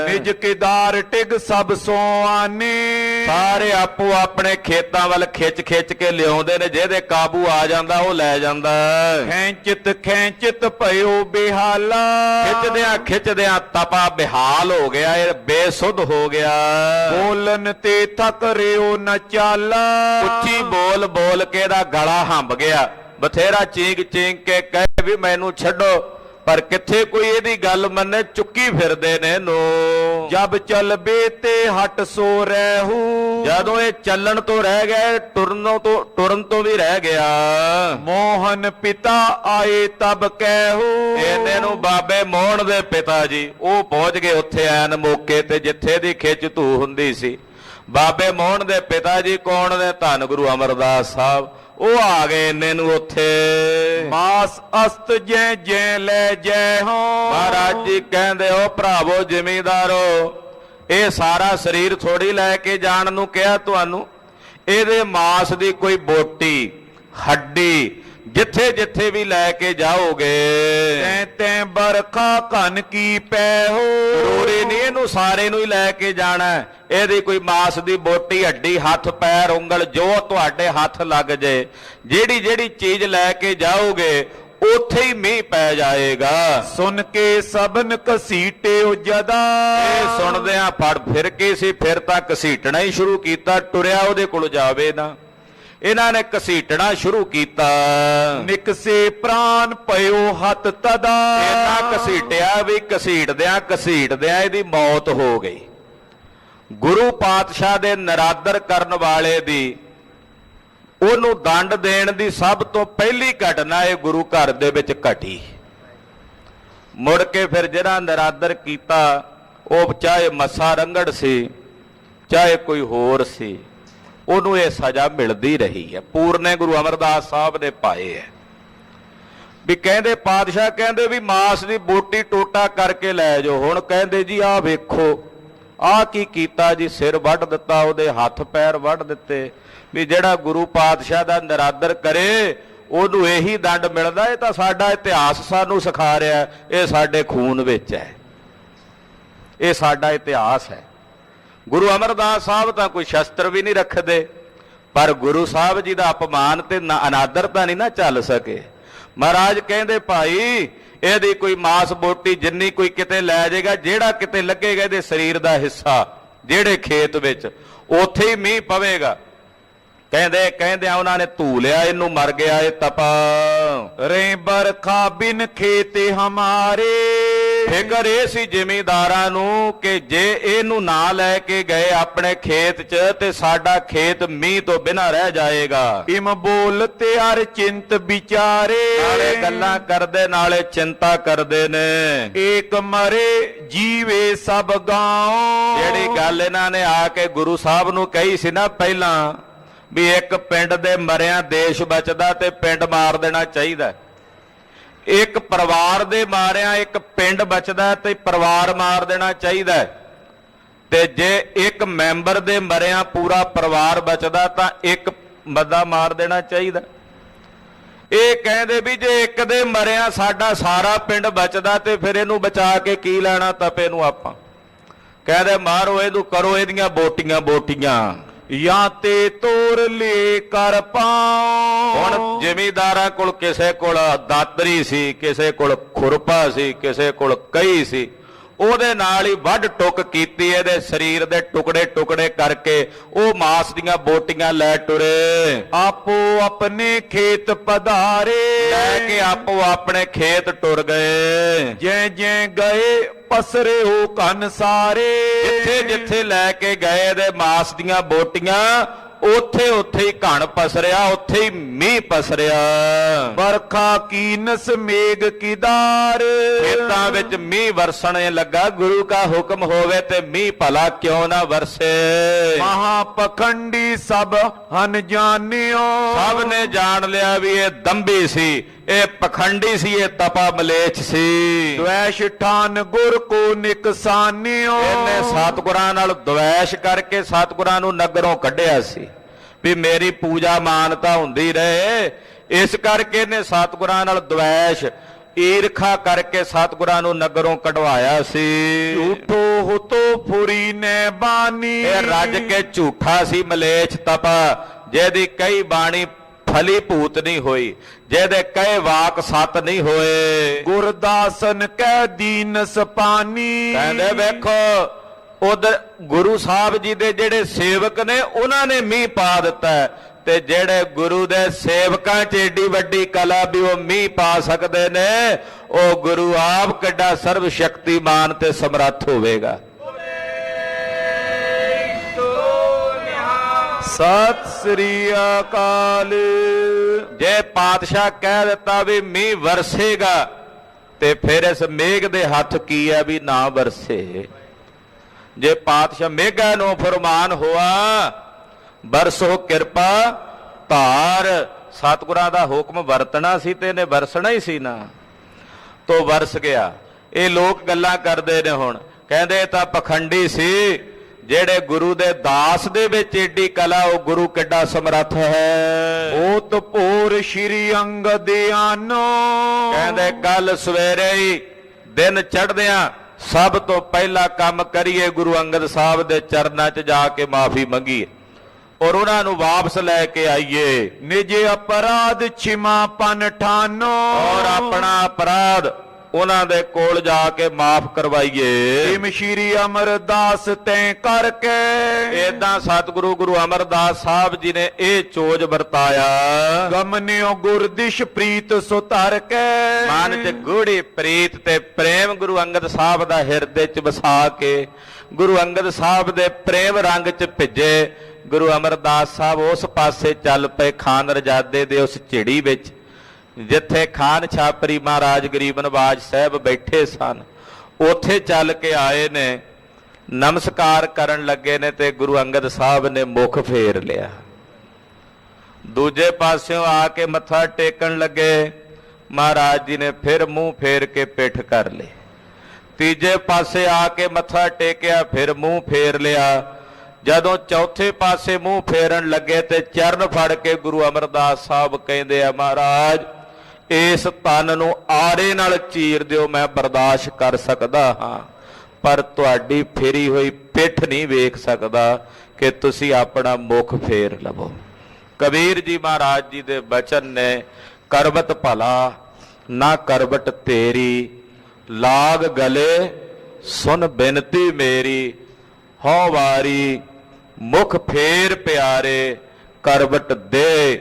ਨਿਜ ਕਿਦਾਰ ਟਿਗ ਸਭ ਸੋਆਨੇ। ਸਾਰੇ ਆਪੋ ਆਪਣੇ ਖੇਤਾਂ ਵੱਲ ਖਿੱਚ ਖਿੱਚ ਕੇ ਲਿਆਉਂਦੇ ਨੇ, ਜਿਹਦੇ ਕਾਬੂ ਆ ਜਾਂਦਾ ਉਹ ਲੈ ਜਾਂਦਾ। ਖੈਂਚਿਤ ਖੈਂਚਿਤ ਭਇਓ ਬਿਹਾਲਾ। ਖਿੱਚਦਿਆਂ ਖਿੱਚਦਿਆਂ ਤਪਾ ਬਿਹਾਲ ਹੋ ਗਿਆ, ਇਹ ਬੇਸੁੱਧ ਹੋ ਗਿਆ। ਬੋਲਨ ਤੇ ਥਕ ਰਿਓ ਨ ਚਾਲਾ। ਉੱਚੀ ਬੋਲ ਬੋਲ ਕੇ ਇਹਦਾ ਗਲਾ ਹੰਬ ਗਿਆ। ਬਥੇਰਾ ਚੀਕ ਚੀਕ ਕੇ ਕਹੇ ਵੀ ਮੈਨੂੰ ਛੱਡੋ, ਪਰ ਕਿੱਥੇ ਕੋਈ ਇਹਦੀ ਗੱਲ ਮੰਨੇ, ਚੁੱਕੀ ਫਿਰਦੇ ਨੇ ਨੋ। ਜਬ ਚਲਬੇ ਤੇ ਹਟ ਸੋ ਰਹਿੂ। ਜਦੋਂ ਇਹ ਚੱਲਣ ਤੋਂ ਰਹਿ ਗਿਆ, ਟੁਰਨ ਤੋਂ ਵੀ ਰਹਿ ਗਿਆ। ਮੋਹਨ ਪਿਤਾ ਆਏ ਤਬ ਕਹਿੂ। ਇਹਨੇ ਨੂੰ ਬਾਬੇ ਮੋਹਨ ਦੇ ਪਿਤਾ ਜੀ ਉਹ ਪਹੁੰਚ ਗਏ ਉੱਥੇ ਐਨ ਮੌਕੇ ਤੇ ਜਿੱਥੇ ਦੀ ਖਿੱਚ ਧੂ ਹੁੰਦੀ ਸੀ। ਬਾਬੇ ਮੋਹਨ ਦੇ ਪਿਤਾ ਜੀ ਕੌਣ ਨੇ? ਧੰਨ ਗੁਰੂ ਅਮਰਦਾਸ ਸਾਹਿਬ। ਉਹ ਆ ਗਏ ਇੰਨੇ ਨੂੰ ਉੱਥੇ। ਮਾਸ ਅਸਤ ਜੈ ਜੈ ਲੈ ਜੈ ਹੋ। ਮਹਾਰਾਜ ਜੀ ਕਹਿੰਦੇ ਉਹ ਭਰਾਵੋ ਜ਼ਿਮੀਂਦਾਰੋ, ਇਹ ਸਾਰਾ ਸਰੀਰ ਥੋੜੀ ਲੈ ਕੇ ਜਾਣ ਨੂੰ ਕਿਹਾ ਤੁਹਾਨੂੰ। ਇਹਦੇ ਮਾਸ ਦੀ ਕੋਈ ਬੋਟੀ ਹੱਡੀ ਜਿੱਥੇ ਜਿੱਥੇ ਵੀ ਲੈ ਕੇ ਜਾਓਗੇ, ਤੈਂ ਤੈਂ ਬਰਖਾ ਘਨ ਕੀ ਪੈ ਹੋ। ਜ਼ਰੂਰੀ ਨਹੀਂ ਇਹਨੂੰ ਸਾਰੇ ਨੂੰ ਹੀ ਲੈ ਕੇ ਜਾਣਾ। ਇਹਦੀ ਕੋਈ ਮਾਸ ਦੀ ਬੋਟੀ ਹੱਡੀ ਹੱਥ ਪੈਰ ਉਂਗਲ ਜੋ ਤੁਹਾਡੇ ਹੱਥ ਲੱਗ ਜੇ, ਜਿਹੜੀ ਜਿਹੜੀ ਚੀਜ਼ ਲੈ ਕੇ ਜਾਓਗੇ ਉੱਥੇ ਹੀ ਮੀਂਹ ਪੈ ਜਾਏਗਾ। ਸੁਣ ਕੇ ਸਭਨ ਘਸੀਟਿਓ ਜਦਾ। ਇਹ ਸੁਣਦਿਆਂ ਫੜ ਫਿਰ ਕੇ ਸੀ, ਫਿਰ ਤਾਂ ਘਸੀਟਣਾ ਹੀ ਸ਼ੁਰੂ ਕੀਤਾ। ਟੁਰਿਆ ਉਹਦੇ ਕੋਲ ਜਾਵੇ ਨਾ, ਇਹਨਾਂ ਨੇ ਘਸੀਟਣਾ ਸ਼ੁਰੂ ਕੀਤਾ। ਨਿਕਸੇ ਪ੍ਰਾਨ ਪਇਓ ਹੱਥ ਤਦਾ। ਇਹਨਾਂ ਘਸੀਟਿਆ ਵੀ ਘਸੀਟਦਿਆਂ ਘਸੀਟਦਿਆਂ ਇਹਦੀ ਮੌਤ ਹੋ ਗਈ। ਗੁਰੂ ਪਾਤਸ਼ਾਹ ਦੇ ਨਰਾਦਰ ਕਰਨ ਵਾਲੇ ਦੀ, ਉਹਨੂੰ ਦੰਡ ਦੇਣ ਦੀ ਸਭ ਤੋਂ ਪਹਿਲੀ ਘਟਨਾ ਇਹ ਗੁਰੂ ਘਰ ਦੇ ਵਿੱਚ ਘਟੀ। ਮੁੜ ਕੇ ਫਿਰ ਜਿਹੜਾ ਨਰਾਦਰ ਕੀਤਾ, ਉਹ ਚਾਹੇ ਮੱਸਾ ਰੰਗੜ ਸੀ ਚਾਹੇ ਕੋਈ ਹੋਰ ਸੀ, ਉਹਨੂੰ ਇਹ ਸਜ਼ਾ ਮਿਲਦੀ ਰਹੀ ਹੈ। ਪੂਰਨੇ ਗੁਰੂ ਅਮਰਦਾਸ ਸਾਹਿਬ ਨੇ ਪਾਏ ਹੈ ਵੀ ਕਹਿੰਦੇ ਪਾਤਸ਼ਾਹ ਕਹਿੰਦੇ ਵੀ ਮਾਸ ਦੀ ਬੋਟੀ ਟੋਟਾ ਕਰਕੇ ਲੈ ਜਾਓ। ਹੁਣ ਕਹਿੰਦੇ ਜੀ ਆਹ ਵੇਖੋ ਆਹ ਕੀ ਕੀਤਾ ਜੀ, ਸਿਰ ਵੱਢ ਦਿੱਤਾ, ਉਹਦੇ ਹੱਥ ਪੈਰ ਵੱਢ ਦਿੱਤੇ। ਵੀ ਜਿਹੜਾ ਗੁਰੂ ਪਾਤਸ਼ਾਹ ਦਾ ਨਰਾਦਰ ਕਰੇ ਉਹਨੂੰ ਇਹੀ ਦੰਡ ਮਿਲਦਾ। ਇਹ ਤਾਂ ਸਾਡਾ ਇਤਿਹਾਸ ਸਾਨੂੰ ਸਿਖਾ ਰਿਹਾ, ਇਹ ਸਾਡੇ ਖੂਨ ਵਿੱਚ ਹੈ, ਇਹ ਸਾਡਾ ਇਤਿਹਾਸ ਹੈ। ਗੁਰੂ ਅਮਰਦਾਸ ਸਾਹਿਬ ਤਾਂ ਕੋਈ ਸ਼ਸਤਰ ਵੀ ਨਹੀਂ ਰੱਖਦੇ, ਪਰ ਗੁਰੂ ਸਾਹਿਬ ਜੀ ਦਾ ਅਪਮਾਨ ਤੇ ਅਨਾਦਰ ਤਾਂ ਨਹੀਂ ਨਾ ਚੱਲ ਸਕੇ। ਮਹਾਰਾਜ ਕਹਿੰਦੇ ਭਾਈ ਇਹਦੀ ਕੋਈ ਮਾਸ ਬੋਟੀ ਜਿੰਨੀ ਕੋਈ ਕਿਤੇ ਲੈ ਜਾਏਗਾ, ਜਿਹੜਾ ਕਿਤੇ ਲੱਗੇਗਾ ਇਹਦੇ ਸਰੀਰ ਦਾ ਹਿੱਸਾ ਜਿਹੜੇ ਖੇਤ ਵਿੱਚ, ਉੱਥੇ ਹੀ ਮੀਂਹ ਪਵੇਗਾ। ਕਹਿੰਦੇ ਉਹਨਾਂ ਨੇ ਧੂ ਲਿਆ ਇਹਨੂੰ, ਮਰ ਗਿਆ ਇਹ ਤਪਾ। ਰੇ ਬਰਖਾ ਬਿਨ ਖੇਤੇ ਹਮਾਰੇ। ਫਿਕਰ ਇਹ ਸੀ ਜ਼ਿਮੀਂਦਾਰਾਂ ਨੂੰ ਕਿ ਜੇ ਇਹਨੂੰ ਨਾ ਲੈ ਕੇ ਗਏ ਆਪਣੇ ਖੇਤ 'ਚ ਤੇ ਸਾਡਾ ਖੇਤ ਮੀਂਹ ਤੋਂ ਬਿਨਾਂ ਰਹਿ ਜਾਏਗਾ। ਇਮ ਬੋਲ ਤੇ ਹਰ ਚਿੰਤ ਵਿਚਾਰੇ। ਨਾਲੇ ਗੱਲਾਂ ਕਰਦੇ ਨਾਲੇ ਚਿੰਤਾ ਕਰਦੇ ਨੇ। ਏਕ ਮਰੇ ਜੀਵੇ ਸਭ ਗਾਉ। ਜਿਹੜੀ ਗੱਲ ਇਹਨਾਂ ਨੇ ਆ ਕੇ ਗੁਰੂ ਸਾਹਿਬ ਨੂੰ ਕਹੀ ਸੀ ਨਾ ਪਹਿਲਾਂ, ਵੀ ਇੱਕ ਪਿੰਡ ਦੇ ਮਰਿਆਂ ਦੇਸ਼ ਬਚਦਾ ਤੇ ਪਿੰਡ ਮਾਰ ਦੇਣਾ ਚਾਹੀਦਾ। ਇੱਕ ਪਰਿਵਾਰ ਦੇ ਮਾਰਿਆਂ ਇੱਕ ਪਿੰਡ ਬਚਦਾ ਤੇ ਪਰਿਵਾਰ ਮਾਰ ਦੇਣਾ ਚਾਹੀਦਾ। ਤੇ ਜੇ ਇੱਕ ਮੈਂਬਰ ਦੇ ਮਰਿਆਂ ਪੂਰਾ ਪਰਿਵਾਰ ਬਚਦਾ ਤਾਂ ਇੱਕ ਬੰਦਾ ਮਾਰ ਦੇਣਾ ਚਾਹੀਦਾ। ਇਹ ਕਹਿੰਦੇ ਵੀ ਜੇ ਇੱਕ ਦੇ ਮਰਿਆਂ ਸਾਡਾ ਸਾਰਾ ਪਿੰਡ ਬਚਦਾ ਤੇ ਫਿਰ ਇਹਨੂੰ ਬਚਾ ਕੇ ਕੀ ਲੈਣਾ ਤਪੇ ਨੂੰ ਆਪਾਂ। ਕਹਿੰਦੇ ਮਾਰੋ ਇਹਨੂੰ, ਕਰੋ ਇਹਦੀਆਂ ਬੋਟੀਆਂ। ਜਾਂ ਤੇ ਤੋਰ ਲੇ ਕਰ ਪਾਉ। ਹੁਣ ਜ਼ਿਮੀਂਦਾਰਾਂ ਕੋਲ ਕਿਸੇ ਕੋਲ ਦਾਤਰੀ ਸੀ, ਕਿਸੇ ਕੋਲ ਖੁਰਪਾ ਸੀ, ਕਿਸੇ ਕੋਲ ਕਹੀ ਸੀ, ਉਹਦੇ ਨਾਲ ਹੀ ਵੱਢ ਟੁੱਕ ਕੀਤੀ, ਇਹਦੇ ਸਰੀਰ ਦੇ ਟੁਕੜੇ ਟੁਕੜੇ ਕਰਕੇ ਉਹ ਮਾਸ ਦੀਆਂ ਬੋਟੀਆਂ ਲੈ ਟੁਰੇ। ਆਪੋ ਆਪਣੇ ਖੇਤ ਪਧਾਰੇ। ਲੈ ਕੇ ਆਪੋ ਆਪਣੇ ਖੇਤ ਟੁਰ ਗਏ। ਜੈ ਜੈ ਗਏ ਪਸਰੇ ਹੋ ਕੰਨ ਸਾਰੇ। ਜਿੱਥੇ ਜਿੱਥੇ ਲੈ ਕੇ ਗਏ ਇਹਦੇ ਮਾਸ ਦੀਆਂ ਬੋਟੀਆਂ, ਉੱਥੇ ਉੱਥੇ ਹੀ ਘਣ ਪਸਰਿਆ, ਉੱਥੇ ਹੀ ਮੀਂਹ ਪਸਰਿਆ। ਬਰਖਾ ਕੀਨਸ ਮੇਗ ਕਿਦਾਰ। ਖੇਤਾਂ ਵਿੱਚ ਮੀਂਹ ਵਰਸਣੇ ਲੱਗਾ। ਗੁਰੂ ਕਾ ਹੁਕਮ ਹੋਵੇ ਤੇ ਮੀਂਹ ਭਲਾ ਕਿਉਂ ਨਾ ਵਰਸੇ। ਮਹਾਪਖੰਡੀ ਸਭ ਹਨ ਜਾਣਿਓ। ਸਭ ਨੇ ਜਾਣ ਲਿਆ ਵੀ ਇਹ ਦੰਭੀ ਸੀ, ਇਹ ਪਖੰਡੀ ਸੀ, ਇਹ ਤਪਾ ਮਲੇਛ ਸੀ। ਦ્વੈਸ਼ ਠਾਨ ਗੁਰ ਕੋ ਨਿਕਸਾਨਿਓ। ਇਹਨੇ ਸਤਿਗੁਰਾਂ ਨਾਲ ਦ્વੈਸ਼ ਕਰਕੇ ਸਤਿਗੁਰਾਂ ਨੂੰ ਨਗਰੋਂ ਕੱਢਿਆ ਸੀ ਵੀ ਮੇਰੀ ਪੂਜਾ ਮਾਨਤਾ ਹੁੰਦੀ ਰਹੇ, ਇਸ ਕਰਕੇ ਨੇ ਸਤਿਗੁਰਾਂ ਨਾਲ ਦਵੈਸ਼ ਈਰਖਾ ਕਰਕੇ ਸਤਿਗੁਰਾਂ ਨੂੰ ਨਗਰੋਂ ਕਢਵਾਇਆ ਸੀ। ਝੂਠੋ ਹੁਤੋ ਫੁਰੀ ਨੇ ਬਾਨੀ, ਇਹ ਰੱਜ ਕੇ ਝੂਠਾ ਸੀ ਮਲੇਛ ਤਪਾ, ਜਿਹਦੀ ਕਈ ਬਾਣੀ ਫਲੀ ਭੂਤ ਨਹੀਂ ਹੋਈ, ਜਿਹਦੇ ਕਈ ਵਾਕ ਸਤ ਨਹੀਂ ਹੋਏ। ਗੁਰਦਾਸਨ ਕਹਿ ਦੀਨ ਸਪਾਨੀ, ਕਹਿੰਦੇ ਵੇਖੋ ਉਧਰ ਗੁਰੂ ਸਾਹਿਬ ਜੀ ਦੇ ਜਿਹੜੇ ਸੇਵਕ ਨੇ ਉਹਨਾਂ ਨੇ ਮੀਂਹ ਪਾ ਦਿੱਤਾ ਹੈ, ਤੇ ਜਿਹੜੇ ਗੁਰੂ ਦੇ ਸੇਵਕਾਂ 'ਚ ਏਡੀ ਵੱਡੀ ਕਲਾ ਵੀ ਉਹ ਮੀਂਹ ਪਾ ਸਕਦੇ ਨੇ, ਉਹ ਗੁਰੂ ਆਪ ਕਿੱਡਾ ਸਰਵ ਸ਼ਕਤੀਮਾਨ ਤੇ ਸਮਰੱਥ ਹੋਵੇਗਾ। ਸਤਿ ਸ੍ਰੀ ਅਕਾਲ। ਜੇ ਪਾਤਸ਼ਾਹ ਕਹਿ ਦਿੱਤਾ ਵੀ ਮੀਂਹ ਵਰਸੇਗਾ, ਤੇ ਫਿਰ ਇਸ ਮੇਘ ਦੇ ਹੱਥ ਕੀ ਹੈ ਵੀ ਨਾ ਵਰਸੇ। ਜੇ ਪਾਤਸ਼ਾਹ ਮੇਘਾ ਨੂੰ ਫਰਮਾਨ ਹੋਆ ਬਰਸੋ ਕਿਰਪਾ ਧਾਰ, ਸਤਿਗੁਰਾਂ ਦਾ ਹੁਕਮ ਵਰਤਣਾ ਸੀ ਤੇ ਇਹਨੇ ਵਰਸਣਾ ਹੀ ਸੀ ਨਾ, ਤੋ ਵਰਸ ਗਿਆ। ਇਹ ਲੋਕ ਗੱਲਾਂ ਕਰਦੇ ਨੇ ਹੁਣ, ਕਹਿੰਦੇ ਤਾਂ ਪਖੰਡੀ ਸੀ, ਜਿਹੜੇ ਗੁਰੂ ਦੇ ਦਾਸ ਦੇ ਵਿੱਚ ਏਡੀ ਕਲਾ, ਉਹ ਗੁਰੂ ਕਿੱਡਾ ਸਮਰੱਥ ਹੈ। ਓਤ ਭੋਰ ਸ਼੍ਰੀ ਅੰਗਦ ਆਨੋ, ਕਹਿੰਦੇ ਕੱਲ ਸਵੇਰੇ ਹੀ ਦਿਨ ਚੜ੍ਹਦਿਆਂ ਸਭ ਤੋਂ ਪਹਿਲਾ ਕੰਮ ਕਰੀਏ ਗੁਰੂ ਅੰਗਦ ਸਾਹਿਬ ਦੇ ਚਰਨਾਂ 'ਚ ਜਾ ਕੇ ਮਾਫੀ ਮੰਗੀਏ ਔਰ ਉਹਨਾਂ ਨੂੰ ਵਾਪਸ ਲੈ ਕੇ ਆਈਏ। ਨਿਜ ਅਪਰਾਧ ਛਿਮਾ ਪਨ ਠਾਨੋ, ਔਰ ਆਪਣਾ ਅਪਰਾਧ ਉਹਨਾਂ ਦੇ ਕੋਲ ਜਾ ਕੇ ਮਾਫ ਕਰਵਾਈਏ। ਤਿਮ ਸ਼੍ਰੀ ਅਮਰਦਾਸ ਤੈਂ ਕਰਕੇ, ਏਦਾਂ ਸਤਿਗੁਰੂ ਗੁਰੂ ਅਮਰਦਾਸ ਸਾਹਿਬ ਜੀ ਨੇ ਇਹ ਚੋਜ ਵਰਤਾਇਆ। ਗਮਨਿਓ ਗੁਰਦਿਸ਼ ਪ੍ਰੀਤ ਸੋ ਧਰ ਕੇ, ਮਨ 'ਚ ਗੂੜੀ ਪ੍ਰੀਤ ਤੇ ਪ੍ਰੇਮ ਗੁਰੂ ਅੰਗਦ ਸਾਹਿਬ ਦਾ ਹਿਰਦੇ 'ਚ ਵਸਾ ਕੇ ਗੁਰੂ ਅੰਗਦ ਸਾਹਿਬ ਦੇ ਪ੍ਰੇਮ ਰੰਗ 'ਚ ਭਿੱਜੇ। ਗੁਰੂ ਅਮਰਦਾਸ ਸਾਹਿਬ ਉਸ ਪਾਸੇ ਚੱਲ ਪਏ, ਖਾਨ ਰਜਾਦੇ ਦੇ ਉਸ ਝਿੜੀ ਵਿੱਚ ਜਿੱਥੇ ਖਾਨ ਛਾਪਰੀ ਮਹਾਰਾਜ ਗਰੀਬ ਨਵਾਜ ਸਾਹਿਬ ਬੈਠੇ ਸਨ, ਉੱਥੇ ਚੱਲ ਕੇ ਆਏ ਨੇ, ਨਮਸਕਾਰ ਕਰਨ ਲੱਗੇ ਨੇ ਤੇ ਗੁਰੂ ਅੰਗਦ ਸਾਹਿਬ ਨੇ ਮੁਖ ਫੇਰ ਲਿਆ। ਦੂਜੇ ਪਾਸਿਓਂ ਆ ਕੇ ਮੱਥਾ ਟੇਕਣ ਲੱਗੇ, ਮਹਾਰਾਜ ਜੀ ਨੇ ਫਿਰ ਮੂੰਹ ਫੇਰ ਕੇ ਪਿੱਠ ਕਰ ਲਈ। ਤੀਜੇ ਪਾਸੇ ਆ ਕੇ ਮੱਥਾ ਟੇਕਿਆ, ਫਿਰ ਮੂੰਹ ਫੇਰ ਲਿਆ। ਜਦੋਂ ਚੌਥੇ ਪਾਸੇ ਮੂੰਹ ਫੇਰਨ ਲੱਗੇ ਤੇ ਚਰਨ ਫੜ ਕੇ ਗੁਰੂ ਅਮਰਦਾਸ ਸਾਹਿਬ ਕਹਿੰਦੇ ਆ, ਮਹਾਰਾਜ ਇਸ ਤਨ ਨੂੰ ਆੜੇ ਨਾਲ ਚੀਰ ਦਿਓ, ਮੈਂ ਬਰਦਾਸ਼ਤ ਕਰ ਸਕਦਾ ਹਾਂ, ਪਰ ਤੁਹਾਡੀ ਫੇਰੀ ਹੋਈ ਪਿੱਠ ਨਹੀਂ ਵੇਖ ਸਕਦਾ ਕਿ ਤੁਸੀਂ ਆਪਣਾ ਮੁਖ ਫੇਰ ਲਵੋ। ਕਬੀਰ ਜੀ ਮਹਾਰਾਜ ਜੀ ਦੇ ਬਚਨ ਨੇ, ਕਰਬਤ ਭਲਾ ਨਾ ਕਰਬਟ ਤੇਰੀ, ਲਾਗ ਗਲੇ ਸੁਨ ਬੇਨਤੀ ਮੇਰੀ, ਹਉ ਵਾਰੀ ਮੁਖ ਫੇਰ ਪਿਆਰੇ, ਕਰਬਟ ਦੇ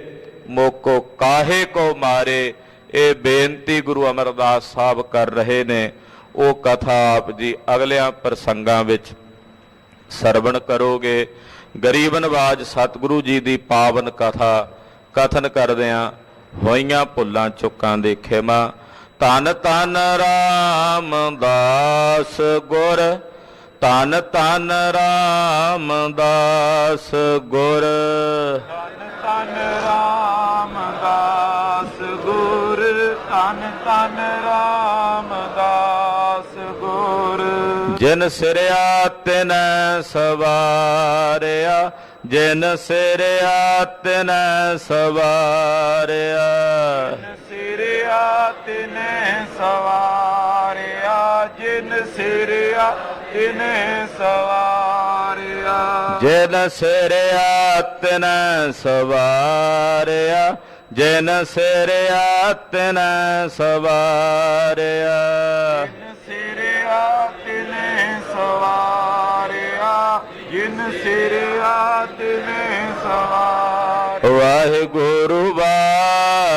ਮੋਕੋ ਕਾਹੇ ਕੋ ਮਾਰੇ। ਇਹ ਬੇਨਤੀ ਗੁਰੂ ਅਮਰਦਾਸ ਸਾਹਿਬ ਕਰ ਰਹੇ ਨੇ। ਉਹ ਕਥਾ ਆਪ ਜੀ ਅਗਲਿਆਂ ਪ੍ਰਸੰਗਾਂ ਵਿੱਚ ਸਰਵਣ ਕਰੋਗੇ। ਗਰੀਬ ਨਵਾਜ ਸਤਿਗੁਰੂ ਜੀ ਦੀ ਪਾਵਨ ਕਥਾ ਕਥਨ ਕਰਦਿਆਂ ਹੋਈਆਂ ਭੁੱਲਾਂ ਚੁੱਕਾਂ ਦੇ ਖਿਮਾ। ਧੰਨ ਧੰਨ ਰਾਮਦਾਸ ਗੁਰ, ਧੰਨ ਧੰਨ ਰਾਮਦਾਸ ਗੁਰ, ਧੰਨ ਧੰਨ ਰਾਮਦਾਸ ਗੁਰ, ਧੰਨ ਧੰਨ ਰਾਮਦਾਸ ਗੁਰ। ਜਿਨ ਸਿਰਿਆ ਤਿਨ ਸਵਾਰਿਆ, ਜਿਨ ਸਿਰਿਆ ਤਿਨ ਸਵਾਰਿਆ, ਸਿਰਿਆ ਤਿਨੇ ਸਵਾਰਿਆ, ਜਿਨ ਸਿਰਿਆ ਤਿਨੇ ਸਵਾਰਿਆ, ਜਿਨ ਸਿਰਿਆ ਤਿਨ ਸਵਾਰਿਆ, ਜਿਨ ਸਿਰਿਆ ਤਿਨ ਸਵਾਰਿਆ, ਸਿਰਿਆ ਤਿਨੇ ਸਵਾਰਿਆ, ਜਿਨ ਸਿਰਿਆ ਤਿਨੇ ਸਵਾਰਿਆ। ਵਾਹਿਗੁਰੂ ਵਾਹਿਗੁਰੂ,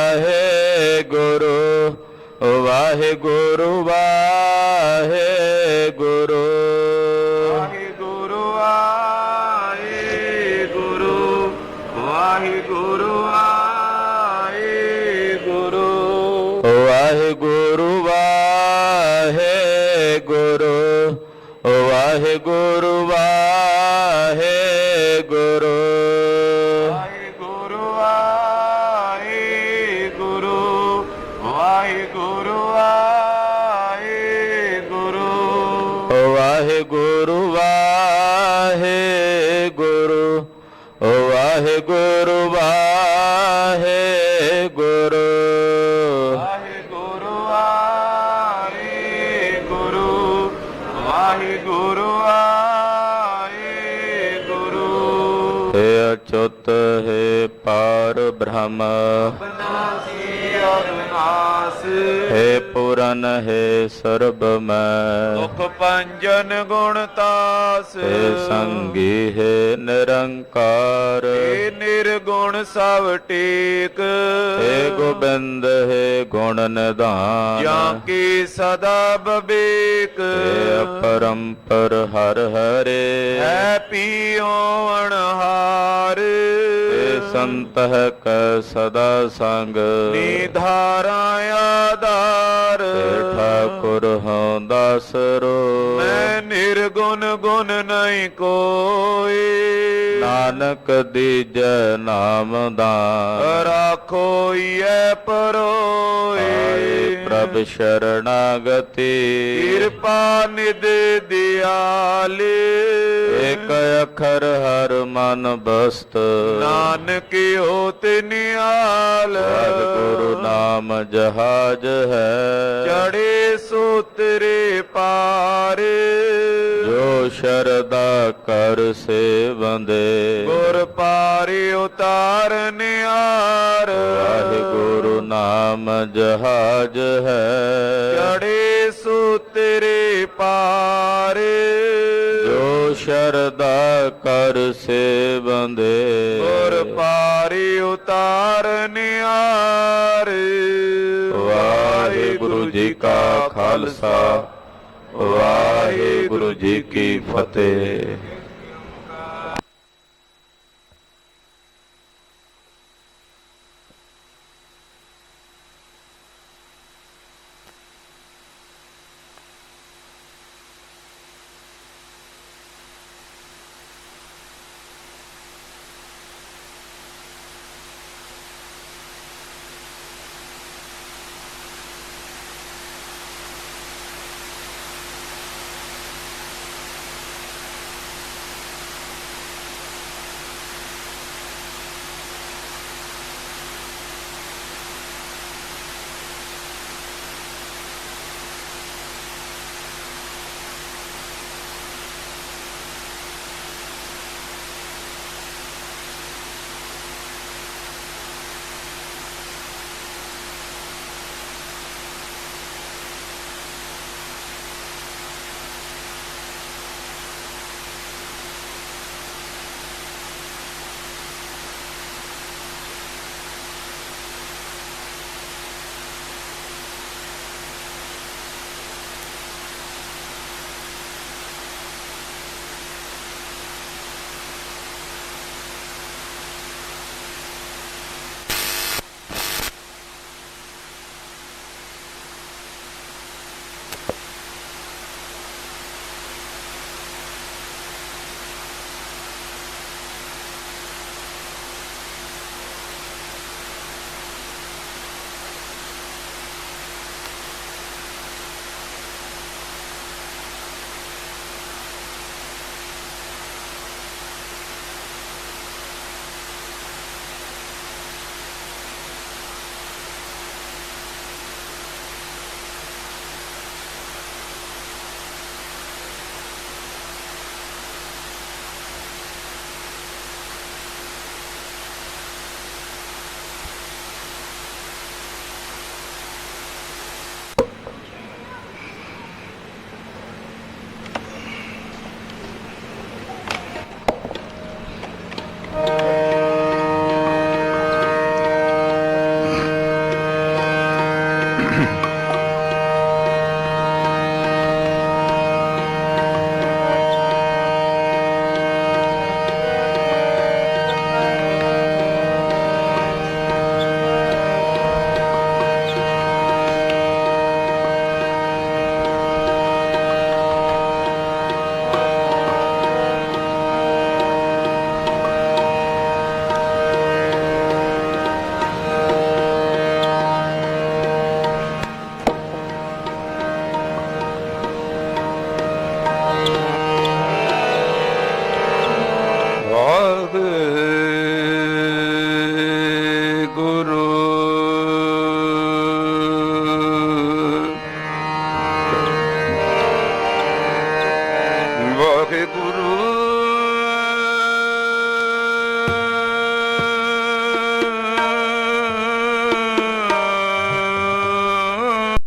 ਵਾਹਿਗੁਰੂ ਵਾਹਿਗੁਰੂ, ਵਾਹਿਗੁਰੂ ਵਾਹਿਗੁਰੂ, ਵਾਹਿਗੁਰੂ ਵਾਹਿਗੁਰੂ, ਵਾਹਿਗੁਰੂ ਵਾਹਿਗੁਰੂ, ਵਾਹਿਗੁਰੂ ਵਾਹਿਗੁਰੂ, ਵਾਹਿਗੁਰੂ ਵਾਹਿਗੁਰੂ, ਵਾਹਿਗੁਰੂ ਵਾਹਿਗੁਰੂ, ਵਾਹਿਗੁਰੂ ਵਾਹਿਗੁਰੂ, ਵਾਹਿਗੁਰੂ ਵਾਹਿਗੁਰੂ। ਬ੍ਰਹਮ ਬਨਾਸੀ ਅਗਨਾਸ ਹੈ ਪੁਰਨ ਹੈ ਸਰਬ ਮੈਂ ਦੁਖ ਪੰਜਨ ਗੁਣ ਤਾਸ ਹੈ ਸੰਗੀ ਹੈ ਨਿਰੰਕਾਰ ਏ ਨਿਰਗੁਣ ਸਭ ਟੇਕ ਹੈ ਗੋਬਿੰਦ ਹੈ ਗੁਣ ਨਿਧਾਨ ਜਾਂ ਕੀ ਸਦਾ ਬਵੇਕ ਹੈ ਅਪਰੰਪਰ ਹਰ ਹਰੇ ਹੈ ਪੀਓ ਅਣਹਾਰ ਹੈ ਸੰਤ ਹੈ ਕੈ ਸਦਾ ਸੰਗ ਨਿਧਾਰਾ ਆਧਾਰ ਹੈ ਠਾਕੁਰ ਹਉ ਦਾਸਰੋ ਮੈਂ ਨਿਰਗੁਣ ਗੁਣ ਨਹੀਂ ਕੋਈ ਨਾਨਕ ਦੀਜੈ ਨਾਮ ਦਾਨ ਰਾਖੋ ਏ ਪਰੋਏ ਆਏ ਪ੍ਰਭ ਸ਼ਰਣਾਗਤੀ ਕਿਰਪਾ ਨਿਧ ਦਿਆਲ ਏਕ ਅੱਖਰ ਹਰ ਮਨ ਬਸਤ ਨਾਨਕ ਹੋਤ ਨਿਹਾਲ ਸਤਿਗੁਰੂ ਨਾਮ ਜਹਾਜ ਹੈ ਚੜੇ ਸੋਤਰੇ ਪਾਰ ਜੋ ਸ਼ਰਦਾ ਕਰ ਸੇਵੰਦੇ ਗੁਰ ਪਾਰਿ ਉਤਾਰ ਨਿਆਰ ਵਾਹਿਗੁਰੂ ਨਾਮ ਜਹਾਜ ਹੈ ਚੜੇ ਸੋਤਰੇ ਪਾਰ ਜੋ ਸ਼ਰਦਾ ਕਰ ਸੇਵੰਦੇ ਗੁਰ ਪਾਰਿ ਉਤਾਰ ਨਿਆਰ ਵਾਹਿਗੁਰੂ ਜੀ ਕਾ ਖਾਲਸਾ ਵਾਹਿਗੁਰੂ ਜੀ ਕੀ ਫਤਿਹ।